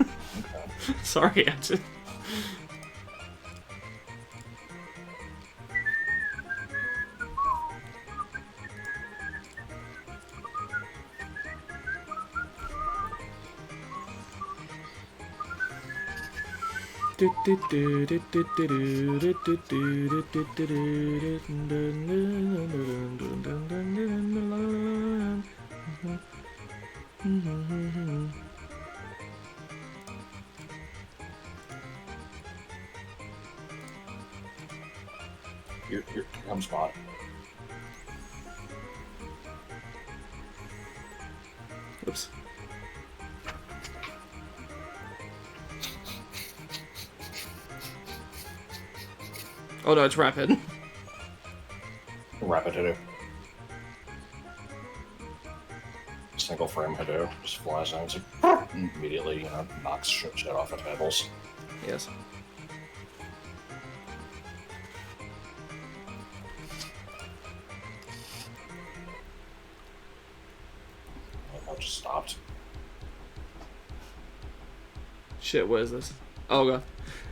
Sorry, I just... Here comes Spot. Oops. Oh no, it's rapid. Rapid Hadoop. Single frame Hadoop. Just flies in. It's like, immediately, knocks shit off of tables. Yes. stopped. Shit, what is this? Oh god.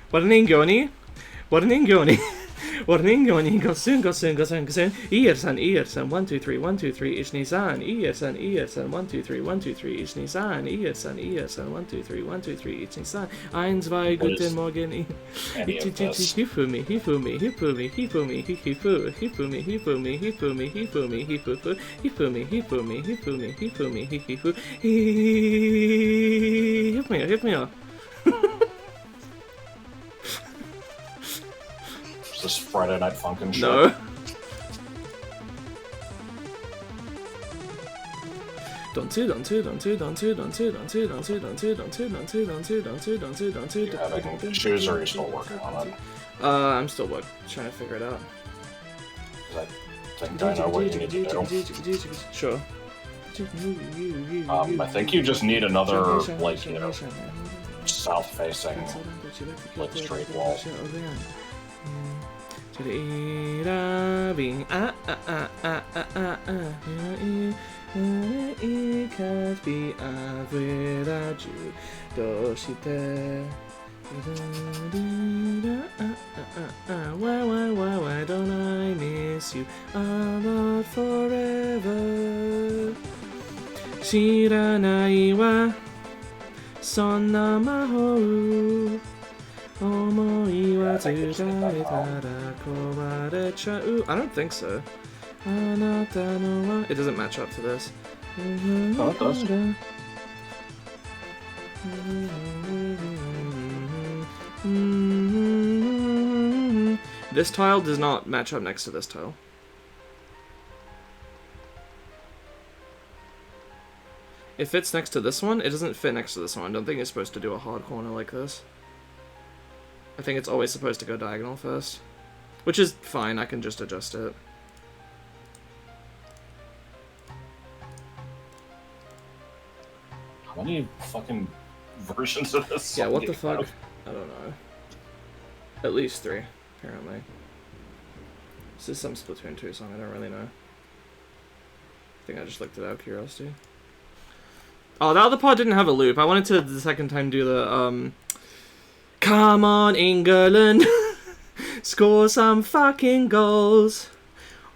What an ingoni? What an ingoni? What an ingoni? Go soon, go soon, go soon, go soon. Earsan, 1, 2, 3, 1, 2, 3, ich Nisan. Earsan, 1, 2, 3, 1, 2, 3, ich Nisan. Earsan, 1, 2, 3, 1, 2, 3, ich Nisan. 1, 2, guten Morgen. Any of this? He foo me, he foo me, he foo me, he foo me, he foo, he foo me, he foo me, he foo me, he foo me, he foo foo, he foo me, he foo me, he foo me, he foo me, he foo, hit me up. Is this Friday Night Funkin' show? No. Don't you having shoes or are you still working on it? I'm still trying to figure it out. I think I know what you need to do. Sure. I think you just need another, like, you know, south-facing, like, straight wall. Why don't I miss you a lot forever? 知らないわそんな魔法思いは伝えたら壊れちゃう I don't think so あなたのは It doesn't match up to this Oh, it does. This tile does not match up next to this tile. It fits next to this one, it doesn't fit next to this one. I don't think it's supposed to do a hard corner like this. I think it's always supposed to go diagonal first. Which is fine, I can just adjust it. How many fucking versions of this Yeah, song what do the you fuck? have? I don't know. At least 3, apparently. This is some Splatoon 2 song, I don't really know. I think I just looked it out, curiosity. Oh, the other part didn't have a loop. I wanted to, the second time, do the, Come on, England! Score some fucking goals!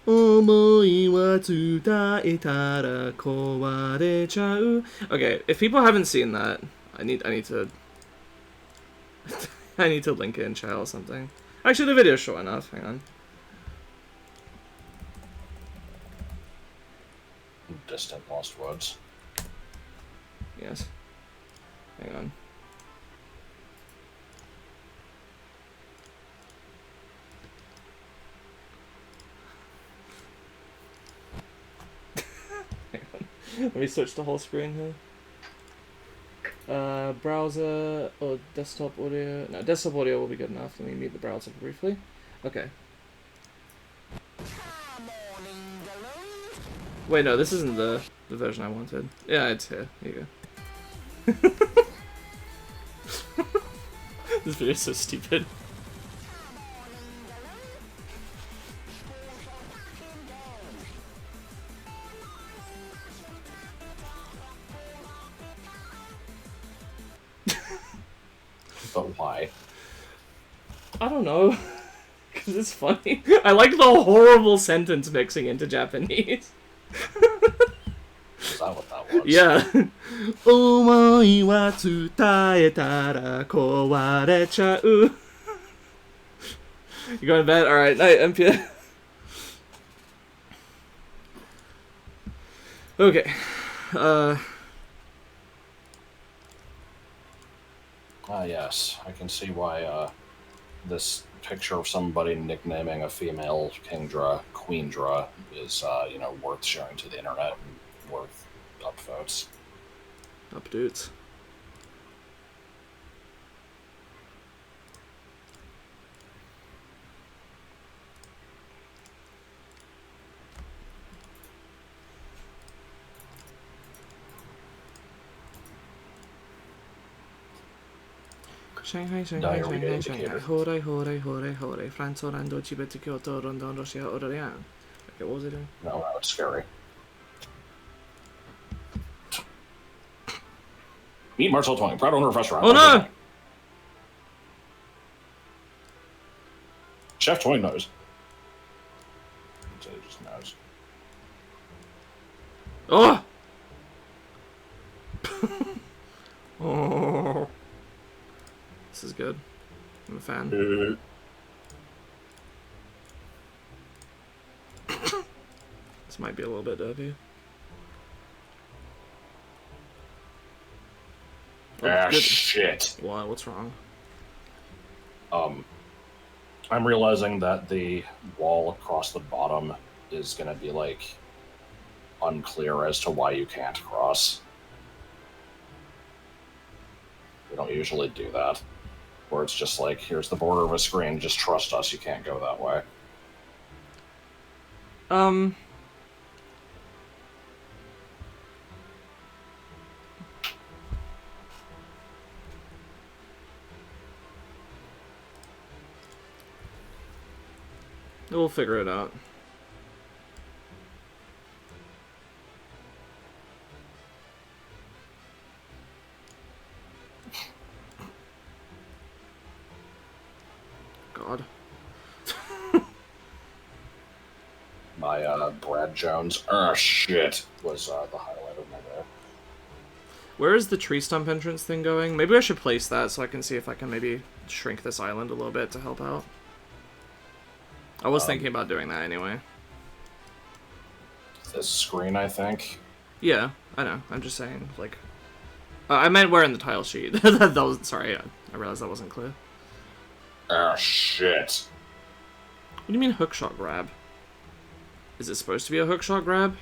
思いは伝えたら壊れちゃう Okay, if people haven't seen that, I need to... I need to link it in chat or something. Actually, the video's short enough. Hang on. Distant Lost Woods. Yes. Hang on. Hang on. Let me switch the whole screen here. Browser or desktop audio. No, desktop audio will be good enough. Let me mute the browser briefly. Okay. Wait, no, this isn't the version I wanted. Yeah, it's here. Here you go. This video is so stupid. But why? I don't know. Because it's funny. I like the horrible sentence mixing into Japanese. Is that what that was? Yeah. 思いは伝えたら壊れちゃう You going to bed? Alright, night, MPA. Okay. Yes. I can see why, this picture of somebody nicknaming a female Kingdra Queendra is, you know, worth sharing to the internet and worth upvotes. Updates. Shanghai, Shanghai, Shanghai, Shanghai. Hooray, hooray, hooray, hooray. France, Orlando, Tibet, Kyoto, London, Russia, Orléans. Okay, what was it doing? No, it's scary. Meet Marcel Twain, proud owner of restaurant. Oh no! Chef Twain knows. So he just knows. Oh! Oh. This is good. I'm a fan. This might be a little bit dirty. Ah, shit. What? What's wrong? I'm realizing that the wall across the bottom is going to be, like, unclear as to why you can't cross. We don't usually do that. Where it's just like, here's the border of a screen, just trust us, you can't go that way. We'll figure it out. God. My Brad Jones, shit, was the highlight of my day. Where is the tree stump entrance thing going? Maybe I should place that so I can see if I can maybe shrink this island a little bit to help out. I was thinking about doing that anyway. This screen, I think. Yeah, I know. I'm just saying, like... I meant where in the tile sheet. That was... Sorry, I realized that wasn't clear. Shit. What do you mean hookshot grab? Is it supposed to be a hookshot grab?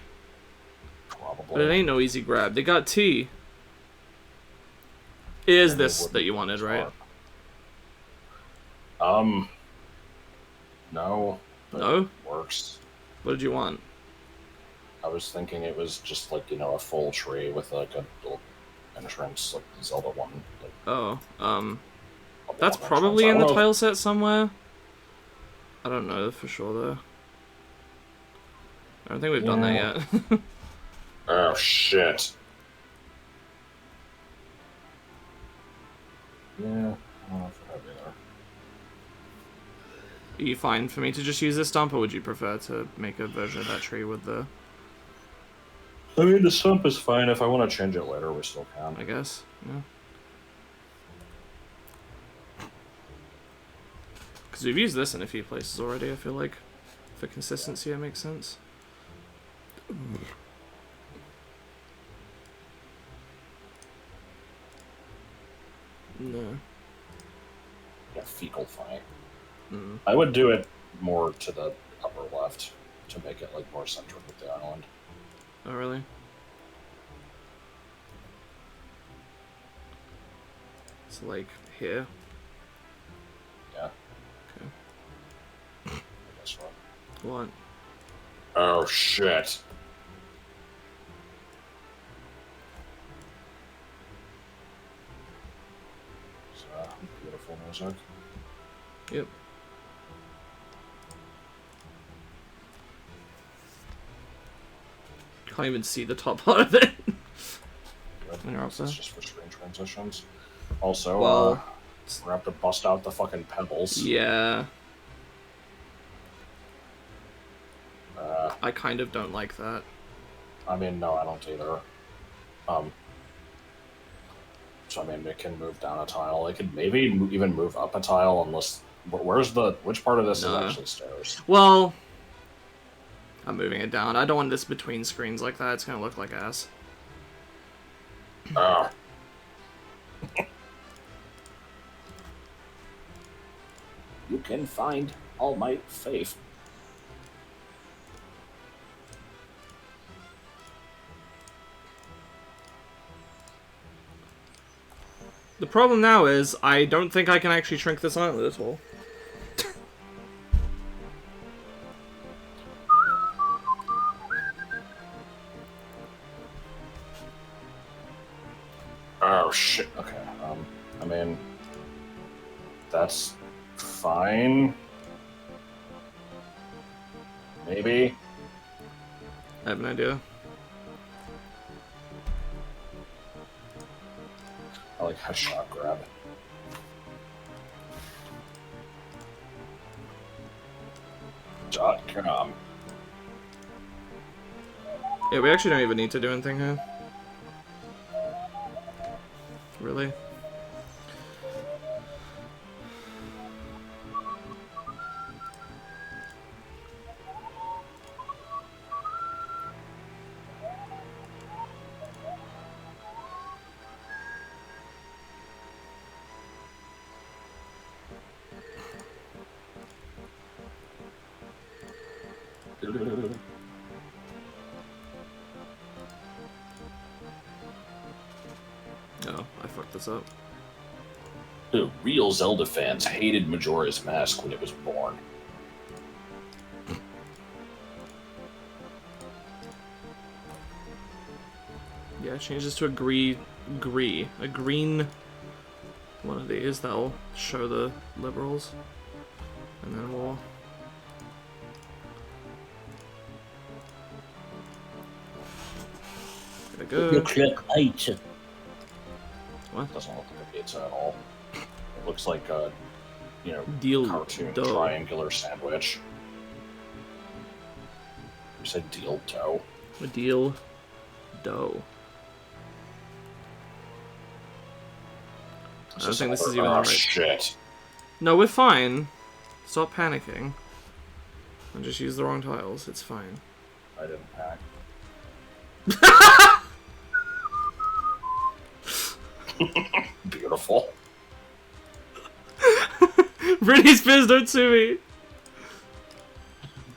Probably. But it ain't no easy grab. They got T. It is this that you wanted, right? No. No? It works. What did you want? I was thinking it was just like, you know, a full tree with like a little entrance, like Zelda 1. Like, oh, that's probably in the tile set somewhere. I don't know for sure though. I don't think we've done that yet. Oh shit. Yeah, I don't know if it had me there. Are you fine for me to just use this stump, or would you prefer to make a version of that tree with the... I mean, the stump is fine. If I want to change it later, we still can. I guess, yeah. Because we've used this in a few places already, I feel like. For consistency, it makes sense. No. Yeah, fecal fight. Mm. I would do it more to the upper left to make it like more centric with the island. Oh, really? It's like here. Yeah. Okay. I guess what? What? Oh shit. It's beautiful music. Yep. Can't even see the top part of it. It's just for screen transitions. Also, well, we're gonna have to bust out the fucking pebbles. Yeah. I kind of don't like that. I mean, no, I don't either. So I mean, it can move down a tile. It could maybe even move up a tile, unless... Which part of this is actually stairs? Well, I'm moving it down. I don't want this between screens like that. It's gonna look like ass. You can find all my faith. The problem now is, I don't think I can actually shrink this island at all. Oh shit. Okay. I mean, that's fine. Maybe. I have an idea. I like headshot grab. .com. Yeah, we actually don't even need to do anything here. Really? Oh, I fucked this up. The real Zelda fans hated Majora's Mask when it was born. Yeah, change this to a green one of these that'll show the liberals. And then we'll... There we go. Looks like pizza. What? Doesn't look like a pizza at all. It looks like a, Deal cartoon dough. triangular sandwich. You said deal dough. A deal dough. I don't think this is even the right... Shit. No, we're fine. Stop panicking. I just used the wrong tiles. It's fine. I didn't pack. Beautiful. Britney Spears, don't sue me.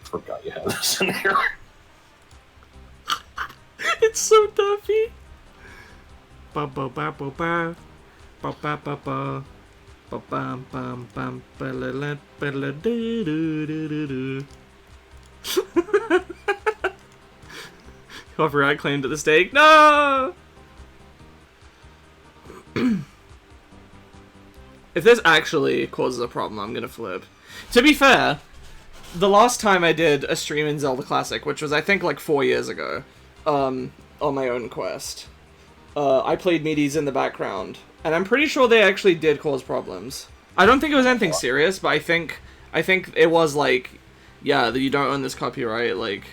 Forgot you had this in here. It's so duffy. Ba ba ba ba ba ba ba ba ba ba bam bam bam ba la la ba la do do do do do. Copyright claimed at the stake. No. If this actually causes a problem, I'm gonna flip. To be fair, the last time I did a stream in Zelda Classic, which was I think like 4 years ago, on my own quest, I played Meaties in the background, and I'm pretty sure they actually did cause problems. I don't think it was anything serious, but I think it was like, yeah, that you don't own this copyright, like,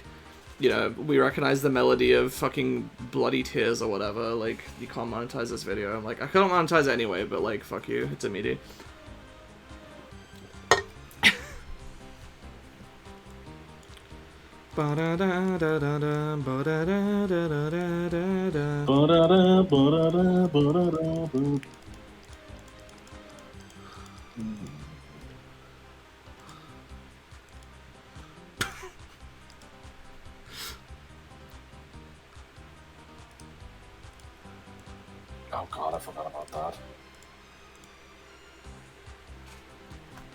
you know, we recognize the melody of fucking Bloody Tears or whatever, like, you can't monetize this video. I'm like, I couldn't monetize it anyway, but like, fuck you, it's a meaty. Oh god, I forgot about that.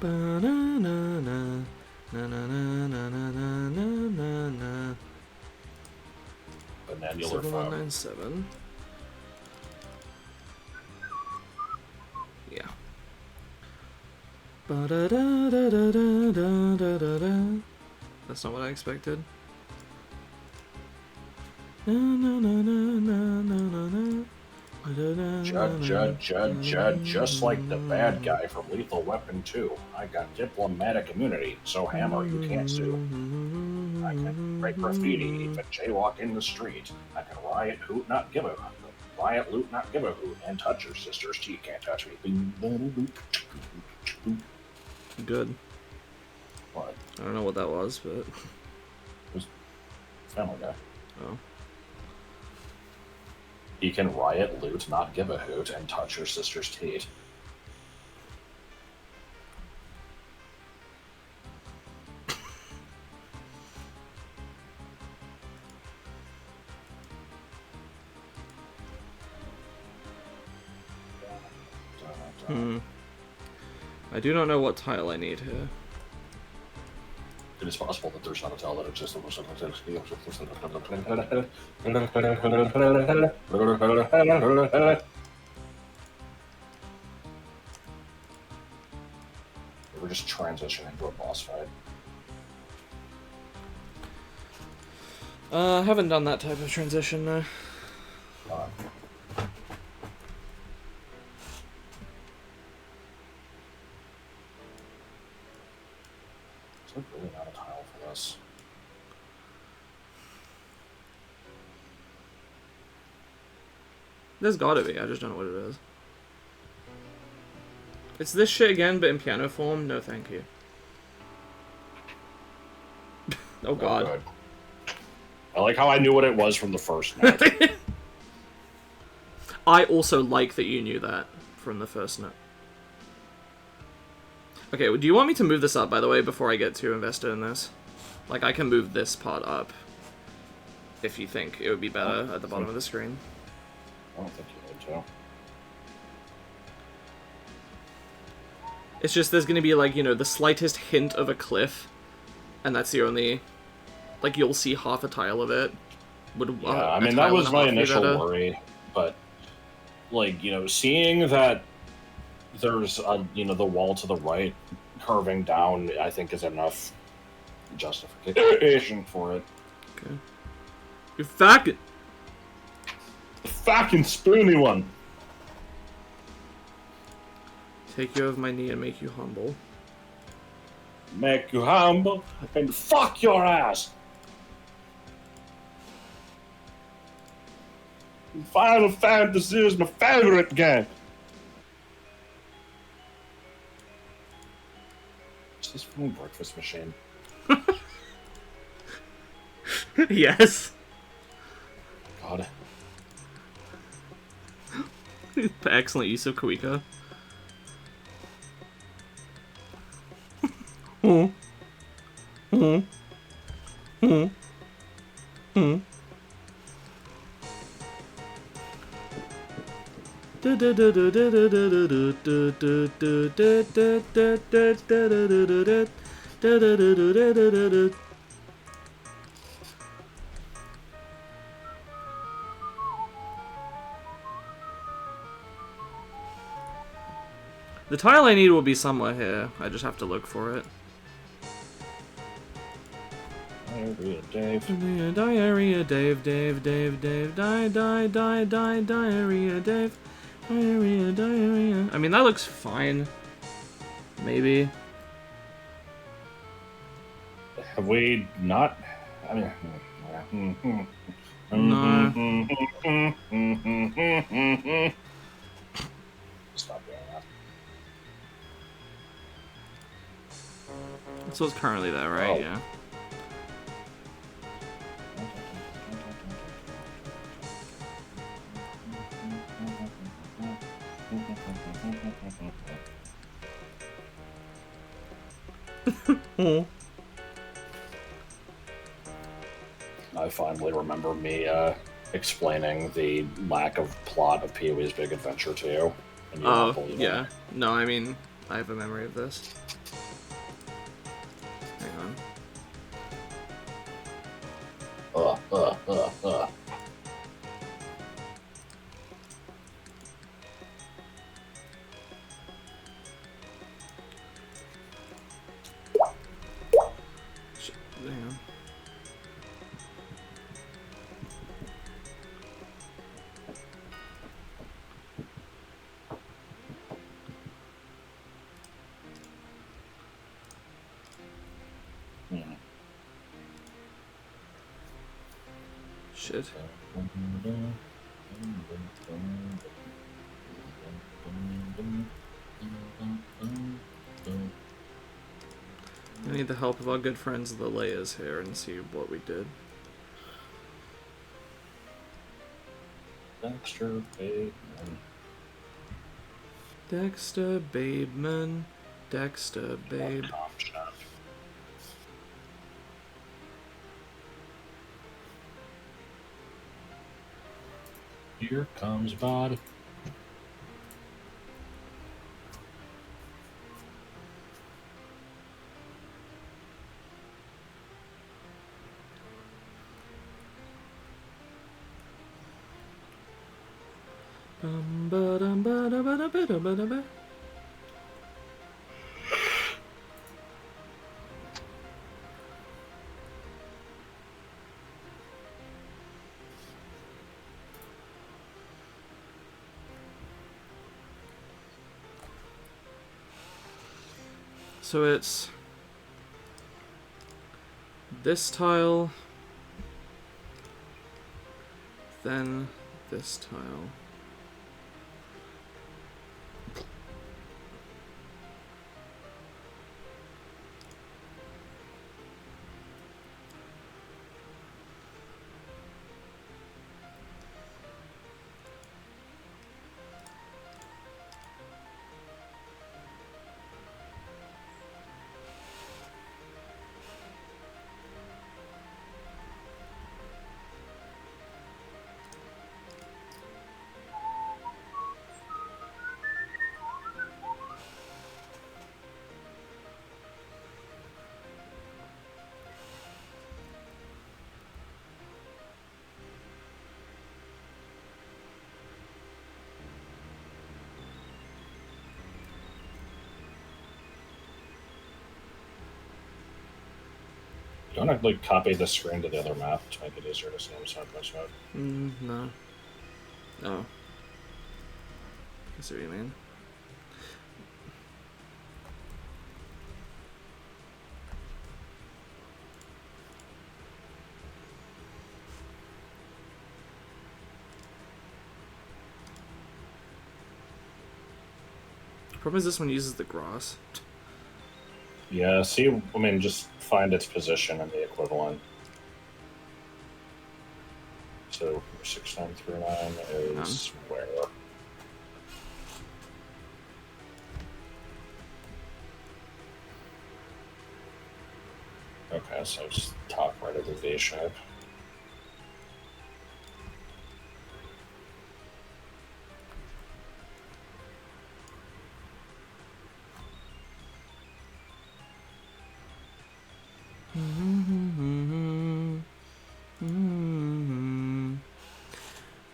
Bananular 7197. Yeah. That's not what I expected. Judd, just like the bad guy from Lethal Weapon 2. I got diplomatic immunity, so hammer, you can't sue. I can write graffiti, even jaywalk in the street. I can riot, hoot, not give a hoot. Riot, loot, not give a hoot. And touch your sister's tea, can't touch me. Good. What? I don't know what that was, but... It was Family Guy. Oh. You can riot, loot, not give a hoot, and touch your sister's teat. I do not know what tile I need here. It is possible that there's not a tile that exists. We're just transitioning to a boss fight. I haven't done that type of transition, no. There's gotta be, I just don't know what it is. It's this shit again, but in piano form? No thank you. Oh god. Good. I like how I knew what it was from the first note. I also like that you knew that from the first note. Okay, do you want me to move this up, by the way, before I get too invested in this? Like, I can move this part up if you think it would be better at the bottom of the screen. I don't think you need to. It's just there's going to be, like, you know, the slightest hint of a cliff, and that's the only... Like, you'll see half a tile of it. Yeah, I mean, that was my initial worry, but, like, you know, seeing that there's, you know, the wall to the right curving down, I think is enough justification for it. Okay. You fucking spoony one! Take you off my knee and make you humble. Make you humble and fuck your ass! Final Fantasy is my favorite game! Is this from a breakfast machine? Yes. God. Excellent use of Kuika. Oh. Oh. Oh. Oh. The tile I need will be somewhere here. I just have to look for it. Diarrhea Dave. Diarrhea Dave, Dave, Dave, Dave, diarrhea Dave. Diarrhea. I mean, that looks fine. Maybe. Have we not? I mean, No. Stop doing that. That's what's currently there, right? Oh. Yeah. Oh. I finally remember me explaining the lack of plot of Pee-wee's Big Adventure to you. And you not Oh, believe yeah. it. No, I mean, I have a memory of this. Hang on. Ugh. Hang on. Shit. I need the help of our good friends the Leias here and see what we did. Dexter Bateman. Dexter Babeman. Dexter Babe. Here comes Bod. So it's this tile, then this tile. you want to like copy the screen to the other map to make it easier to see them side by side? No. Oh. I see what you mean. Problem is this one uses the grass. Yeah, see, I mean, just find its position and the equivalent. So 6939 is where? Okay, so it's top right of the V shape.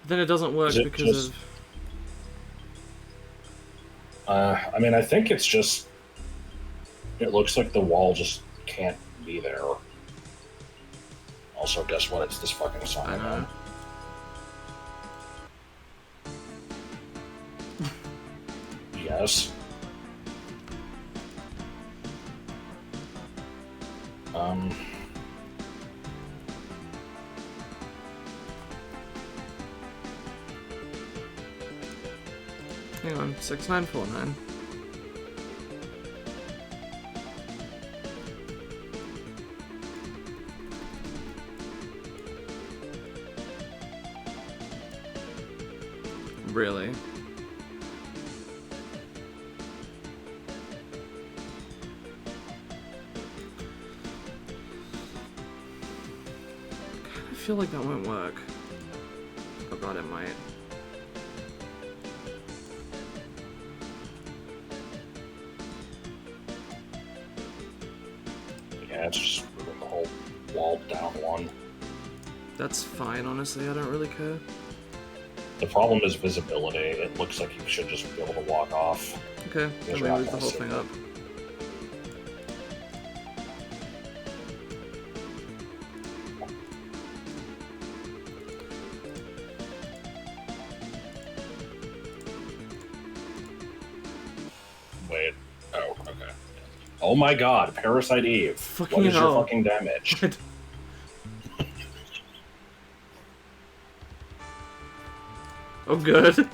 Then it doesn't work because of... I mean, I think it's just... It looks like the wall just can't be there. Also, guess what? It's this fucking song again. Yes. Hang on, 6949. Really? I feel like that won't work. Oh god, it might. Yeah, it's just moving the whole wall down one. That's fine, honestly, I don't really care. The problem is visibility. It looks like you should just be able to walk off. Okay, then we move the whole thing up. Wait. Oh, okay. Oh my god, Parasite Eve. Fucking what is hell. your fucking damage? Oh, good.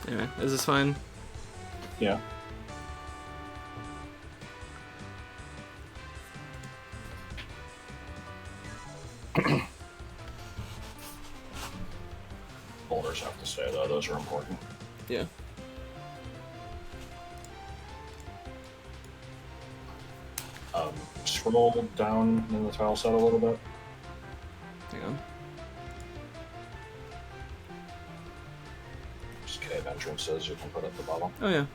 Anyway, is this fine? Yeah. Boulders have to stay though, those are important. Yeah. Scroll down in the tile set a little bit. Hang on. Just cave entrances you can put at the bottom. Oh yeah.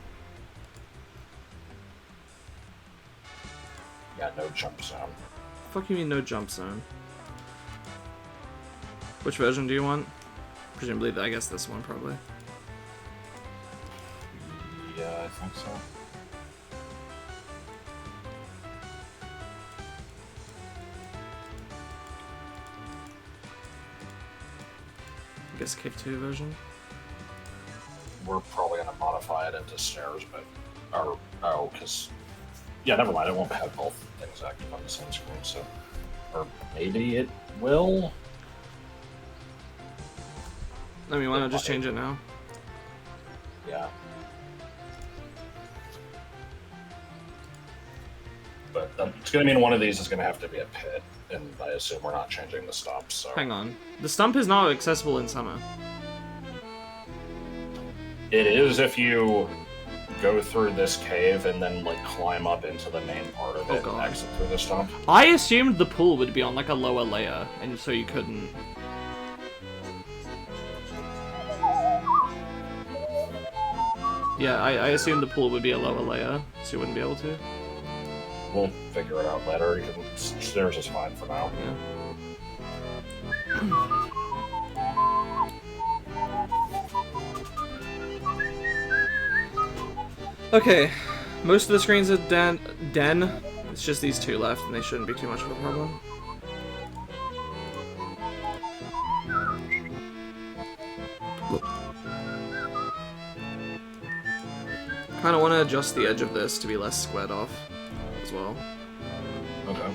Yeah, no jump zone. Fuck you mean no jump zone? Which version do you want? Presumably, I guess this one, probably. Yeah, I think so. I guess Cave 2 version. We're probably going to modify it into stairs, but... oh, because... Yeah, never mind, it won't have both things active on the same screen, so... Or maybe it will? I mean, why not just change it now? Yeah. But it's going to mean one of these is going to have to be a pit, and I assume we're not changing the stump, so... Hang on. The stump is not accessible in summer. It is if you go through this cave and then, like, climb up into the main part of it and exit through the stump. I assumed the pool would be on, like, a lower layer, and so you couldn't... Yeah, I assume the pool would be a lower layer, so you wouldn't be able to. We'll figure it out later. You can, stairs is fine for now. Yeah. Okay, most of the screens are den. It's just these two left, and they shouldn't be too much of a problem. Kind of want to adjust the edge of this to be less squared off as well. Okay.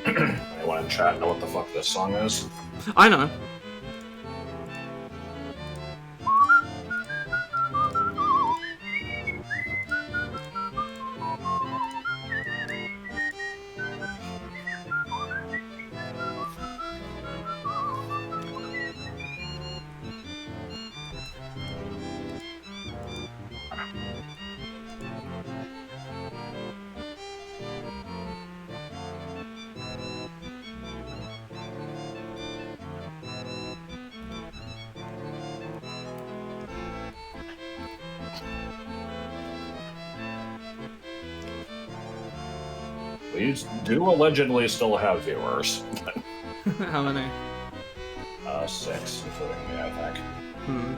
Anyone in chat know what the fuck this song is? I know. We do allegedly still have viewers. How many? 6, including me, I think. Hmm.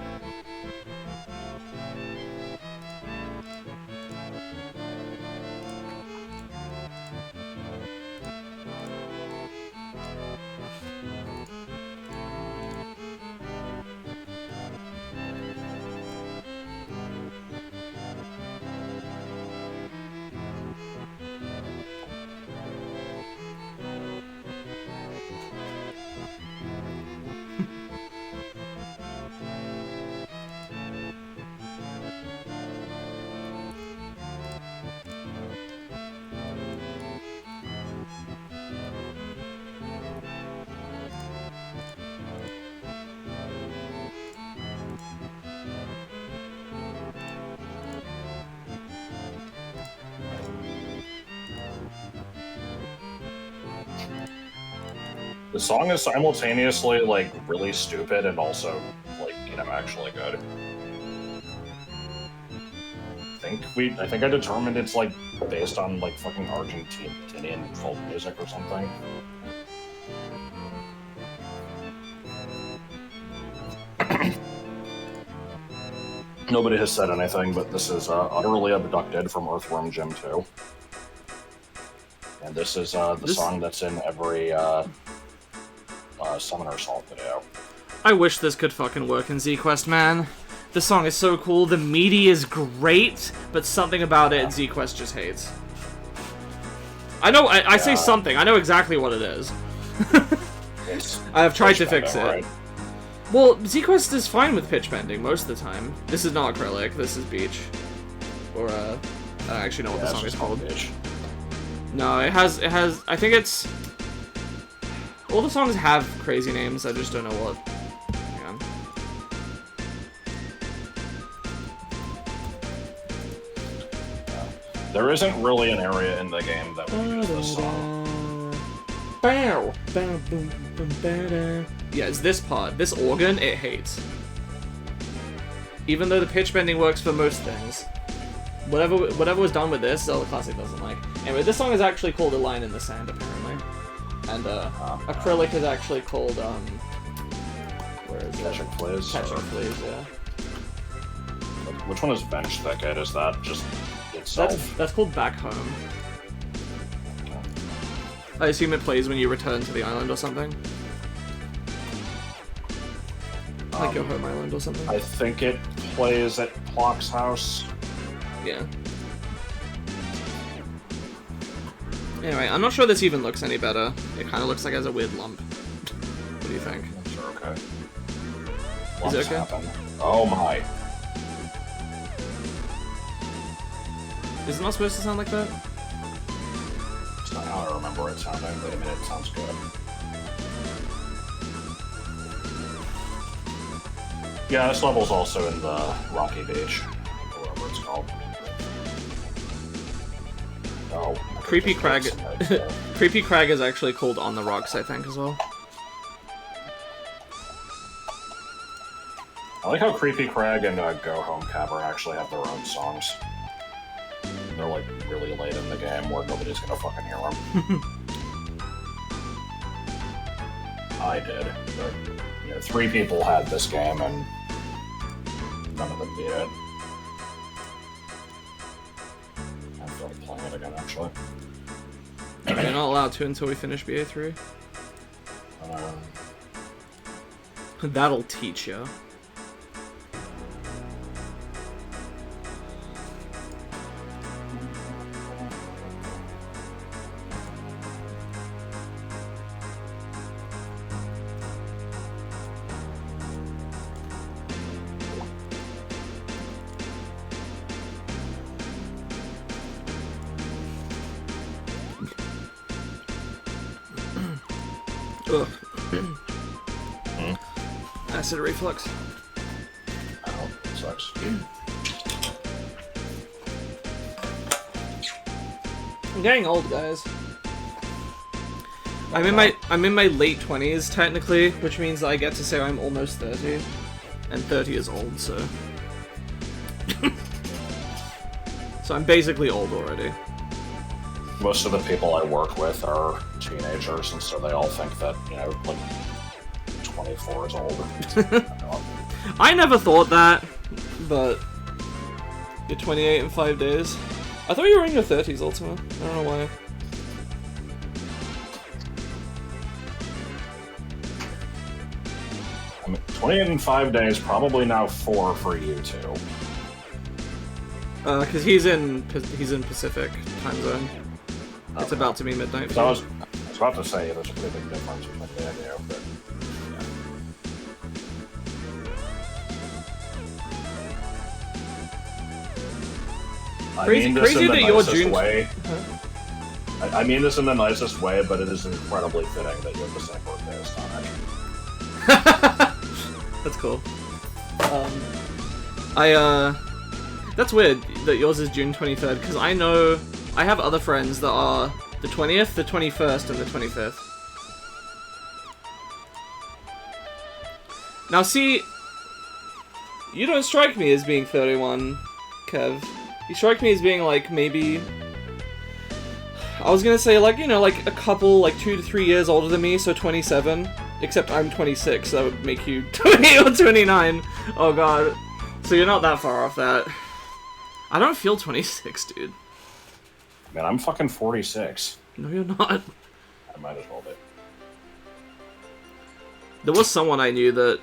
The song is simultaneously, like, really stupid and also, like, you know, actually good. I think I determined it's, like, based on, like, fucking Argentinian folk music or something. Nobody has said anything, but this is Utterly Abducted from Earthworm Jim 2. And this is the song that's in every Summoner Assault video. I wish this could fucking work in ZQuest, man. The song is so cool, the MIDI is great, but something about it ZQuest just hates. I know, I say something, I know exactly what it is. I have tried to fix it. Right? Well, ZQuest is fine with pitch bending most of the time. This is not acrylic, this is beach. Or, I don't actually know what the song is called. Beach. No, it has, I think it's... All the songs have crazy names, I just don't know what. Hang on. There isn't really an area in the game that would use this song. Bow, bow, boom, boom, ba-da. Yeah, it's this part. This organ, it hates. Even though the pitch bending works for most things. Whatever was done with this, Zelda Classic doesn't like. Anyway, this song is actually called A Line in the Sand, apparently. And, acrylic is actually called, where is it? Catching Fleas? Catching Fleas, yeah. Which one is Bench Thicket? Is that just itself? That's called Back Home. I assume it plays when you return to the island or something. Like your home island or something. I think it plays at Plock's house. Yeah. Anyway, I'm not sure this even looks any better. It kind of looks like it has a weird lump. What do you think? Sure, okay. Is it okay? Happen. Oh my. Is it not supposed to sound like that? It's not how I remember it sounding, but I mean, it sounds good. Yeah, this level's also in the Rocky Beach, or whatever it's called. Oh. Creepy Crag. Creepy Crag is actually called On the Rocks, I think, as well. I like how Creepy Craig and Go Home Cavern actually have their own songs. They're like really late in the game where nobody's gonna fucking hear them. I did, but you know, 3 people had this game and none of them beat it. I feel like playing it again, actually. You're not allowed to until we finish BA3. That'll teach you. Ugh. Acid reflux. Oh, sucks. I'm getting old, guys. I'm in my late 20s technically, which means that I get to say I'm almost 30, and 30 is old, so. So I'm basically old already. Most of the people I work with are teenagers, and so they all think that, you know, like 24 is old. I never thought that, but you're 28 in 5 days. I thought you were in your 30s, Ultima. I don't know why. I mean, 28 in 5 days, probably now 4 for you two. Because he's in Pacific time zone. Okay. It's about to be midnight. So I was about to say there's a pretty big difference between the idea, but yeah. Crazy that you're June. I mean this in the nicest way, but it is incredibly fitting that you have the same birthday as Sonic. That's cool. That's weird that yours is June 23rd, because I know I have other friends that are the 20th, the 21st, and the 25th. Now see, you don't strike me as being 31, Kev. You strike me as being like maybe, I was gonna say like, you know, like a couple, like 2 to 3 years older than me, so 27. Except I'm 26, so that would make you 20 or 29. Oh god. So you're not that far off that. I don't feel 26, dude. Man, I'm fucking 46. No, you're not. I might as well be. There was someone I knew that,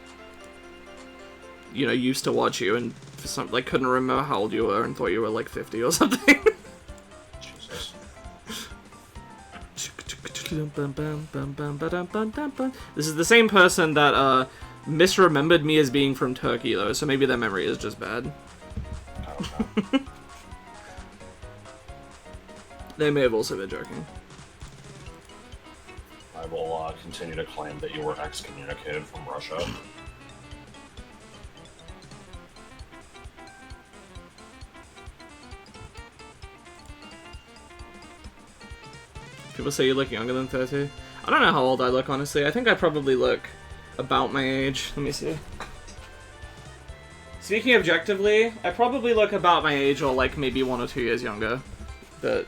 you know, used to watch you and for some, like, couldn't remember how old you were and thought you were like 50 or something. Jesus. This is the same person that misremembered me as being from Turkey, though, so maybe their memory is just bad. Okay. They may have also been joking. I will continue to claim that you were excommunicated from Russia. People say you look younger than 30. I don't know how old I look, honestly. I think I probably look about my age. Let me see. Speaking objectively, I probably look about my age or like maybe 1 or 2 years younger. But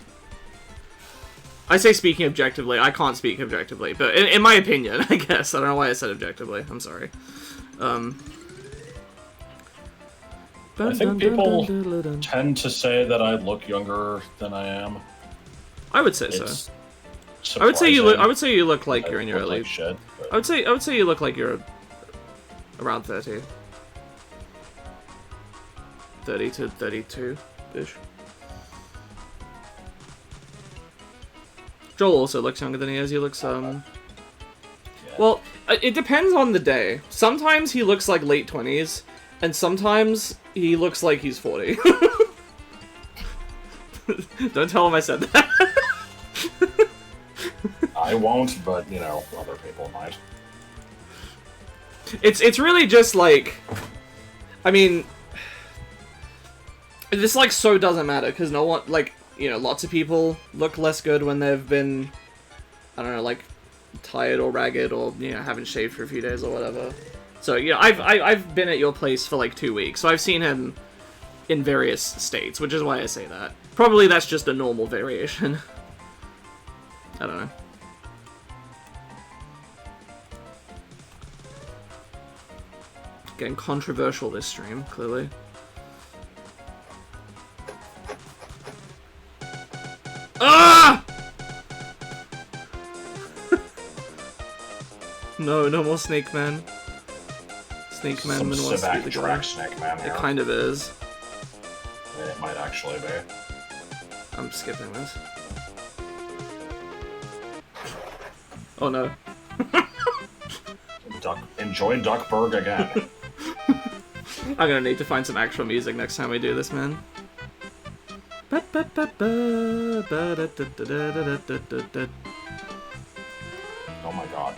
I say speaking objectively. I can't speak objectively, but in my opinion, I guess. I don't know why I said objectively. I'm sorry. I think people tend to say that I look younger than I am. I would say so. Surprising. I would say you look like you're in your early. Like shit, I would say you look like you're around 30. 30 to 32-ish. Joel also looks younger than he is. He looks, Yeah. Well, it depends on the day. Sometimes he looks like late 20s, and sometimes he looks like he's 40. Don't tell him I said that. I won't, but, you know, other people might. It's really just, like... I mean... This, like, so doesn't matter, because no one, like, you know, lots of people look less good when they've been, I don't know, like, tired or ragged or, you know, haven't shaved for a few days or whatever. So, you know, I've been at your place for like 2 weeks, so I've seen him in various states, which is why I say that. Probably that's just a normal variation. I don't know. Getting controversial this stream, clearly. Ah! No, no more Snake Man. Snake Man wants to be the guy. Snake Man here. It kind of is. It might actually be. I'm skipping this. Oh no. Enjoy Duckburg again. I'm gonna need to find some actual music next time we do this, man. Oh my god.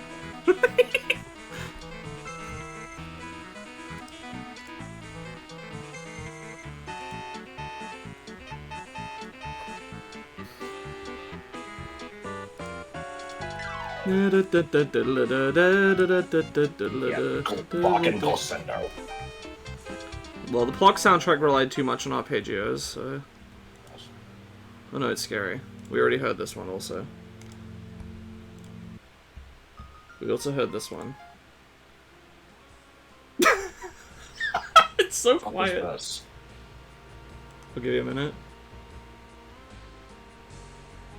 Yeah, fucking Glissando. Well, the Plock soundtrack relied too much on arpeggios, so... Oh no, it's scary. We already heard this one also. We also heard this one. It's so quiet. What is this? I'll give you a minute.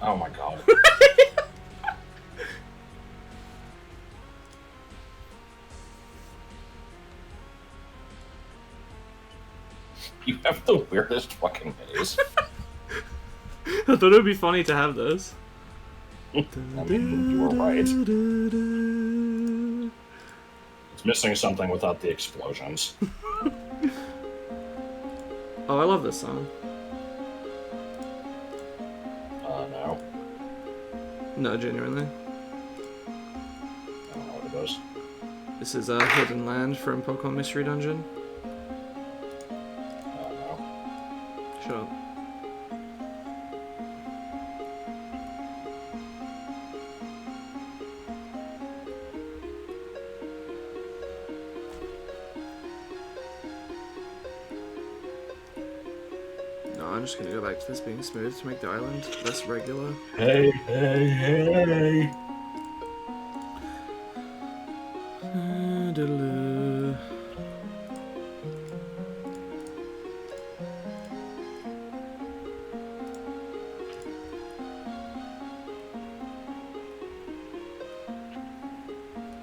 Oh my god. You have the weirdest fucking maze. I thought it would be funny to have this. I mean, you were right. It's missing something without the explosions. Oh, I love this song. No. No, genuinely. I don't know what it is. This is Hidden Land from Pokemon Mystery Dungeon. No. Shut up. No, I'm just gonna go back to this being smooth to make the island less regular. Hey, hey, hey!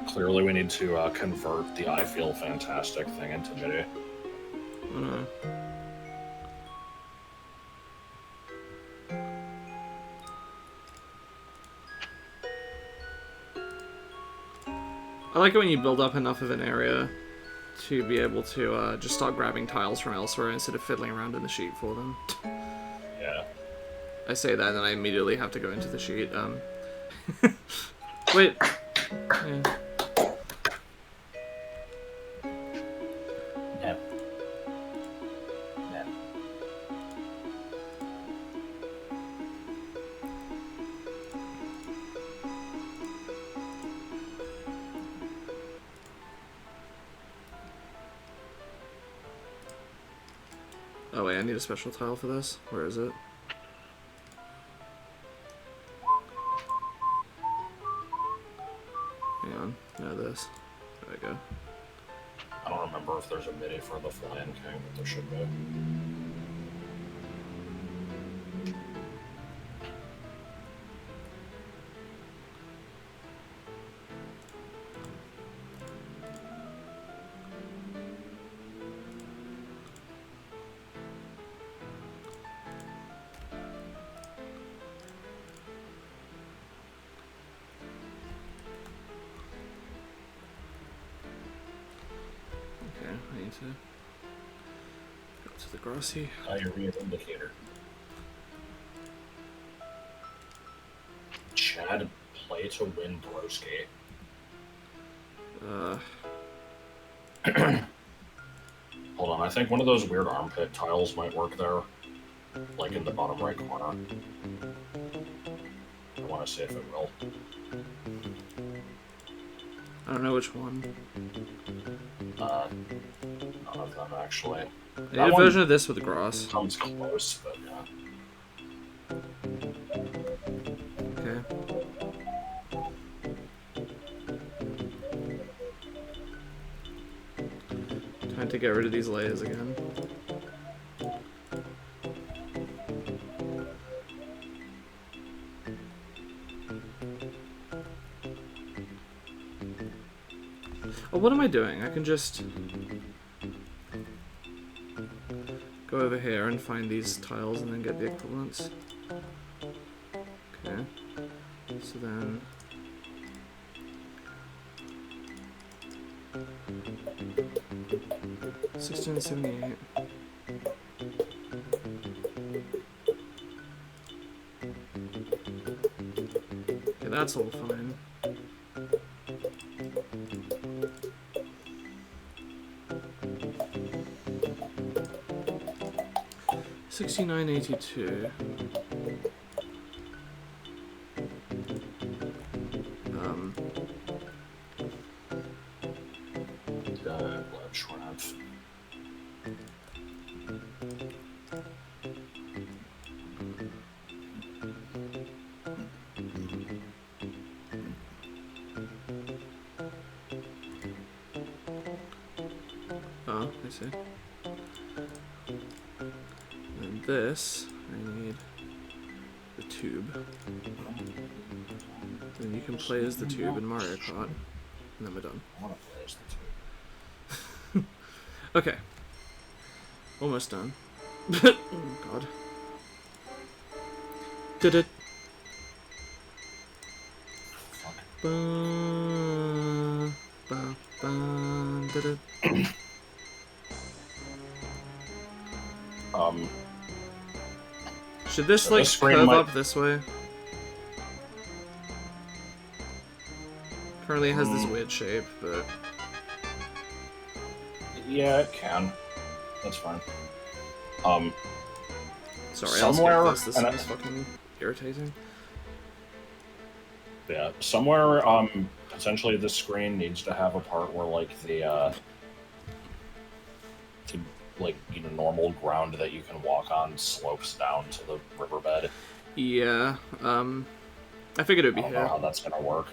Clearly we need to convert the I Feel Fantastic thing into MIDI. I like it when you build up enough of an area to be able to just start grabbing tiles from elsewhere instead of fiddling around in the sheet for them. Yeah. I say that, and then I immediately have to go into the sheet. Wait. Yeah. No. No. Oh wait, I need a special tile for this. Where is it? Hang on. No, this. There we go. I don't remember if there's a MIDI for the Flying King, but there should be. Okay, I need to go to the grassy. Diarrhea indicator. Chad, play to win broski. Hold on, I think one of those weird armpit tiles might work there. Like in the bottom right corner. I want to see if it will. I don't know which one. None of them actually. I need a version of this with grass. Comes close, but yeah. Okay. Time to get rid of these layers again. Oh, what am I doing? I can just go over here and find these tiles and then get the equivalents. Okay. So then... $16.78. Okay, that's all fine. $69.82. Blood shrimp. Oh, I see. And this, I need the tube. Then you can play as the tube in Mario Kart. And then we're done. I want to play as the two. Okay. Almost done. Oh god. Did it. Ba, ba, ba, did it. Should this So like this screen curve might- up this way? Currently it has this weird shape, but Yeah, it can. That's fine. sorry, Somewhere- I'll skip this. This and is fucking irritating. Yeah, somewhere, potentially this screen needs to have a part where, like, normal ground that you can walk on slopes down to the riverbed. Yeah, I figured it would be I don't know here. how that's gonna work.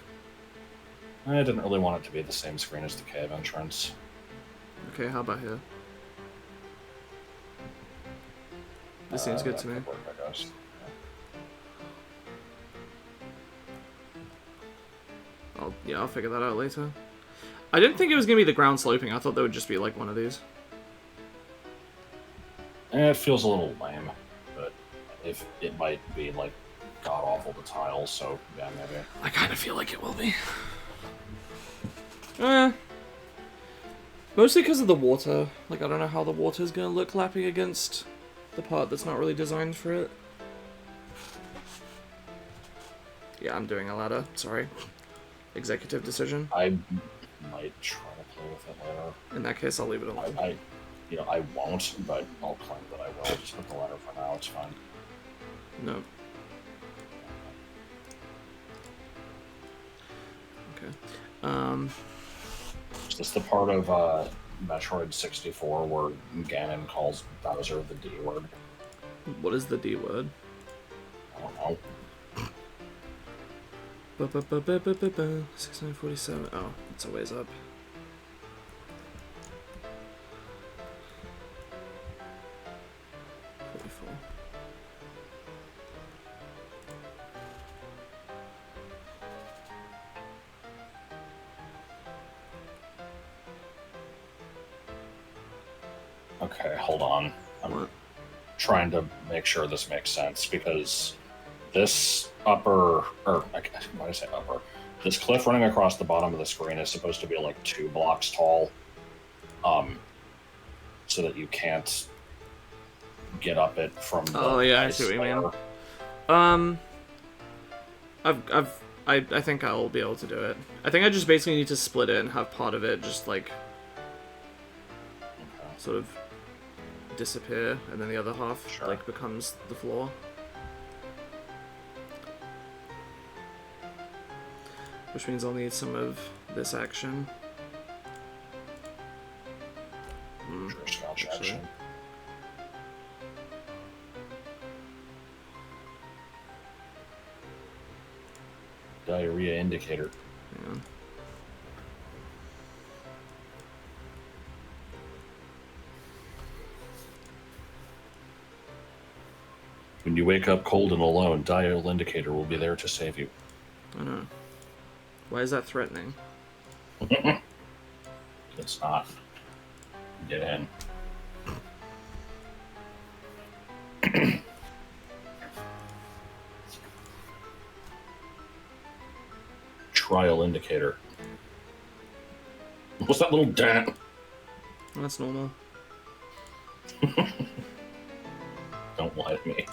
I didn't really want it to be the same screen as the cave entrance. Okay, how about here? This seems good That to me. could work, I guess. I'll figure that out later. I didn't think it was gonna be the ground sloping. I thought there would just be like one of these. It feels a little lame, but if it might be like god awful to tiles, so yeah, maybe. I kind of feel like it will be. Mostly because of the water. Like, I don't know how the water's gonna look lapping against the part that's not really designed for it. Yeah, I'm doing a ladder. Sorry. Executive decision. I might try to play with it later. In that case, I'll leave it alone. I won't, but I'll claim that I will. Just with the ladder for now, it's fine. No. Okay. Is this the part of Metroid 64 where Ganon calls Bowser the D word? What is the D word? I don't know. 6947. Oh, it's a ways up. Okay, hold on. I'm What? trying to make sure this makes sense because this upper, or why did I say upper? This cliff running across the bottom of the screen is supposed to be like 2 blocks tall, so that you can't get up it from the Oh yeah, I ice see what you layer. mean. I think I'll be able to do it. I think I just basically need to split it and have part of it just like sort of disappear, and then the other half Sure. like becomes the floor. Which means I'll need some of this action. diarrhea indicator. Yeah. When you wake up cold and alone, dial indicator will be there to save you. I know. Why is that threatening? It's not. Get in. Trial indicator. What's that little dent? That's normal. Don't lie to me.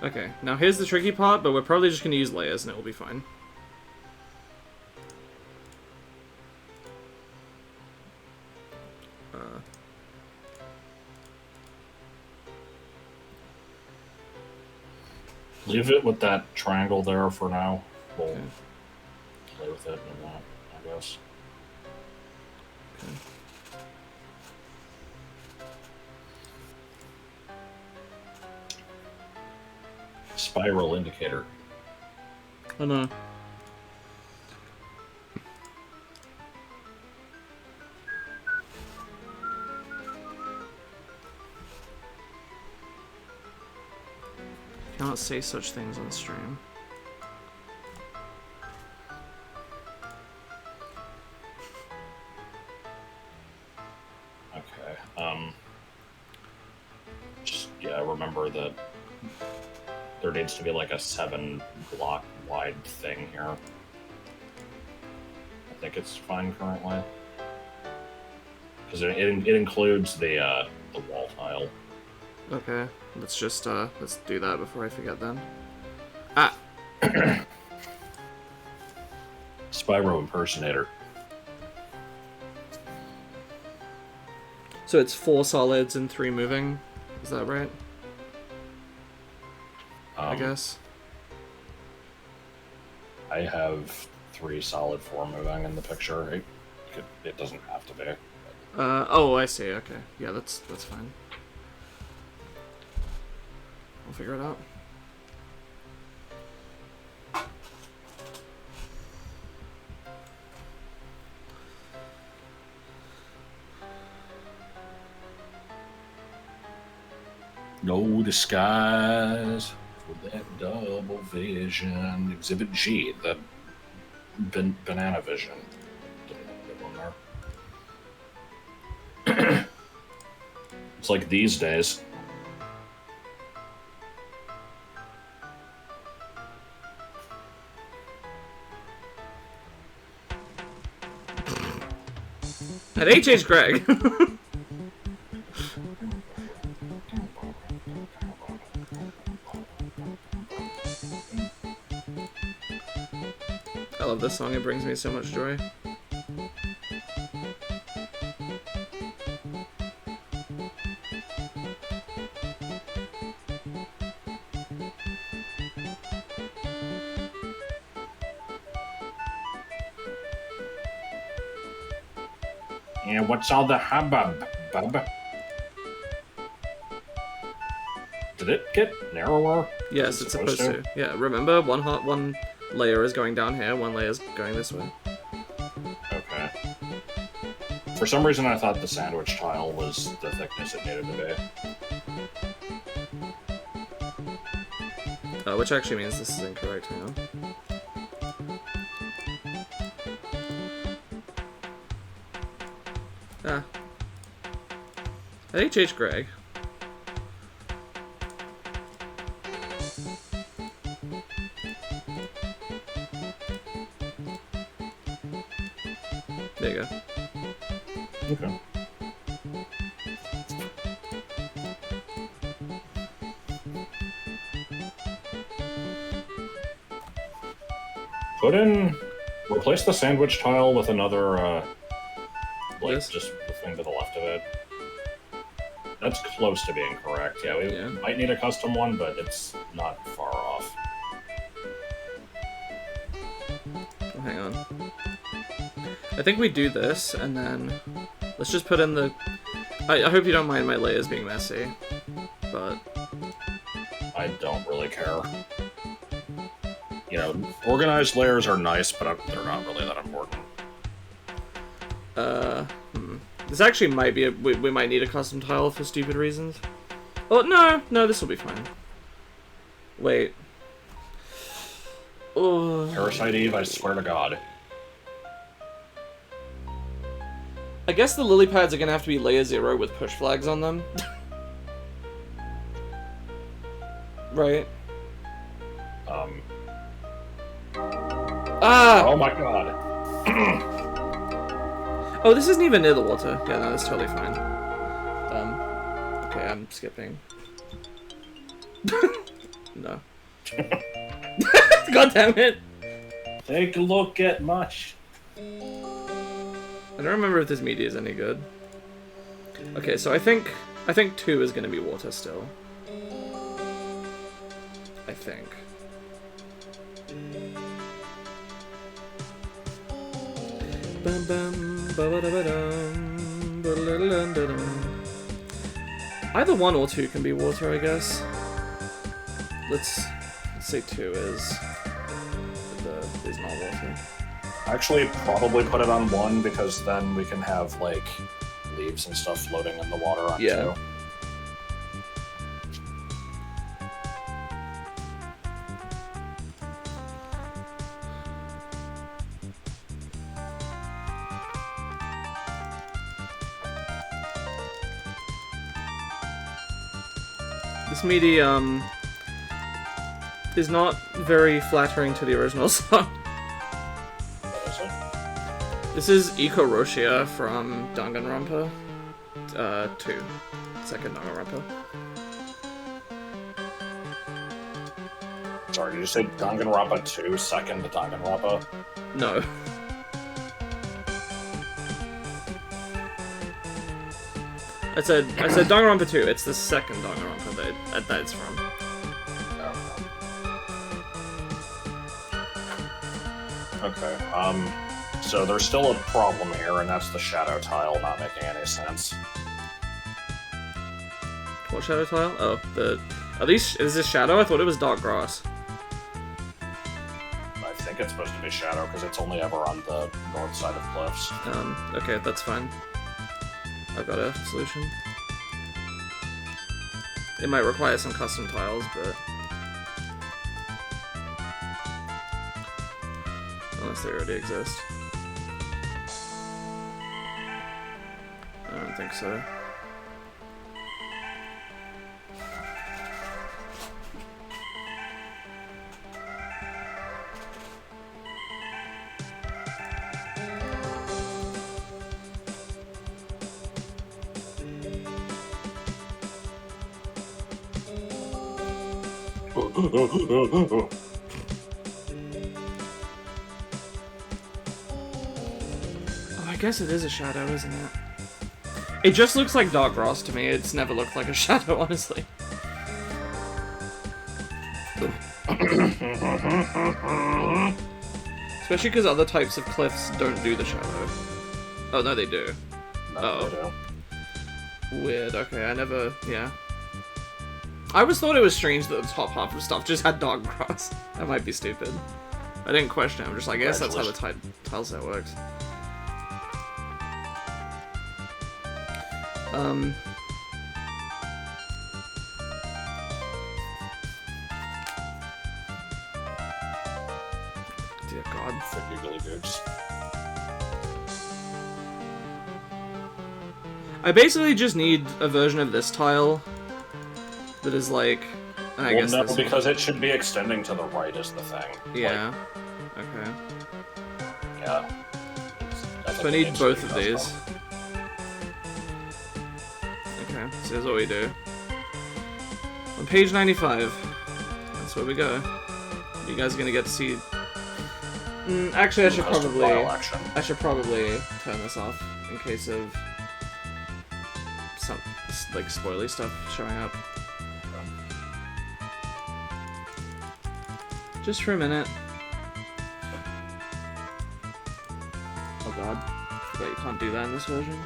Okay, now here's the tricky part, but we're probably just going to use layers and it will be fine. Leave it with that triangle there for now. We'll Okay. play with it and that, I guess. Okay. Spiral indicator. Oh no. Cannot say such things on stream. Okay. Just, yeah, remember that there needs to be like a 7-block wide thing here. I think it's fine currently. Because it includes the wall tile. Okay, let's just, let's do that before I forget then. Ah! Spyro impersonator. So it's 4 solids and 3 moving? Is that right? I guess. I have 3 solid, 4 moving in the picture. It doesn't have to be. Oh, I see, okay. Yeah, that's fine. We'll figure it out. No disguise for that double vision. Exhibit G, the banana vision. Didn't have a good one there. It's like these days. At HH Greg! I love this song, it brings me so much joy. Yeah, what's all the hubbub, bub? Did it get narrower? Yes, it's supposed to. Yeah, remember, one layer is going down here, one layer is going this way. Okay. For some reason, I thought the sandwich tile was the thickness it needed to be. Which actually means this is incorrect, hang on. Ah. At HH Greg. There you go. Okay. Replace the sandwich tile with another, like, This? just the thing to the left of it. That's close to being correct. Yeah, we might need a custom one, but it's not far off. Oh, hang on. I think we do this, and then let's just put in the... I hope you don't mind my layers being messy, but... I don't really care. You know, organized layers are nice, but they're not really that important. This actually might be we might need a custom tile for stupid reasons. Oh, no, this will be fine. Wait. Oh. Parasite Eve, I swear to God. I guess the lily pads are gonna have to be layer 0 with push flags on them. Right? Ah! Oh my God. Oh, this isn't even near the water. Yeah, no, that's totally fine. Okay, I'm skipping. No. God damn it! Take a look at much. I don't remember if this media is any good. Okay, so I think 2 is gonna be water still. I think. Bum bum ba-ba-da-ba-dum, ba-la-la-la-dum. Either 1 or 2 can be water, I guess. Let's say 2 is not water. Actually, probably put it on 1 because then we can have like leaves and stuff floating in the water on 2. This medium is not very flattering to the original song. What is it? This is Eco Roshia from Danganronpa 2. Second Danganronpa. Sorry, did you say Danganronpa 2, second Danganronpa? No. I said Danganronpa 2. It's the second Danganronpa that it's from. Okay, so there's still a problem here, and that's the shadow tile not making any sense. What shadow tile? Oh, at least is this shadow? I thought it was dark grass. I think it's supposed to be shadow, because it's only ever on the north side of cliffs. Okay, that's fine. I've got a solution. It might require some custom tiles, but... unless they already exist. I don't think so. Oh, I guess it is a shadow, isn't it? It just looks like dark grass to me. It's never looked like a shadow, honestly. Especially because other types of cliffs don't do the shadow. Oh, no, they do. No, Weird. Okay, I never... yeah. I always thought it was strange that the top half of stuff just had dark grass. That might be stupid. I didn't question it. I'm just like, I guess that's how the tile set works. Dear God. Giggly goods. I basically just need a version of this tile that is like... and I guess no, this because one. it should be extending to the right is the thing. Yeah. Okay. Yeah. So I need both of these. Okay, so here's what we do. On page 95, that's where we go. You guys are gonna get to see Actually, Custom file action. I should probably turn this off in case of some like spoily stuff showing up. Just for a minute. Oh god, I forgot you can't do that in this version.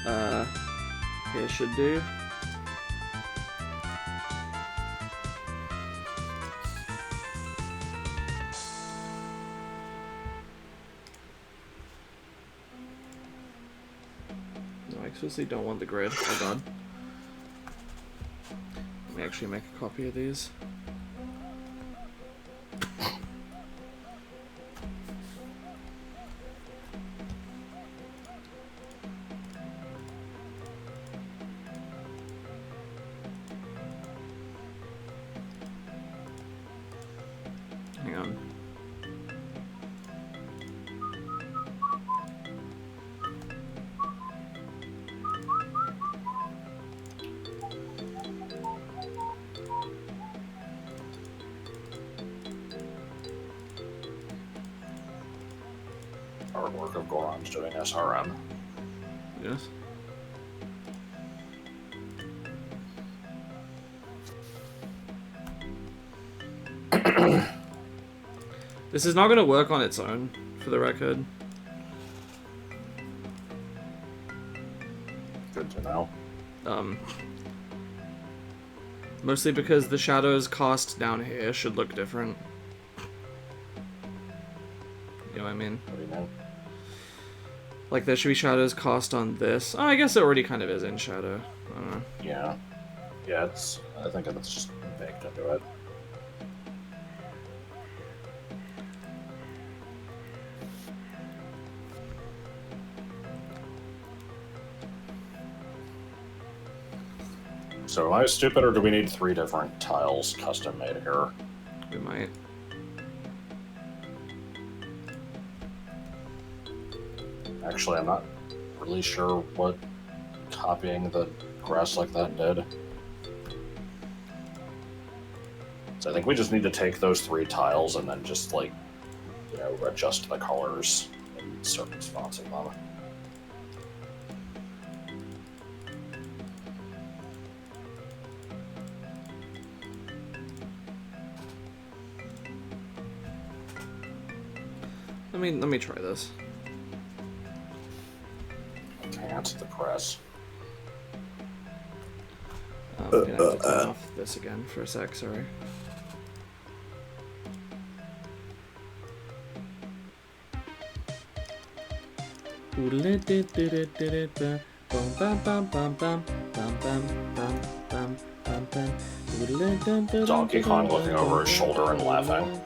Okay, it should do. No, I explicitly don't want the grid. Oh god. Let me actually make a copy of these. Hang on. Artwork of Goron's doing SRM. Yes. This is not going to work on its own, for the record. Good to know. Mostly because the shadows cast down here should look different. You know what I mean? What do you mean? Like, there should be shadows cast on this. Oh, I guess it already kind of is in shadow. I don't know. Yeah. Yeah, it's. I think it's just baked into it. So am I stupid, or do we need 3 different tiles custom made here? We might. Actually, I'm not really sure what copying the grass like that did. So I think we just need to take those 3 tiles and then just, like, you know, adjust the colors in certain spots of them. Let me try this. Can't the press. I'm gonna have to turn off this again for a sec, sorry. Donkey Kong looking over his shoulder and laughing.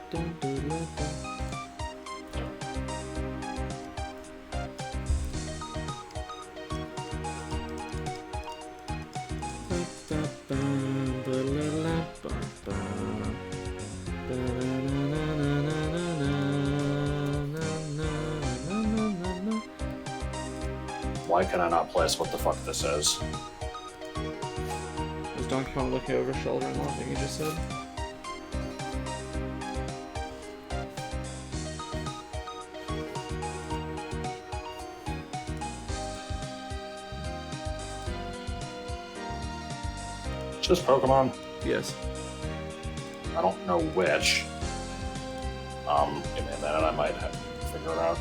Why can I not place what the fuck this is? Was Donkey Kong looking over his shoulder and laughing, you just said? Just Pokemon? Yes. I don't know which. Give me a minute, I might have to figure it out.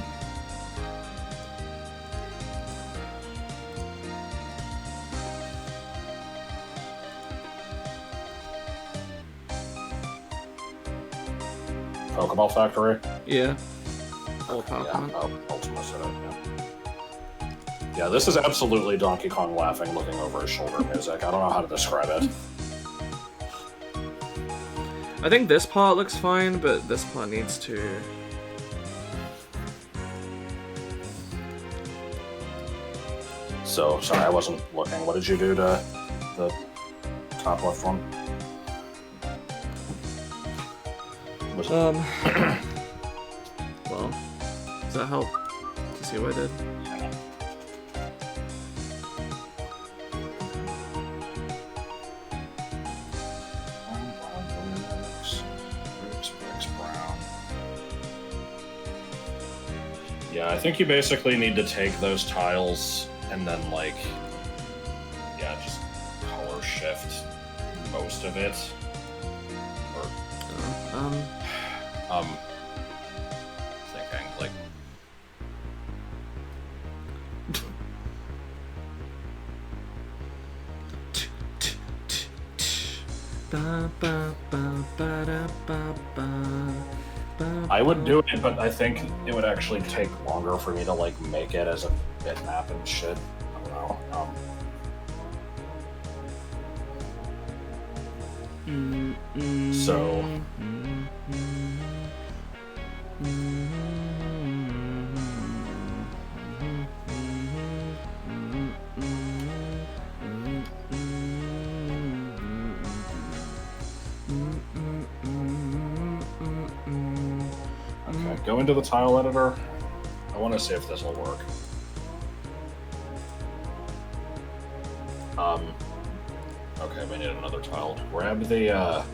Pokeball Factory? Yeah. All Power Yeah, Plant. Ultima City, yeah. Yeah, this is absolutely Donkey Kong laughing, looking over his shoulder music. I don't know how to describe it. I think this part looks fine, but this part needs to... So, sorry, I wasn't looking. What did you do to the top left one? Well, does that help to see what I did? Yeah, I think you basically need to take those tiles and then, like, yeah, just color shift most of it. Or, thinking, like... I would do it, but I think it would actually take longer for me to, like, make it as a bitmap and shit. I don't know. So... Okay, go into the tile editor. I want to see if this will work. Okay, we need another tile. Grab the,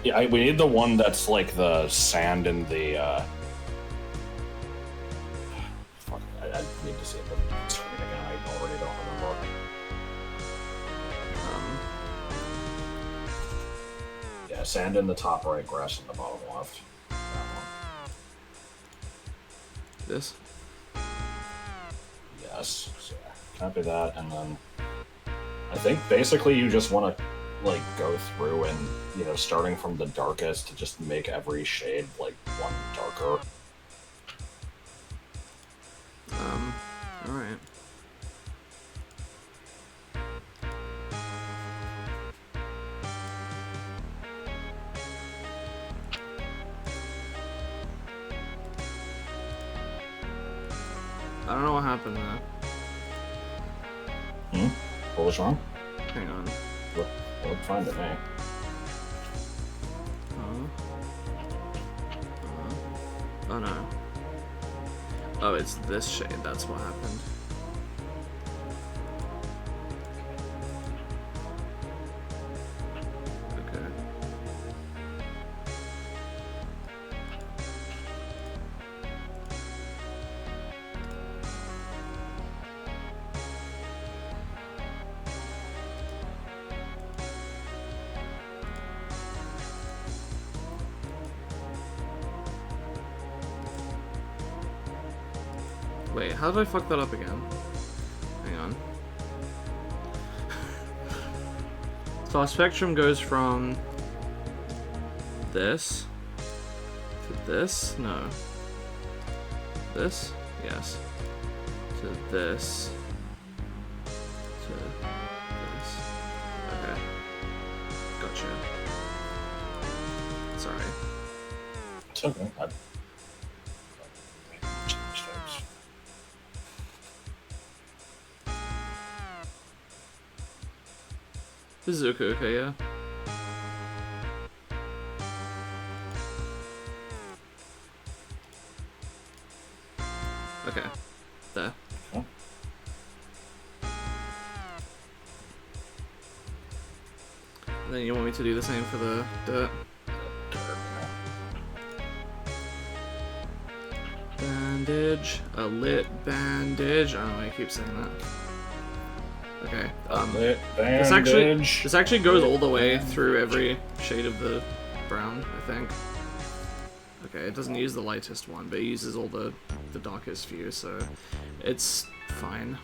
yeah, we need the one that's like the sand and the, fuck, I need to see the screen again. I already don't remember. Yeah, sand in the top right, grass in the bottom left. That one. This? Yes. So, copy that, and then I think basically you just want to like go through and, you know, starting from the darkest to just make every shade like one darker. Alright. I don't know what happened there. What was wrong? Hang on. Look fine to me. Oh no. Oh, it's this shade, that's what happened. Okay. Wait, how did I fuck that up again? Hang on. So our spectrum goes from this to this? No. This? Yes. To this. To this. Okay. Gotcha. Sorry. It's okay. This is okay, yeah. Okay. There. Okay. And then you want me to do the same for the dirt? Bandage. A lit bandage. I don't know why I keep saying that. Okay. This actually goes all the way through every shade of the brown, I think. Okay, it doesn't use the lightest one, but it uses all the darkest few, so it's fine.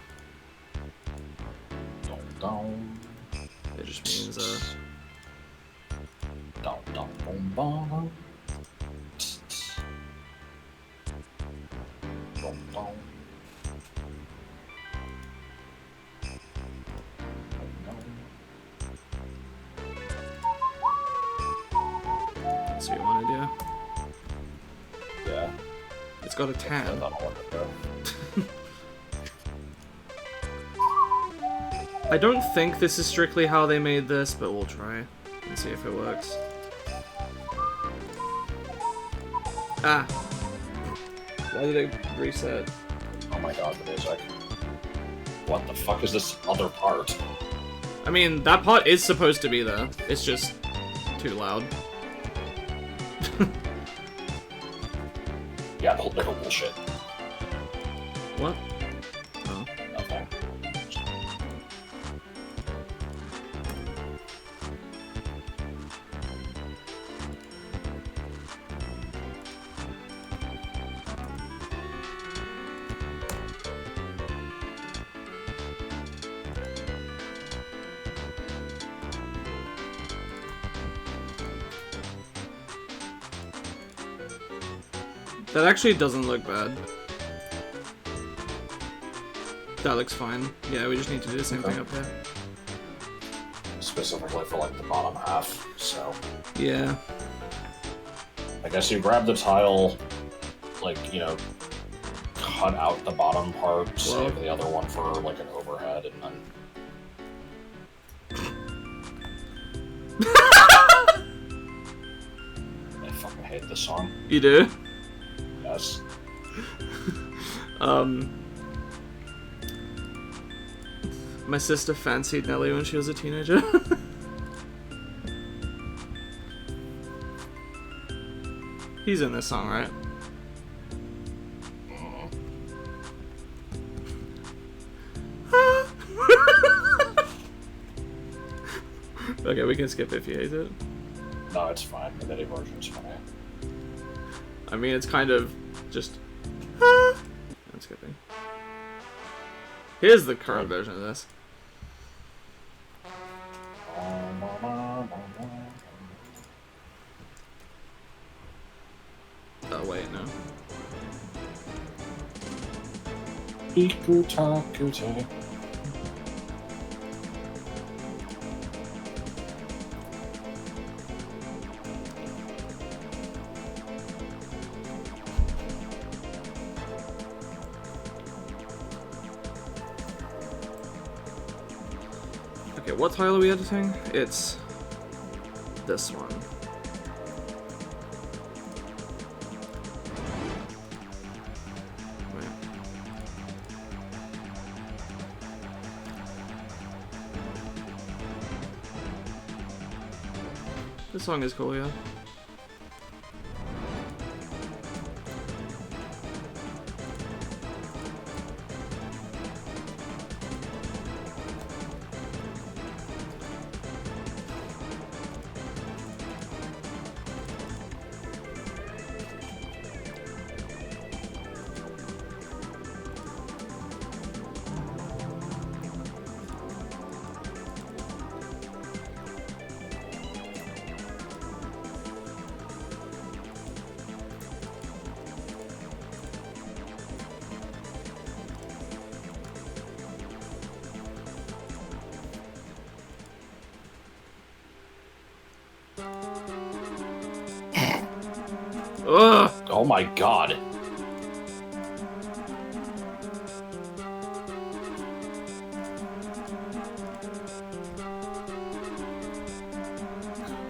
It just means that's what you want to do. Yeah. It's got a tan. I don't think this is strictly how they made this, but we'll try and see if it works. Ah! Why did it reset? Oh my god, the music. What the fuck is this other part? I mean, that part is supposed to be there. It's just too loud. Yeah, the little bullshit. What? Oh. Nothing. That actually doesn't look bad. That looks fine. Yeah, we just need to do the same thing up here. Specifically for like the bottom half, so. Yeah. I guess you grab the tile, like, you know, cut out the bottom part, save the other one for like an overhead, and then. I fucking hate this song. You do? Yes. My sister fancied Nelly when she was a teenager. He's in this song, right? Okay, we can skip if you hate it. No, it's fine. The MIDI version's funny. I mean, it's kind of just... I'm skipping. Here's the current version of this. Oh, wait, no. Okay, what tile are we editing? It's this one. Wait. This song is cool, yeah. Ugh! Oh my god.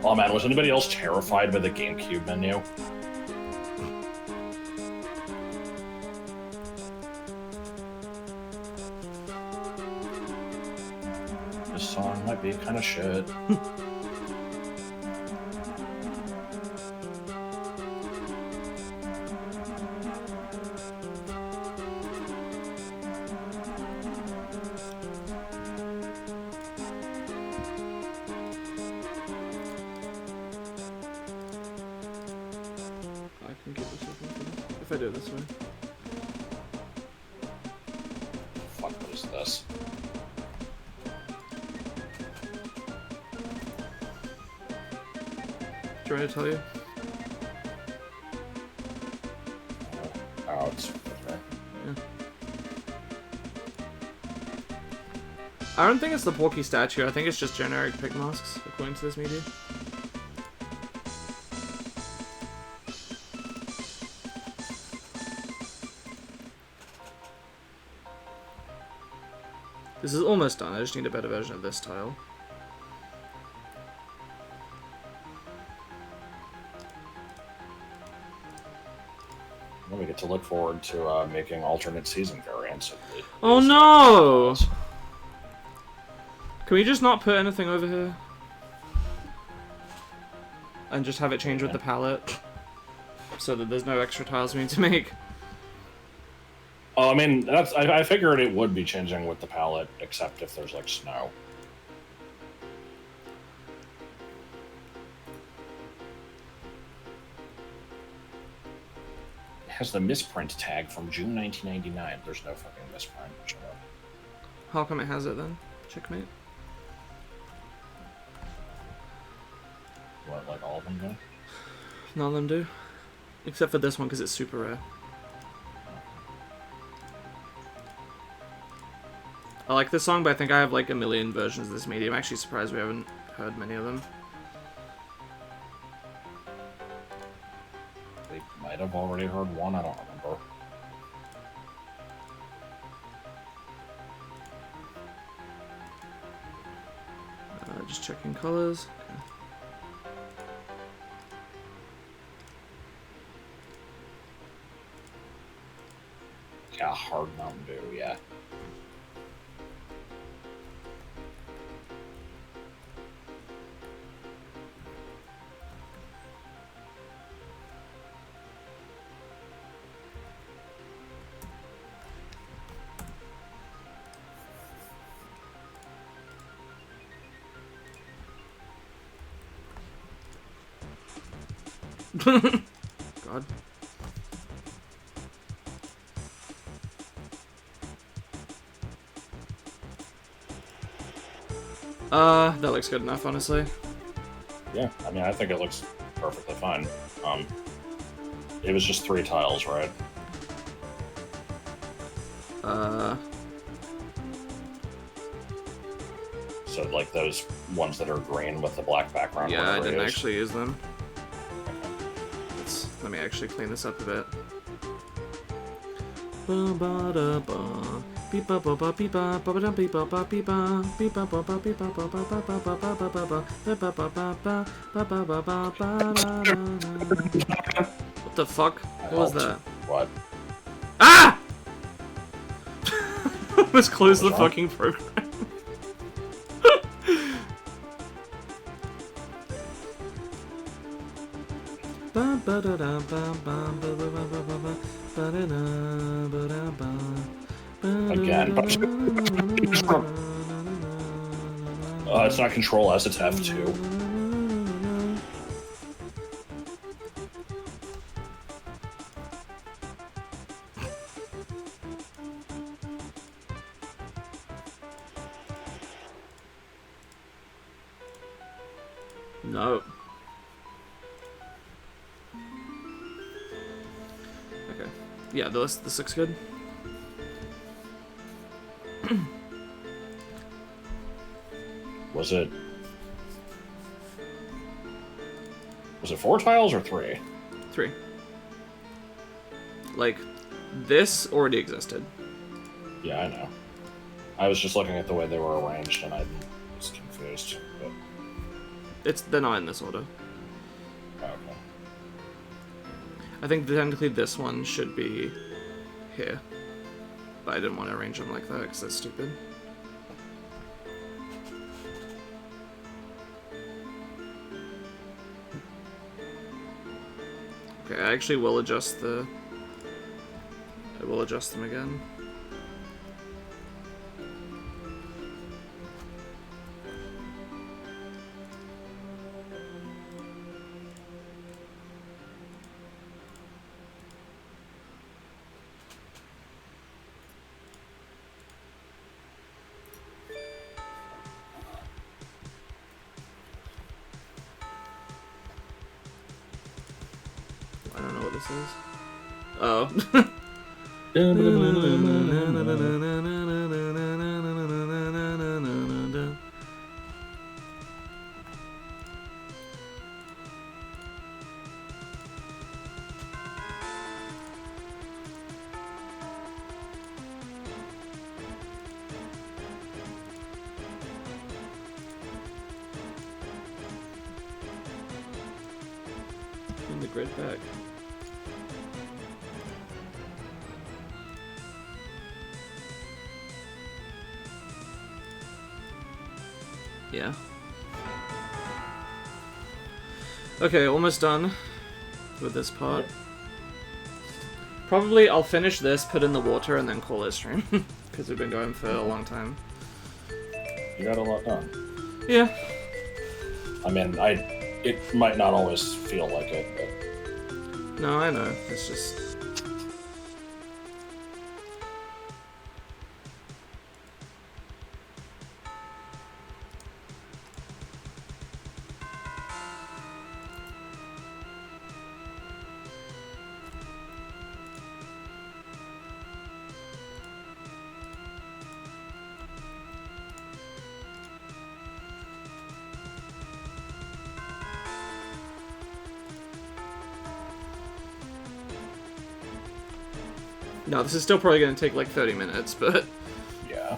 Oh man, was anybody else terrified by the GameCube menu? This song might be kind of shit. I can get this open if I do it this way. Fuck, what is this? Do you want me to tell you? Oh, it's okay. Yeah. I don't think it's the Porky statue, I think it's just generic pick masks, according to this media. This is almost done, I just need a better version of this tile. Well, we get to look forward to making alternate season variants of the... Oh no! Can we just not put anything over here? And just have it change with the palette? so that there's no extra tiles we need to make. Oh, I mean, I figured it would be changing with the palette, except if there's like snow. It has the misprint tag from June 1999. There's no fucking misprint. Shut up. How come it has it then? Checkmate. What, like all of them do? None of them do. Except for this one, because it's super rare. I like this song, but I think I have like a million versions of this MIDI. I'm actually surprised we haven't heard many of them. They might have already heard one, I don't remember. Just checking colors. Okay. Yeah, hard Mountain Dew, yeah. God. That looks good enough, honestly. Yeah, I mean, I think it looks perfectly fine. It was just 3 tiles, right? So, like, those ones that are green with the black background. Yeah, I didn't it is. actually use them. Let me actually clean this up a bit. What the fuck? What was that? What? Ah! Let's close the wrong? fucking program. Again. It's not Control S, it's F2. No. Okay. Yeah, this looks good. Was it 4 tiles or 3? 3. Like, this already existed. Yeah, I know. I was just looking at the way they were arranged and I was confused. But... They're not in this order. Okay. I think technically this one should be here. But I didn't want to arrange them like that because that's stupid. Okay, I actually will adjust the... I will adjust them again. I don't know what this is. Oh. In the grid back. Yeah. Okay, almost done with this part. Probably I'll finish this, put in the water, and then call it stream. Because we've been going for a long time. You got a lot done. Yeah. I mean, it might not always feel like it, but... No, I know. It's just... No, this is still probably going to take like 30 minutes, but... Yeah.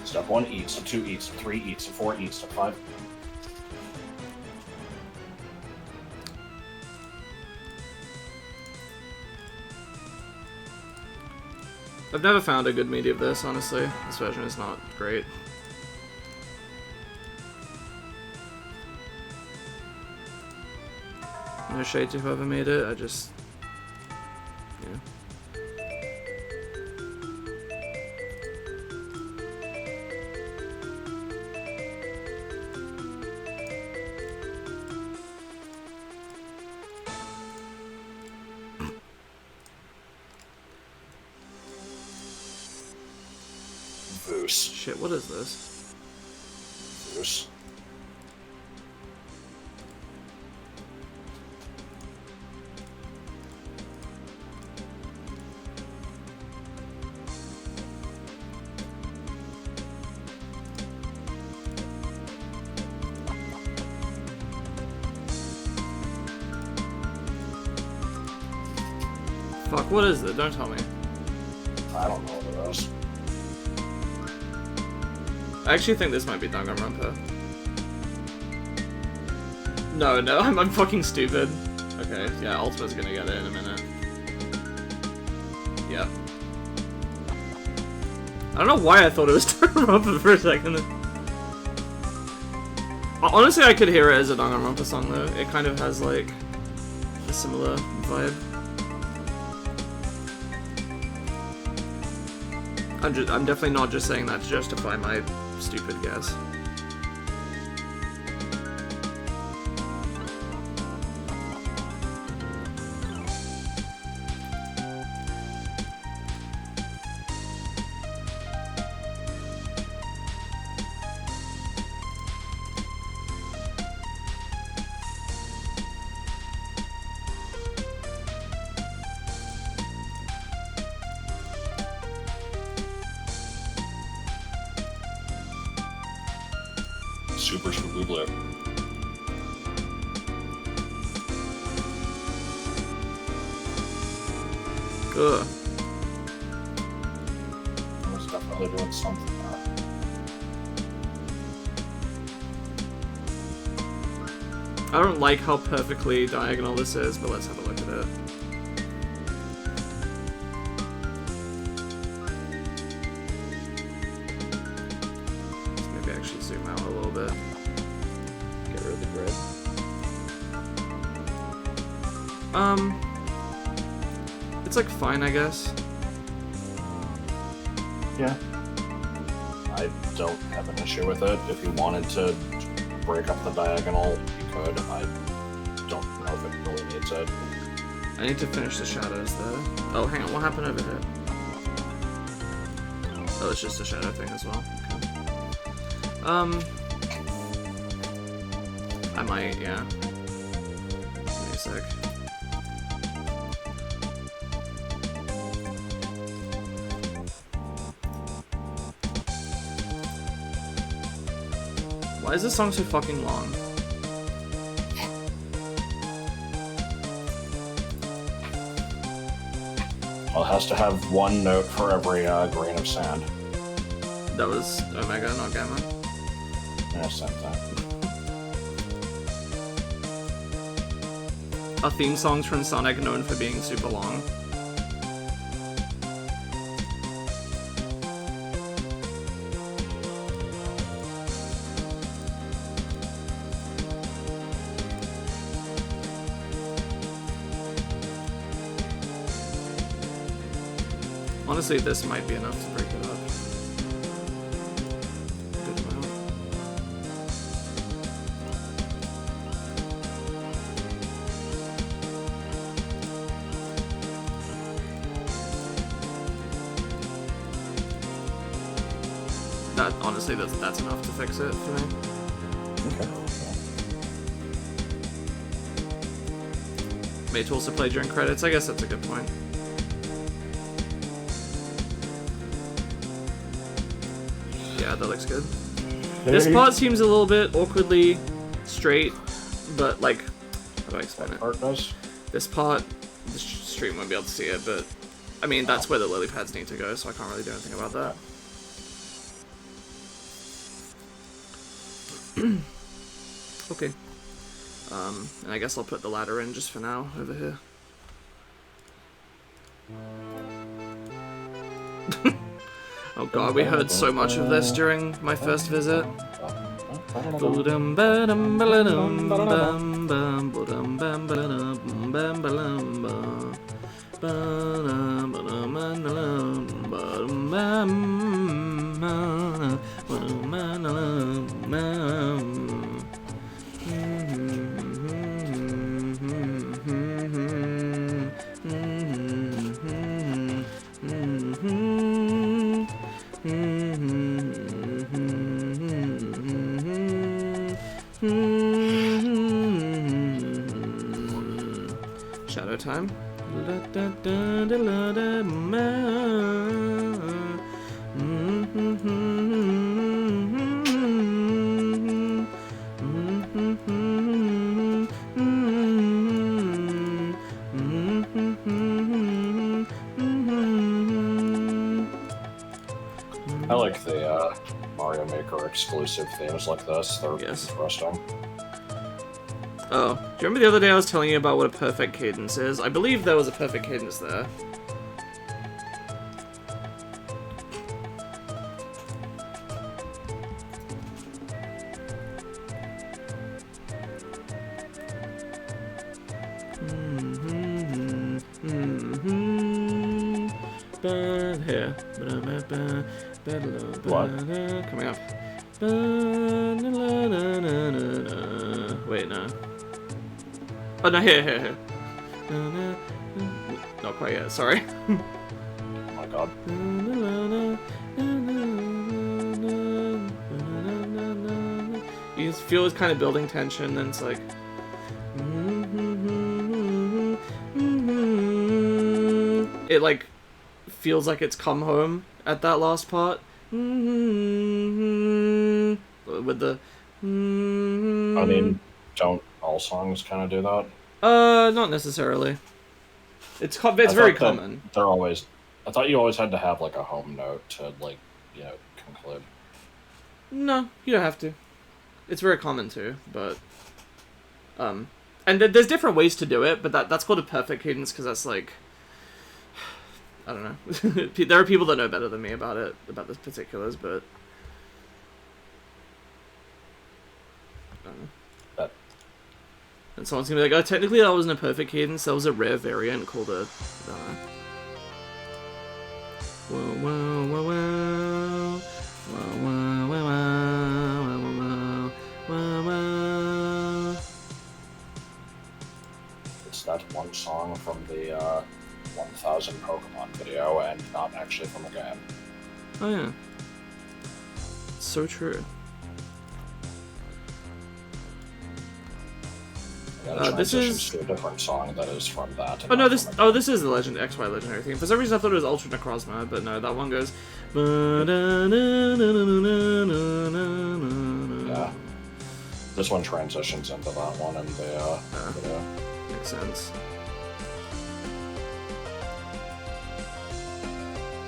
Step 1, eat. Step 2, eat. Step 3, eat. Step 4, eat. Step 5. I've never found a good media of this, honestly. This version is not great. No shade to whoever made it, I just... Yeah. Voos. Shit, what is this? Voos. Fuck, what is it? Don't tell me. I don't know what it is. I actually think this might be Danganronpa. No, I'm fucking stupid. Okay, yeah, Ultima's gonna get it in a minute. Yeah. I don't know why I thought it was Danganronpa for a second. Honestly, I could hear it as a Danganronpa song though. It kind of has like a similar vibe. I'm definitely not just saying that to justify my stupid guess. Super Super Blue. Ugh. I was definitely doing something there. I don't like how perfectly diagonal this is, but let's have a look at it. Let's maybe actually zoom out a little bit. Get rid of the grid. It's like fine, I guess. Yeah. I don't have an issue with it. If you wanted to break up the diagonal, you could. I don't know if it really needs it. I need to finish the shadows there. Oh, hang on, what happened over here? Oh, it's just a shadow thing as well. Okay. I might, yeah. Give me a sec. Why is this song so fucking long? Well, it has to have one note for every grain of sand. That was Omega, not Gamma. Yeah, same thing. Are theme songs from Sonic known for being super long? Honestly, this might be enough to break it up. Good amount. Honestly, that's enough to fix it for me. Okay. May tools to play during credits. I guess that's a good point. Yeah, that looks good. This part seems a little bit awkwardly straight, but like, how do I explain it? Part does. This part, the stream won't be able to see it, but I mean that's where the lily pads need to go, so I can't really do anything about that. Okay. And I guess I'll put the ladder in just for now over here. Oh god, we heard so much of this during my first visit. Shadow time. I like the Mario Maker exclusive themes like this. They're interesting. Oh, do you remember the other day I was telling you about what a perfect cadence is? I believe there was a perfect cadence there. Here. What? Coming up. Wait, no. Oh, no, here. Not quite yet, sorry. Oh my god. You just feel it's kind of building tension, and it's like... It, like, feels like it's come home at that last part. With the... I mean, don't all songs kind of do that? Not necessarily. It's very common. They're always... I thought you always had to have, like, a home note to, like, you know, conclude. No, you don't have to. It's very common too, but... And there's different ways to do it, but that's called a perfect cadence, because that's, like... I don't know. There are people that know better than me about the particulars, but... I don't know. And someone's gonna be like, oh, technically that wasn't a perfect cadence, that was a rare variant called a... It's that one song from the 1000 Pokemon video and not actually from a game. Oh yeah. It's so true. This is to a different song that is from that. Oh no, this is the XY legendary theme. For some reason I thought it was Ultra Necrozma, but no, that one goes. Yeah. This one transitions into that one, and the video. Makes sense.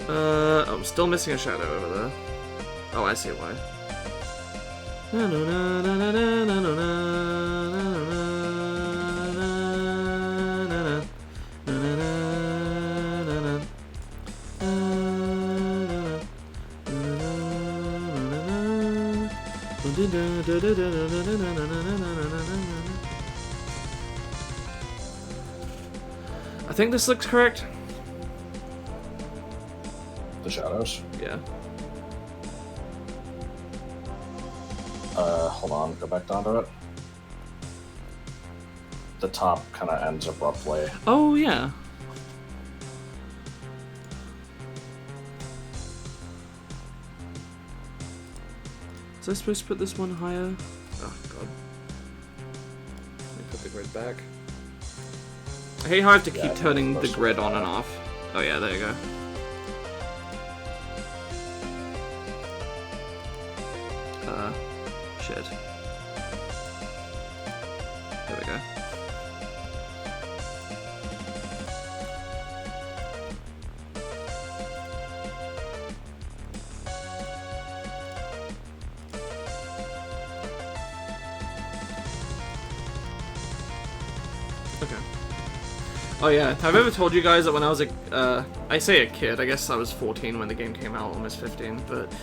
I'm still missing a shadow over there. Oh, I see why. I think this looks correct. The shadows? Yeah. Hold on, go back down to it. The top kind of ends abruptly. Oh, yeah. Was I supposed to put this one higher? Oh, God. Let me put the grid back. I hate how I have to keep turning the grid on and off. Oh, yeah, there you go. Shit. There we go. Okay. Oh yeah, have I ever told you guys that when I was I say a kid, I guess I was 14 when the game came out, almost 15, but,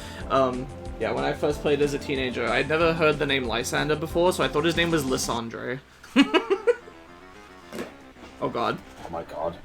yeah, when I first played as a teenager, I'd never heard the name Lysander before, so I thought his name was Lysandre. Oh god. Oh my god.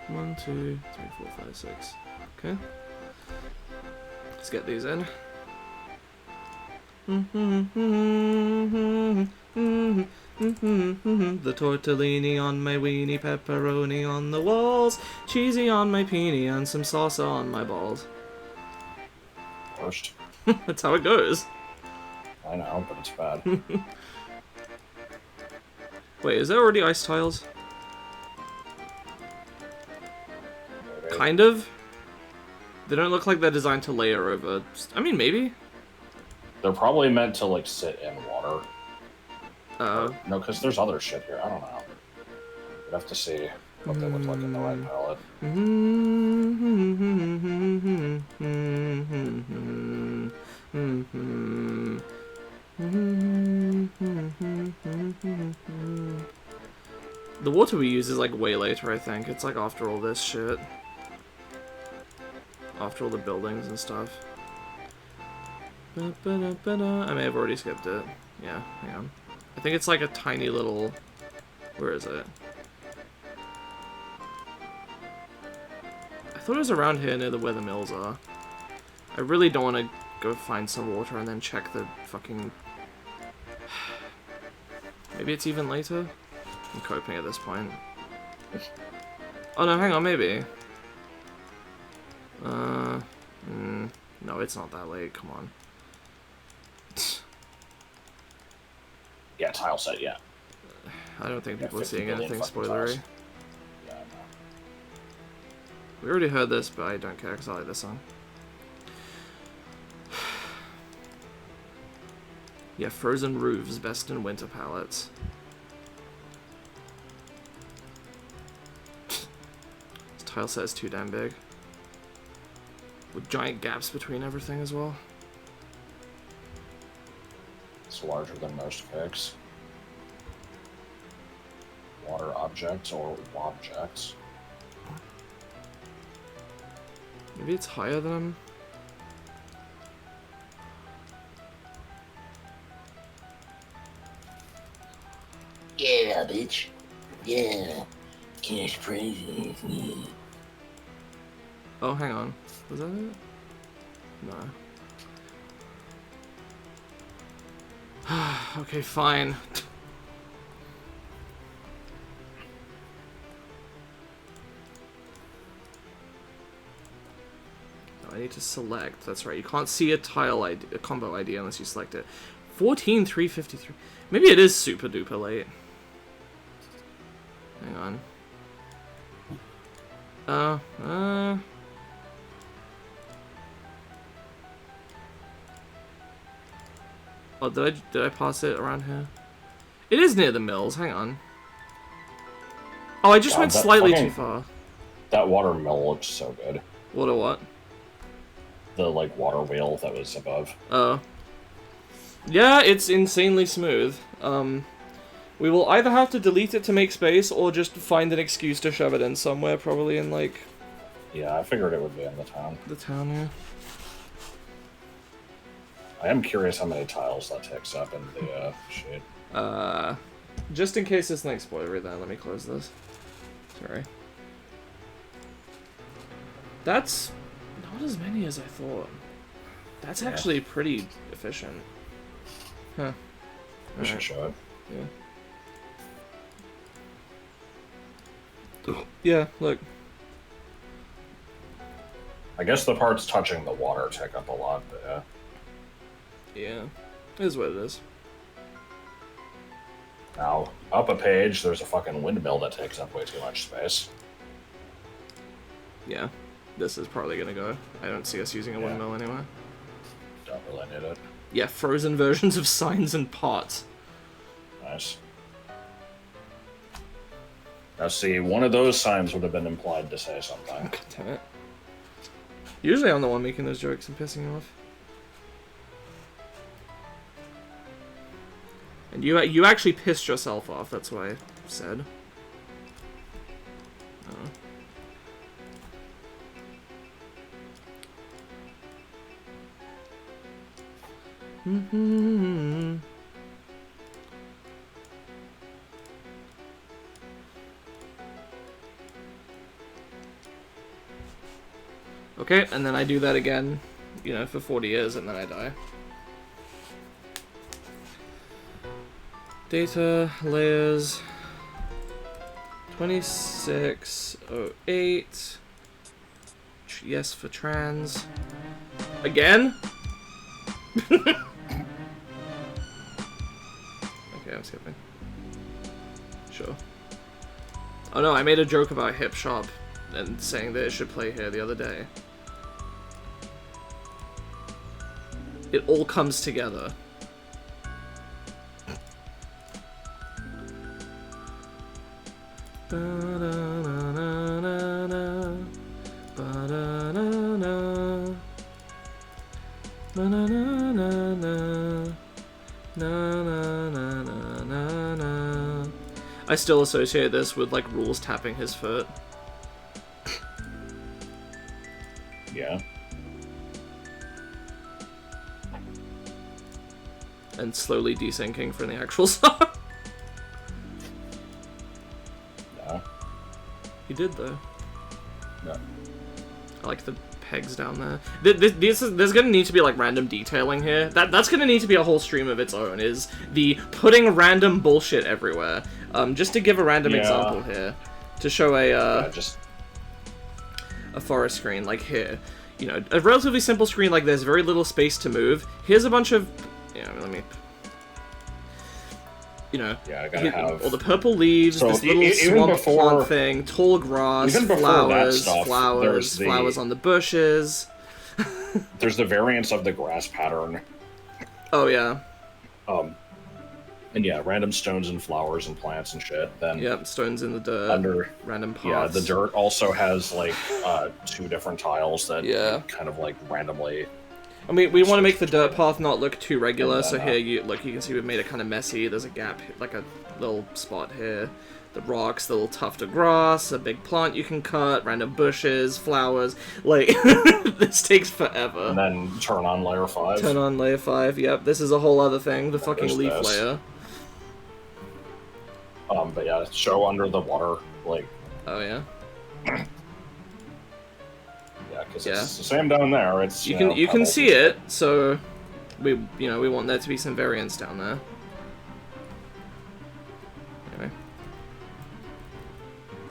One, two, three, four, five, six. Okay. Let's get these in. The tortellini on my weenie, pepperoni on the walls, cheesy on my peenie, and some salsa on my balls. Worst. That's how it goes. I know, but it's bad. Wait, is there already ice tiles? Maybe. Kind of. They don't look like they're designed to layer over. I mean, maybe. They're probably meant to, like, sit in water. Uh, No, because there's other shit here. I don't know. We'd have to see what they look like in the right palette. The water we use is like way later, I think. It's like after all this shit. After all the buildings and stuff. I may have already skipped it. Yeah, hang on. I think it's like a tiny little... Where is it? I thought it was around here near where the mills are. I really don't want to go find some water and then check the fucking... Maybe it's even later? I'm coping at this point. Oh no, hang on, maybe. No, it's not that late, come on. Yeah, tile set, yeah. I don't think people are 50 seeing billion anything fucking spoilery. tiles. Yeah, I know. We already heard this, but I don't care because I like this song. Yeah, frozen roofs, best in winter palettes. This tile set is too damn big. With giant gaps between everything as well. It's larger than most pigs. Water objects or wobjects. Maybe it's higher than them. Yeah, bitch. Yeah. Cash prizes. Oh, hang on. Was that it? No. Okay, fine. I need to select. That's right. You can't see a tile ID, a combo ID unless you select it. 14,353. Maybe it is super duper late. Hang on. Oh, did I pass it around here? It is near the mills. Hang on. Oh, I just God, went that slightly fucking- too far. That water mill looks so good. What or what? The, like, water wheel that was above. Oh. Yeah, it's insanely smooth. We will either have to delete it to make space, or just find an excuse to shove it in somewhere, probably in, like... Yeah, I figured it would be in the town. The town, yeah. I am curious how many tiles that takes up in the shade. Just in case it's not spoilery, then let me close this. Sorry. That's not as many as I thought. That's actually pretty efficient. Huh. We should show it. Yeah. Yeah, look. I guess the parts touching the water take up a lot, but yeah. Yeah. It is what it is. Now, up a page, there's a fucking windmill that takes up way too much space. Yeah. This is probably gonna go. I don't see us using a windmill anyway. Don't really need it. Yeah, frozen versions of signs and pots. Nice. Now see, one of those signs would have been implied to say something. God damn it. Usually I'm the one making those jokes and pissing you off. And you actually pissed yourself off, that's what I said. Oh. Mm-hmm. Okay, and then I do that again, you know, for 40 years, and then I die. Data, layers, 2608, yes for trans. Again? Okay, I'm skipping. Sure. Oh no, I made a joke about Hip Shop and saying that it should play here the other day. It all comes together. I still associate this with, like, Rules tapping his foot. Yeah. And slowly desyncing from the actual song. No. He did, though. No. I like the pegs down there. There's gonna need to be, like, random detailing here. That's gonna need to be a whole stream of its own, is the putting random bullshit everywhere. Just to give a random example here. To show a forest screen, like here. You know, a relatively simple screen like there's very little space to move. Here's a bunch of... Yeah, let me... You know, yeah, I gotta have... all the purple leaves, So this little swamp plant thing, tall grass, flowers on the bushes. There's the variance of the grass pattern. Oh, yeah. And yeah, random stones and flowers and plants and shit. Then yep, stones in the dirt. Under random paths. Yeah, the dirt also has like 2 different tiles that kind of like randomly. I mean, we want to make the dirt path not look too regular, so here you can see we've made it kind of messy. There's a gap, like a little spot here. The rocks, the little tuft of grass, a big plant you can cut, random bushes, flowers. Like, this takes forever. And then turn on layer 5. Turn on layer 5, yep. This is a whole other thing, the fucking leaf this. layer. But yeah, show under the water, like... Oh, yeah? Yeah, because it's the same down there. It's you can see it, so we want there to be some variance down there. Anyway.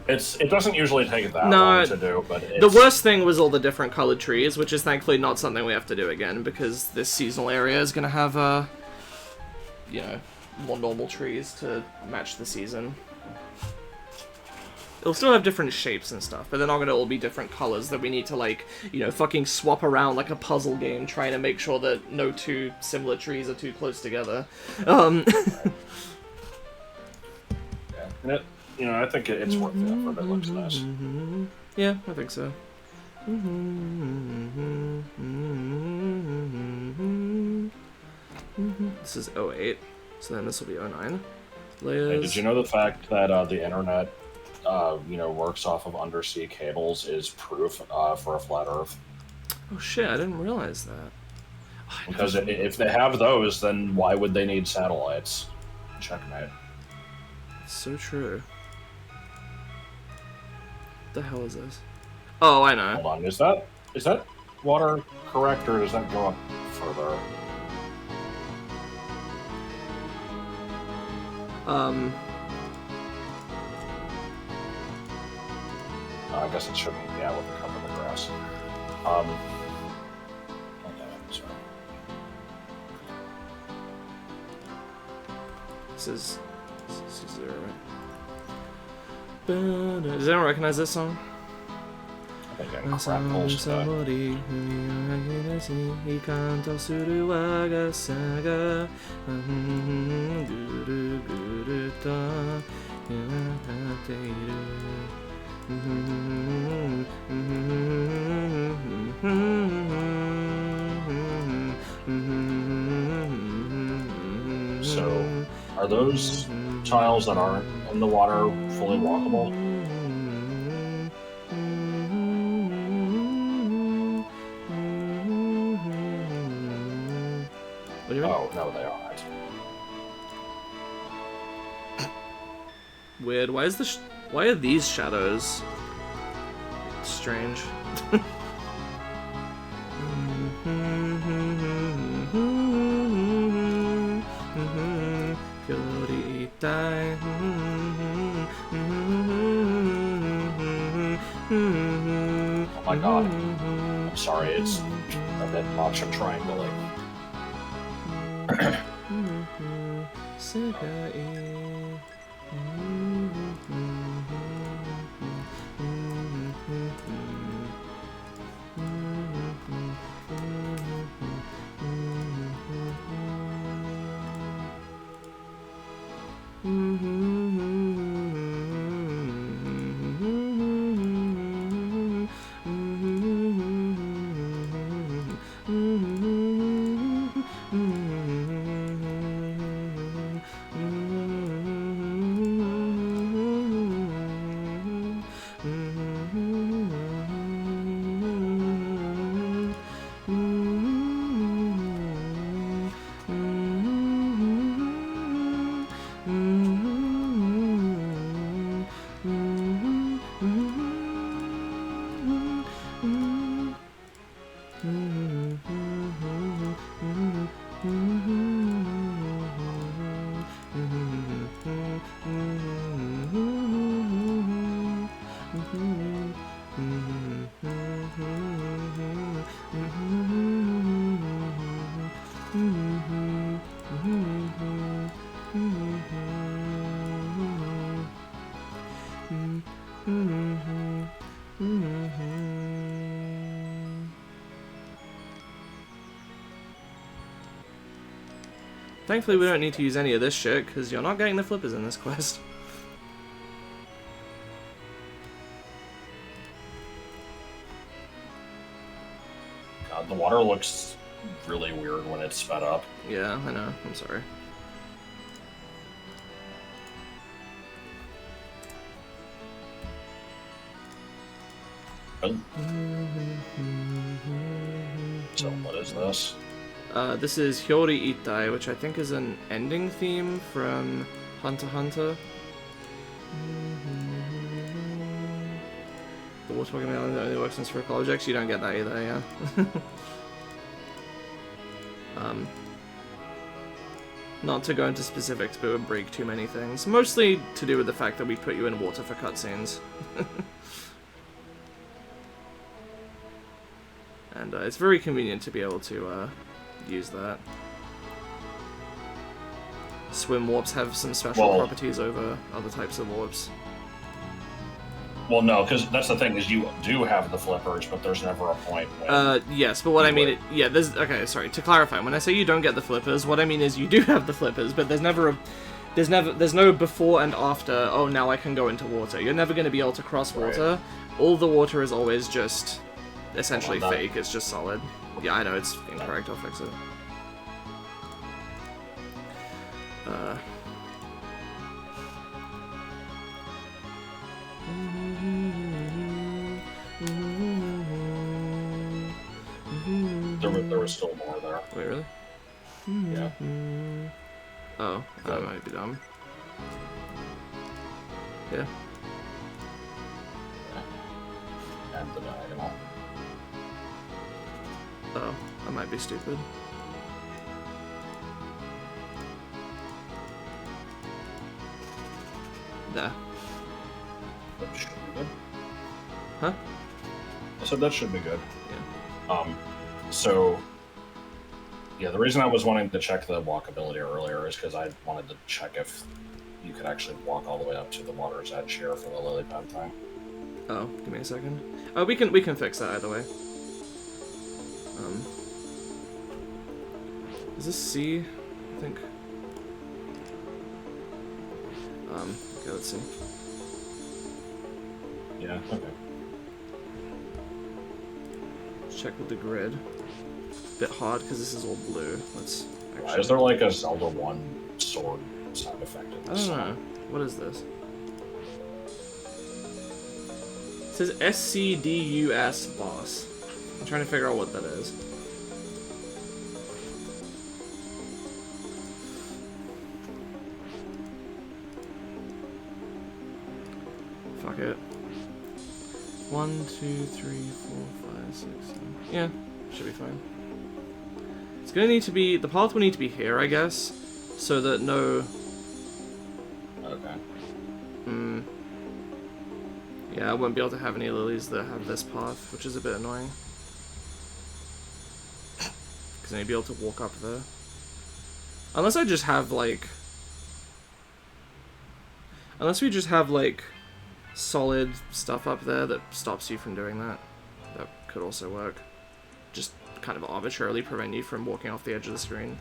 It doesn't usually take that long to do, but the worst thing was all the different colored trees, which is thankfully not something we have to do again, because this seasonal area is gonna have more normal trees to match the season. It'll still have different shapes and stuff, but they're not gonna all be different colors that we need to, like, fucking swap around like a puzzle game, trying to make sure that no 2 similar trees are too close together. Yeah, and I think it's worth the effort. It looks nice. Yeah, I think so. This is 08, so then this will be 09. Hey, Layers. did you know the fact that the internet, works off of undersea cables is proof for a flat Earth? Oh shit, I didn't realize that. Oh, Because if they have those, then why would they need satellites? Checkmate. It's so true. What the hell is this? Oh, I know. Hold on, is that water correct, or does that go up further? I guess it shouldn't. Yeah, it wouldn't cover the grass. Okay, sorry. This is 0, right? Does anyone recognize this song? I think I'm crap pulls today. いかんとする我がさがぐるぐるとやっている So, are those tiles that aren't in the water fully walkable? What do you mean? Oh, no, they aren't. Weird. Why are these shadows strange? Oh my god. I'm sorry, it's a bit much. I'm triangulating. Thankfully, we don't need to use any of this shit, because you're not getting the flippers in this quest. God, the water looks really weird when it's sped up. Yeah, I know. I'm sorry. Oh. So what is this? This is Hyori Itai, which I think is an ending theme from Hunter x Hunter. The water only works in spherical objects. You don't get that either, yeah. Not to go into specifics, but it would break too many things. Mostly to do with the fact that we put you in water for cutscenes. And it's very convenient to be able to use that. Swim warps have some special properties over other types of warps. Well, no, because that's the thing, is you do have the flippers, but there's never a point when... Yes, but what I mean... okay, sorry, to clarify, when I say you don't get the flippers, what I mean is you do have the flippers, but there's no before and after, oh, now I can go into water. You're never going to be able to cross water. Right. All the water is always just essentially fake, it's just solid. Yeah, I know, it's incorrect, I'll fix it. Uh. There was still more there. Wait, really? Yeah. Oh, that might be dumb. Yeah. And the diagonal. Oh, that might be stupid. Nah. That should be good. Huh? I said that should be good. Yeah. So, yeah, the reason I was wanting to check the walkability earlier is because I wanted to check if you could actually walk all the way up to the water's edge here for the lily pad thing. Oh, give me a second. Oh, we can fix that either way. Is this C? I think. Okay, let's see. Yeah, okay. Let's check with the grid. Bit hard because this is all blue. Let's actually. Why is there like a Zelda 1 sword sound effect in I this don't know. What is this? It says SCDUS boss. I'm trying to figure out what that is. Fuck it. 1, 2, 3, 4, 5, 6, 7. Yeah, should be fine. It's gonna need to be. The path will need to be here, I guess, so that no. Okay. Yeah, I won't be able to have any lilies that have this path, which is a bit annoying. Because I need to be able to walk up there. Unless I just have, like... Unless we just have, like, solid stuff up there that stops you from doing that. That could also work. Just kind of arbitrarily prevent you from walking off the edge of the screen.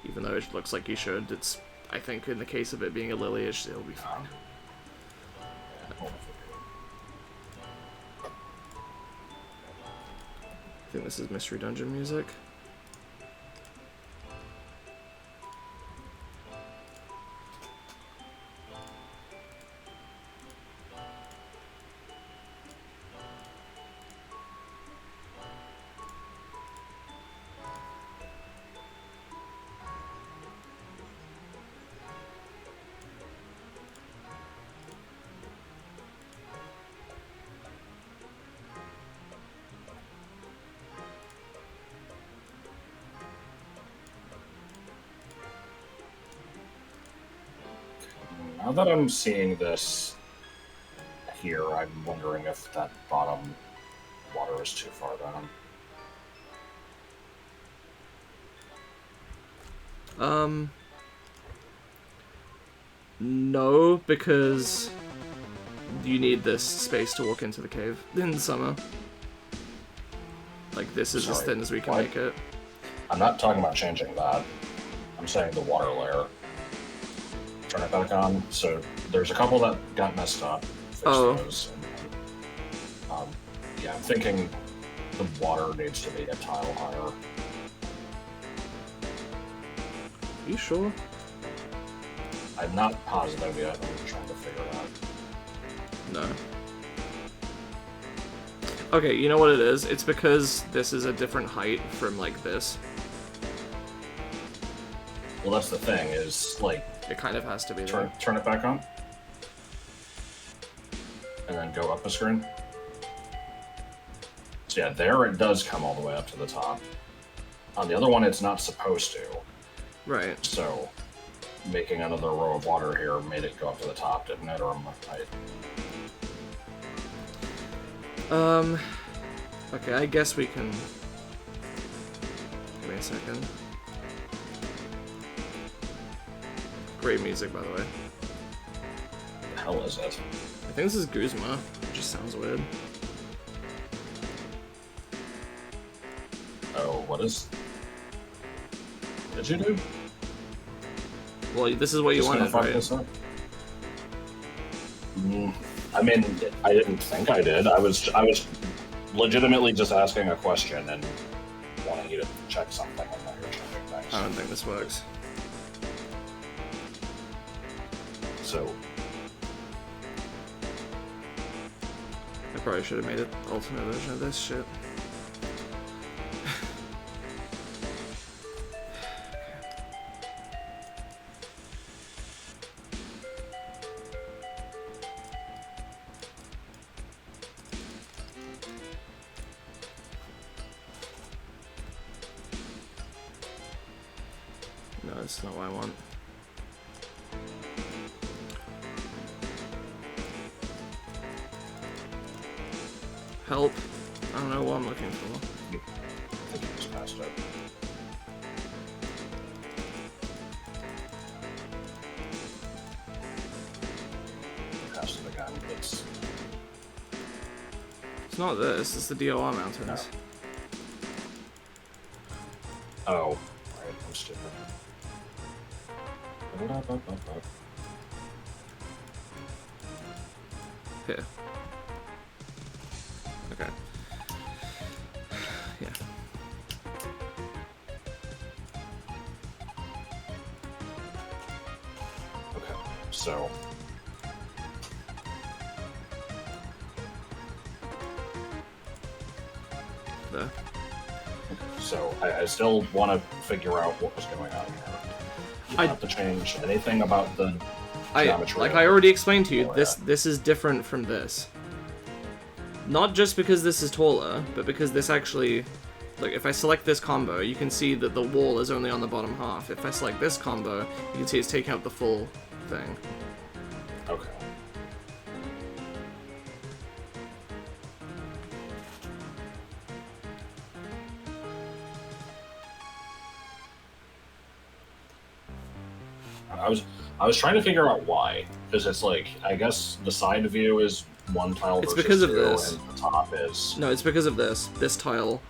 Even though it looks like you should, it's... I think in the case of it being a lily, it'll be fine. I think this is Mystery Dungeon music. Now that I'm seeing this here, I'm wondering if that bottom water is too far down. No, because you need this space to walk into the cave in summer. Like, this is as Sorry, thin as we can what? make it. I'm not talking about changing that. I'm saying the water layer. Turn it back on. So there's a couple that got messed up. Fix those. And, yeah, I'm thinking the water needs to be a tile higher. Are you sure? I'm not positive yet. I'm trying to figure it out. No. Okay, you know what it is? It's because this is a different height from, like, this. Well, that's the thing, is, like... It kind of has to be there. Turn it back on. And then go up a screen. So yeah, there it does come all the way up to the top. On the other one, it's not supposed to. Right. So, making another row of water here made it go up to the top, didn't it? Or Okay, I guess we can... Give me a second. Great music, by the way. What the hell is it? I think this is Guzma. It just sounds weird. Oh, what is... Did you do? Well, this is what you Just gonna wanted, fuck right? this up? I mean, I didn't think I did. I was legitimately just asking a question and wanting you to check something, and now you're checking things. I don't think this works. So I probably should have made an alternate version of this shit. No, that's not what I want. Help. I don't know what I'm looking for. I think you just passed it. Passed it again. It's not this, it's the DOR mountains. Oh, right, I'm stupid. Here. Okay. Yeah. Okay, so There. So I still want to figure out what was going on here. You don't have to change anything about the geometry. Like I already explained to you, Oh, this is different from this. Not just because this is taller, but because this actually... Like, if I select this combo, you can see that the wall is only on the bottom half. If I select this combo, you can see it's taking up the full thing. Okay. I was trying to figure out why, because it's like, I guess the side view is one tile It's versus because of two, this. and the top is... No, it's because of this. This tile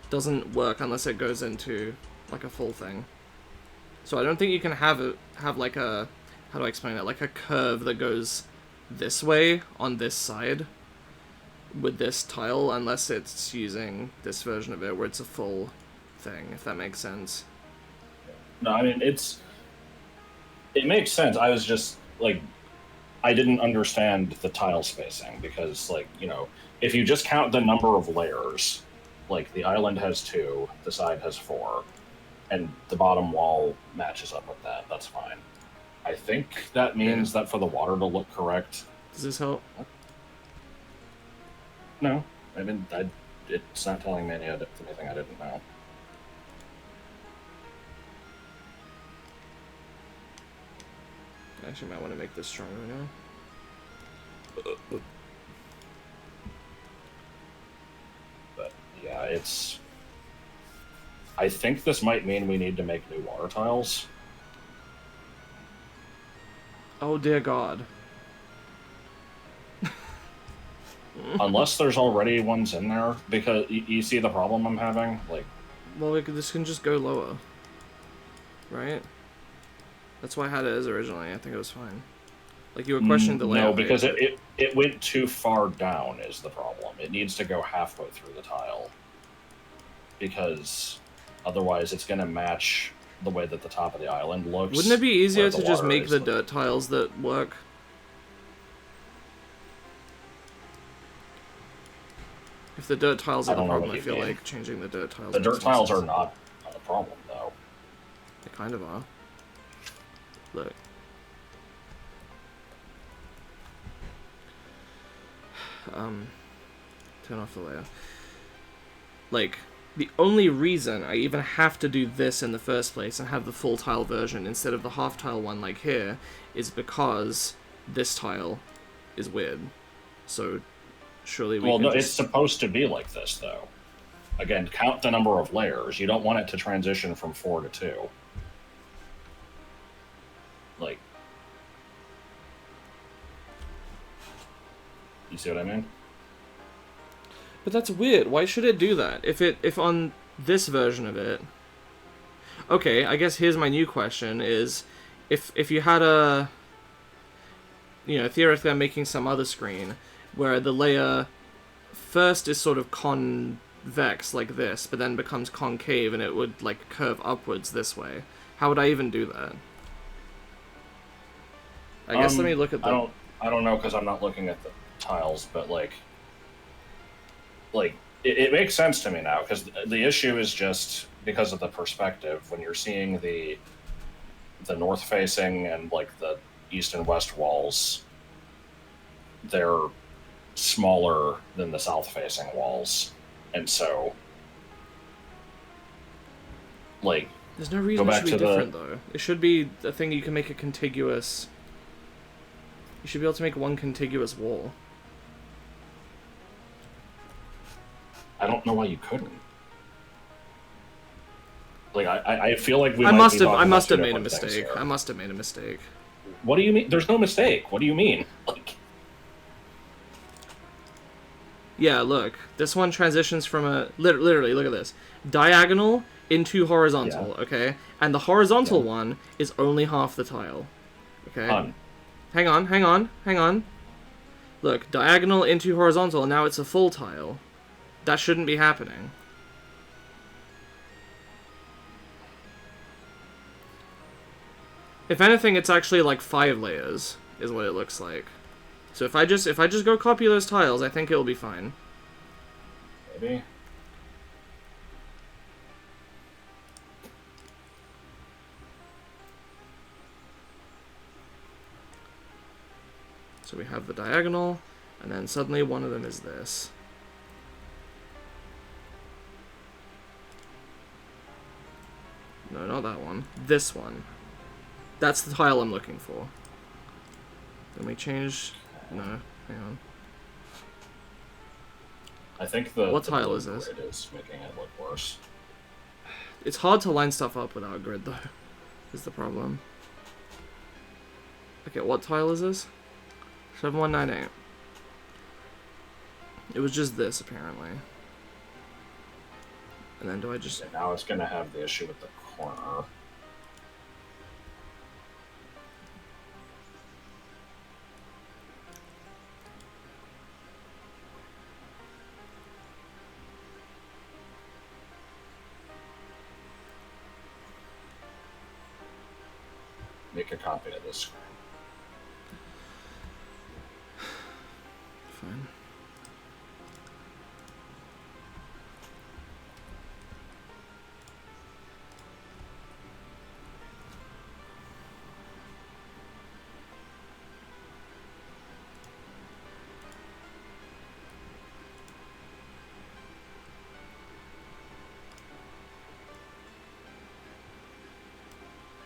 doesn't work unless it goes into, like, a full thing. So I don't think you can have like a... How do I explain it? Like a curve that goes this way on this side with this tile, unless it's using this version of it where it's a full thing, if that makes sense. No, I mean, it makes sense. I was just, like, I didn't understand the tile spacing, because, like, you know, if you just count the number of layers, like, the island has 2, the side has 4, and the bottom wall matches up with that, that's fine. I think that means that for the water to look correct... Does this help? No. I mean, it's not telling me anything I didn't know. I actually might want to make this stronger now. But, yeah, it's... I think this might mean we need to make new water tiles. Oh dear God. Unless there's already ones in there, because you see the problem I'm having? Like, Well, this can just go lower. Right? That's why I had it as originally. I think it was fine. Like, you were questioning the layout. No, because it went too far down is the problem. It needs to go halfway through the tile. Because otherwise it's going to match the way that the top of the island looks. Wouldn't it be easier where the to just water make is the dirt tiles that work? If the dirt tiles are the problem, I feel like changing the dirt tiles... The dirt tiles are not a problem, though. They kind of are. Look. Turn off the layer. Like, the only reason I even have to do this in the first place and have the full tile version instead of the half tile one like here is because this tile is weird. So surely we can no, it's supposed to be like this, though. Again, count the number of layers. You don't want it to transition from 4 to 2. Like, you see what I mean? But that's weird. Why should it do that? If on this version of it... Okay, I guess here's my new question is, if you had a... You know, theoretically I'm making some other screen where the layer first is sort of convex like this, but then becomes concave and it would, like, curve upwards this way. How would I even do that? I guess let me look at the... I don't know because I'm not looking at the tiles, but it makes sense to me now because the issue is just because of the perspective when you're seeing the north facing and like the east and west walls, they're smaller than the south facing walls, and so like there's no reason it should be different though. It should be a thing you can make a contiguous. You should be able to make one contiguous wall. I don't know why you couldn't. Like I feel like I must have made a mistake. I must have made a mistake. What do you mean? There's no mistake. What do you mean? Like, yeah, look. This one transitions from a literally. Look at this. Diagonal into horizontal. Yeah. Okay, and the horizontal one is only half the tile. Okay. Hang on. Look, diagonal into horizontal, and now it's a full tile. That shouldn't be happening. If anything, it's actually like 5 layers, is what it looks like. So if I just go copy those tiles, I think it'll be fine. Maybe. So we have the diagonal, and then suddenly one of them is this. No, not that one. This one. That's the tile I'm looking for. Then we change... No, hang on. I think what tile is this? Grid is making it look worse. It's hard to line stuff up without a grid, though, is the problem. Okay, what tile is this? 7198. It was just this, apparently. And then do I just... And now it's going to have the issue with the corner. Make a copy of this screen. Fine.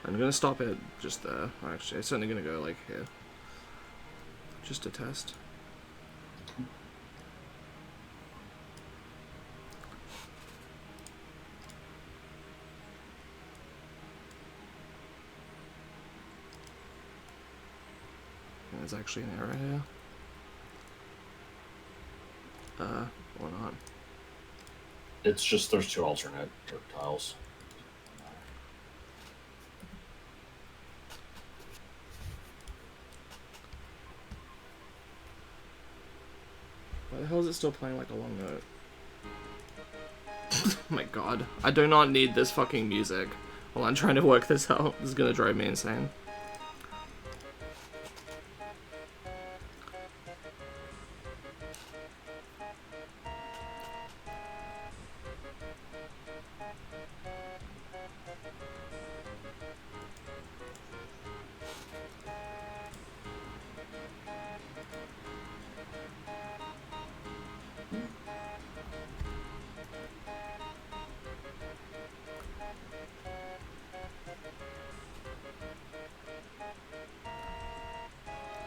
I'm gonna stop it just there. Actually, it's only gonna go like here. Just to test. There's actually an error here. Or not. It's just there's 2 alternate tiles. Why the hell is it still playing like a long note? Oh my god. I do not need this fucking music while I'm trying to work this out. This is gonna drive me insane.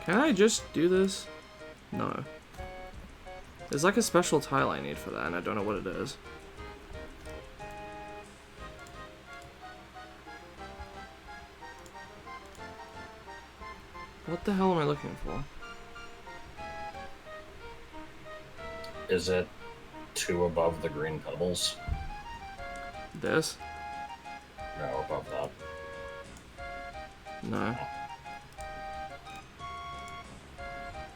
Can I just do this? No. There's like a special tile I need for that, and I don't know what it is. What the hell am I looking for? Is it 2 above the green pebbles? This? No, above that. No.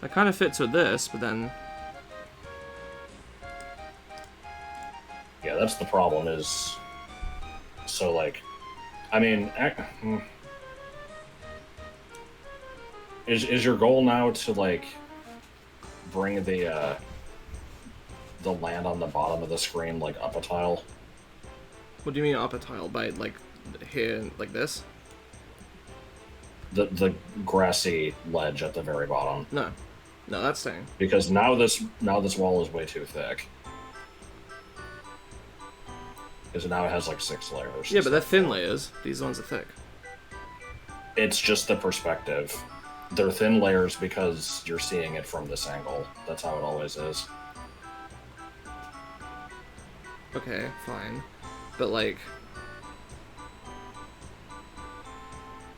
That kind of fits with this, but then... Yeah, that's the problem is... So, like... I mean... Is your goal now to like bring the land on the bottom of the screen like up a tile? What do you mean up a tile? By like here, like this? The grassy ledge at the very bottom. No, that's staying. Because now this wall is way too thick. Because now it has like 6 layers. Yeah, but they're thin layers. These ones are thick. It's just the perspective. They're thin layers because you're seeing it from this angle. That's how it always is. Okay, fine. But like...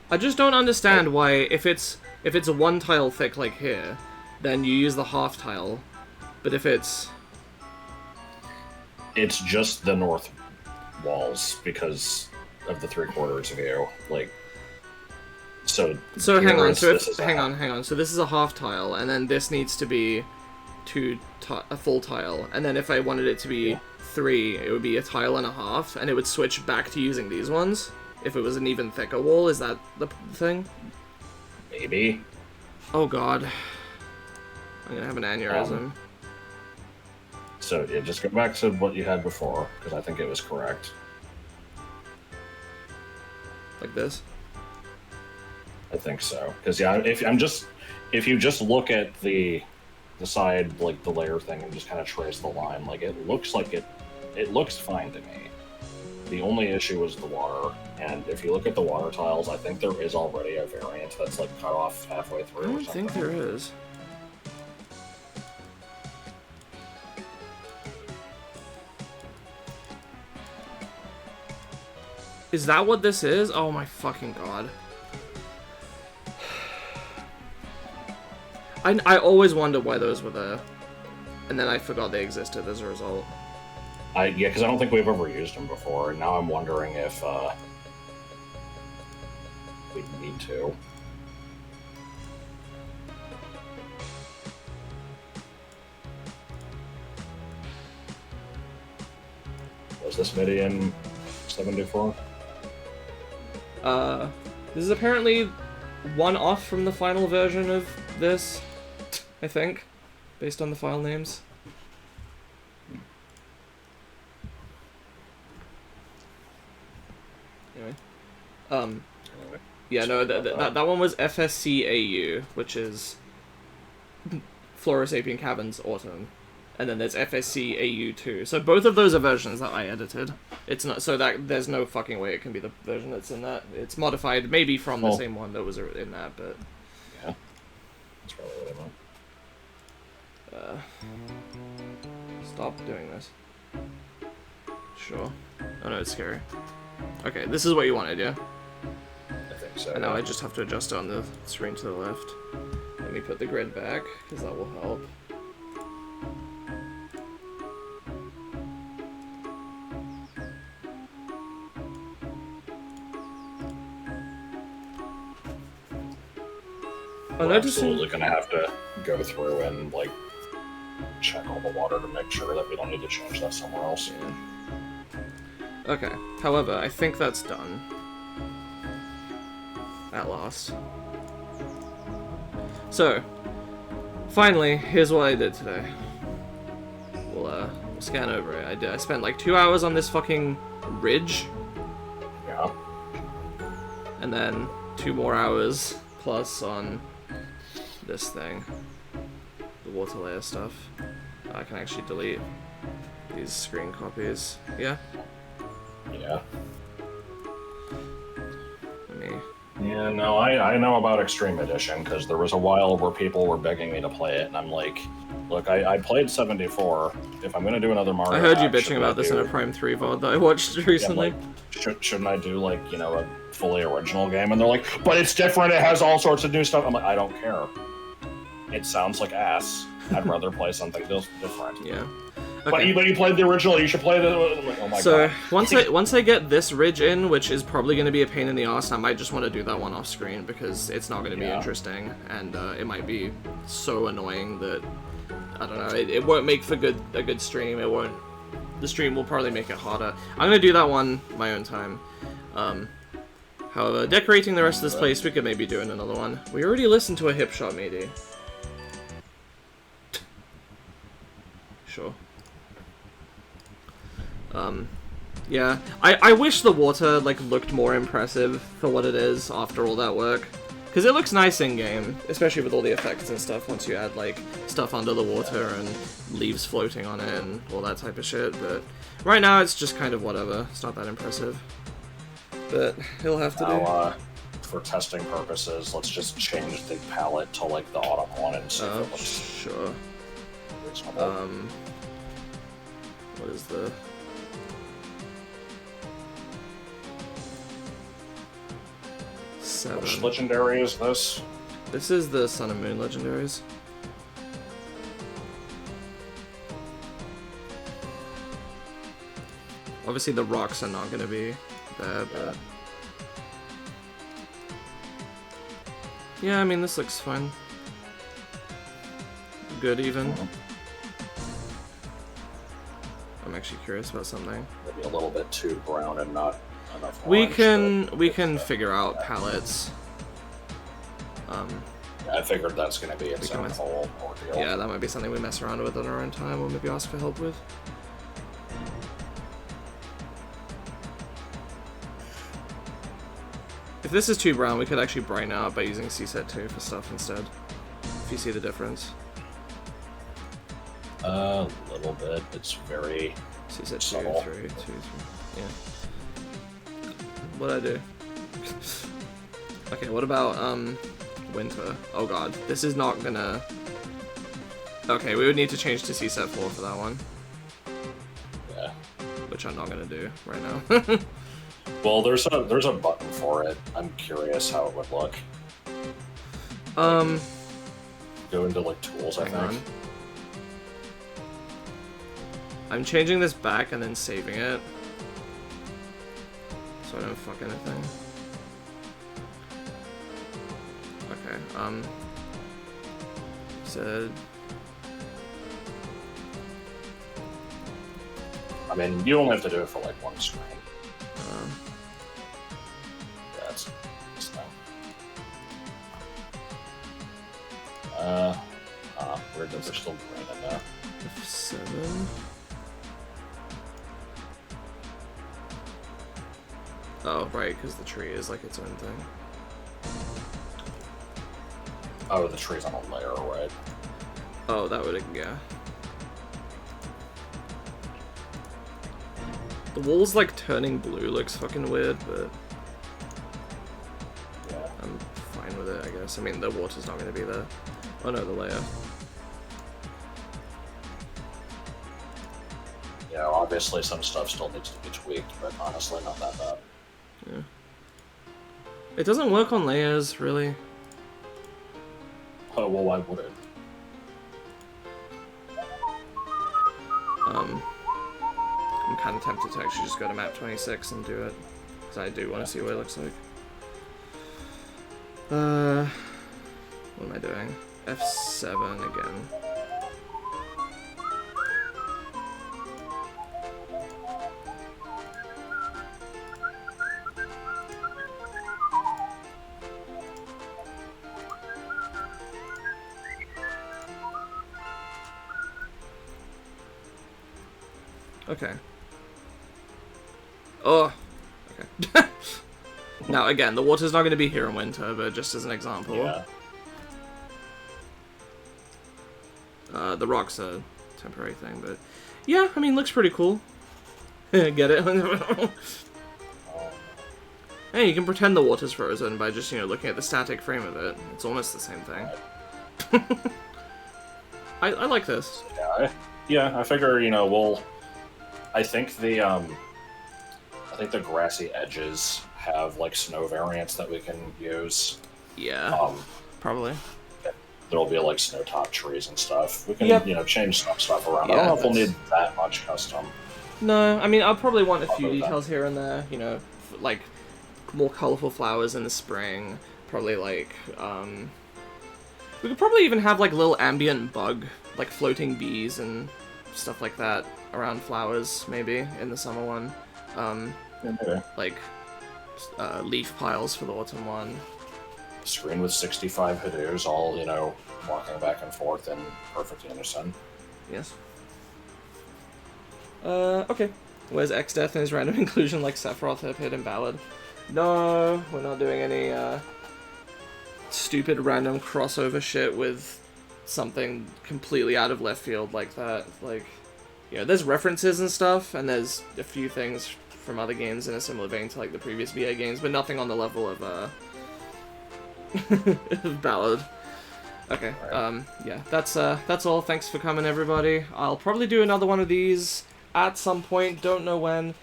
I just don't understand why, if it's a 1 tile thick like here, then you use the half tile. But if it's... It's just the north walls because of the 3/4 view. Like, so hang on. So hang on. So this is a half tile, and then this needs to be a full tile. And then if I wanted it to be 3, it would be a tile and a half, and it would switch back to using these ones if it was an even thicker wall. Is that the thing? Maybe. Oh god, I'm gonna have an aneurysm. So yeah, just go back to what you had before because I think it was correct. Like this. I think so. Because yeah, if you just look at the side, like the layer thing, and just kind of trace the line, like it looks fine to me. The only issue is the water, and if you look at the water tiles, I think there is already a variant that's like cut off halfway through. I don't think there is. Is that what this is? Oh my fucking god. I always wondered why those were there. And then I forgot they existed as a result. Yeah, because I don't think we've ever used them before, and now I'm wondering if we need to. Was this MIDI in 724? This is apparently one off from the final version of this, I think, based on the file names. Anyway. Yeah, no, that one was FSCAU, which is Flora Sapien Caverns Autumn. And then there's FSCAU2. So both of those are versions that I edited. It's not so that there's no fucking way it can be the version that's in that. It's modified, maybe from the same one that was in that, but yeah, that's probably what I meant. Stop doing this. Sure. Oh no, it's scary. Okay, this is what you wanted, yeah? I think so. And now I just have to adjust it on the screen to the left. Let me put the grid back, because that will help. We're absolutely gonna have to go through and like check all the water to make sure that we don't need to change that somewhere else. Yeah. Okay. However, I think that's done. At last. So, finally, here's what I did today. We'll scan over it. I spent like 2 hours on this fucking ridge. Yeah. And then 2 more hours plus on this thing. The water layer stuff. I can actually delete these screen copies. Yeah? Yeah. Let me... Yeah, no, I know about Extreme Edition, because there was a while where people were begging me to play it, and I'm like, look, I played 74. If I'm going to do another Mario I heard you Pack, bitching about this in a Prime 3 VOD that I watched recently. Yeah, like, shouldn't I do, like, you know, a fully original game? And they're like, but it's different, it has all sorts of new stuff. I'm like, I don't care. It sounds like ass. I'd rather play something different. Yeah. Okay. But you played the original. You should play the. Like, oh my so god. once I get this ridge in, which is probably going to be a pain in the ass, I might just want to do that one off screen because it's not going to be interesting, and it might be so annoying that I don't know. It won't make for a good stream. It won't. The stream will probably make it harder. I'm going to do that one my own time. However, decorating the rest of this place, we could maybe do in another one. We already listened to a hip shot, matey. Sure. Yeah. I wish the water, like, looked more impressive for what it is after all that work. Because it looks nice in-game, especially with all the effects and stuff, once you add, like, stuff under the water and leaves floating on it and all that type of shit, but right now it's just kind of whatever. It's not that impressive. But it'll have to do. For testing purposes, let's just change the palette to, like, the autumn one and see if it looks sure. reasonable. What is the... Which legendary is this? This is the Sun and Moon legendaries. Obviously the rocks are not going to be there, but... Yeah, I mean, this looks fine. Good, even. I'm actually curious about something. Maybe a little bit too brown and not enough orange. We can Yeah. figure out palettes. I figured that's going to be its own whole ordeal. Yeah, that might be something we mess around with on our own time, or maybe ask for help with. If this is too brown, we could actually brighten out by using CSET 2 for stuff instead. If you see the difference. A little bit. It's very CSET 2, subtle. 3, 2, 3. Yeah. What'd I do? Okay, what about, winter? Oh god, this is not gonna... Okay, we would need to change to CSET 4 for that one. Yeah. Which I'm not gonna do right now. Well, there's a button for it. I'm curious how it would look. Go into, like, tools, I hang think. on. I'm changing this back and then saving it. So I don't fuck anything. Okay, said... I mean, you only have to do it for, like, one screen. Yeah, that's thing. Weird that they're still green in there. F7. Oh, right, because the tree is like its own thing. Oh, the tree's on a layer, right? Oh, that would, yeah. The wall's like turning blue looks fucking weird, but Yeah. I'm fine with it, I guess. I mean, the water's not going to be there. Oh no, the layer. Yeah, obviously some stuff still needs to be tweaked, but honestly not that bad. Yeah. It doesn't work on layers, really. Oh, well, why would it? I'm kind of tempted to actually just go to map 26 and do it, because I do want to see what it looks like. What am I doing? F7 again. Okay. Oh. Okay. Now, again, the water's not going to be here in winter, but just as an example. Yeah. The rock's a temporary thing, but... Yeah, I mean, looks pretty cool. Get it? Hey, you can pretend the water's frozen by just, you know, looking at the static frame of it. It's almost the same thing. I like this. Yeah, I figure, you know, I think the grassy edges have, like, snow variants that we can use. Yeah, probably. There'll be, like, snow-top trees and stuff. We can, Yep. you know, change some stuff around. Yeah, I don't know if we'll that's- need that much custom. No, I mean, I'll probably want a few Although that- details here and there, you know, like, more colorful flowers in the spring. Probably, like, we could probably even have, like, little ambient bug, like, floating bees and stuff like that around flowers, maybe, in the summer one. Yeah, maybe. Like, leaf piles for the autumn one. Screen with 65 Hadoos, all, walking back and forth in perfect unison. Yes. Okay. Where's X-Death and his random inclusion like Sephiroth have hit in Ballad? No, we're not doing any, stupid random crossover shit with something completely out of left field like that. Like, there's references and stuff, and there's a few things from other games in a similar vein to, like, the previous BA games, but nothing on the level of, Ballad. Okay, yeah, that's all. Thanks for coming, everybody. I'll probably do another one of these at some point, don't know when.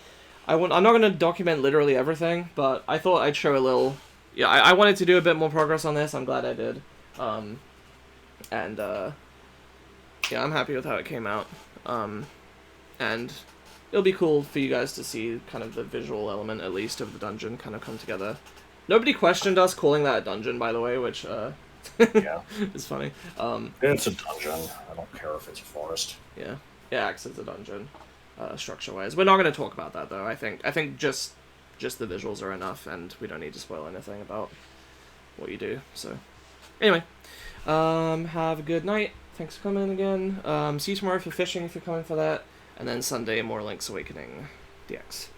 I'm not going to document literally everything, but I thought I'd show a little... Yeah, I wanted to do a bit more progress on this, I'm glad I did. Yeah, I'm happy with how it came out. And it'll be cool for you guys to see kind of the visual element, at least, of the dungeon kind of come together. Nobody questioned us calling that a dungeon, by the way, which, Yeah. is funny. It's a dungeon. I don't care if it's a forest. Yeah. It acts as a dungeon, structure-wise. We're not going to talk about that, though. I think just the visuals are enough, and we don't need to spoil anything about what you do. So, anyway, have a good night. Thanks for coming again. See you tomorrow for fishing if you're coming for that, and then Sunday, more Link's Awakening DX.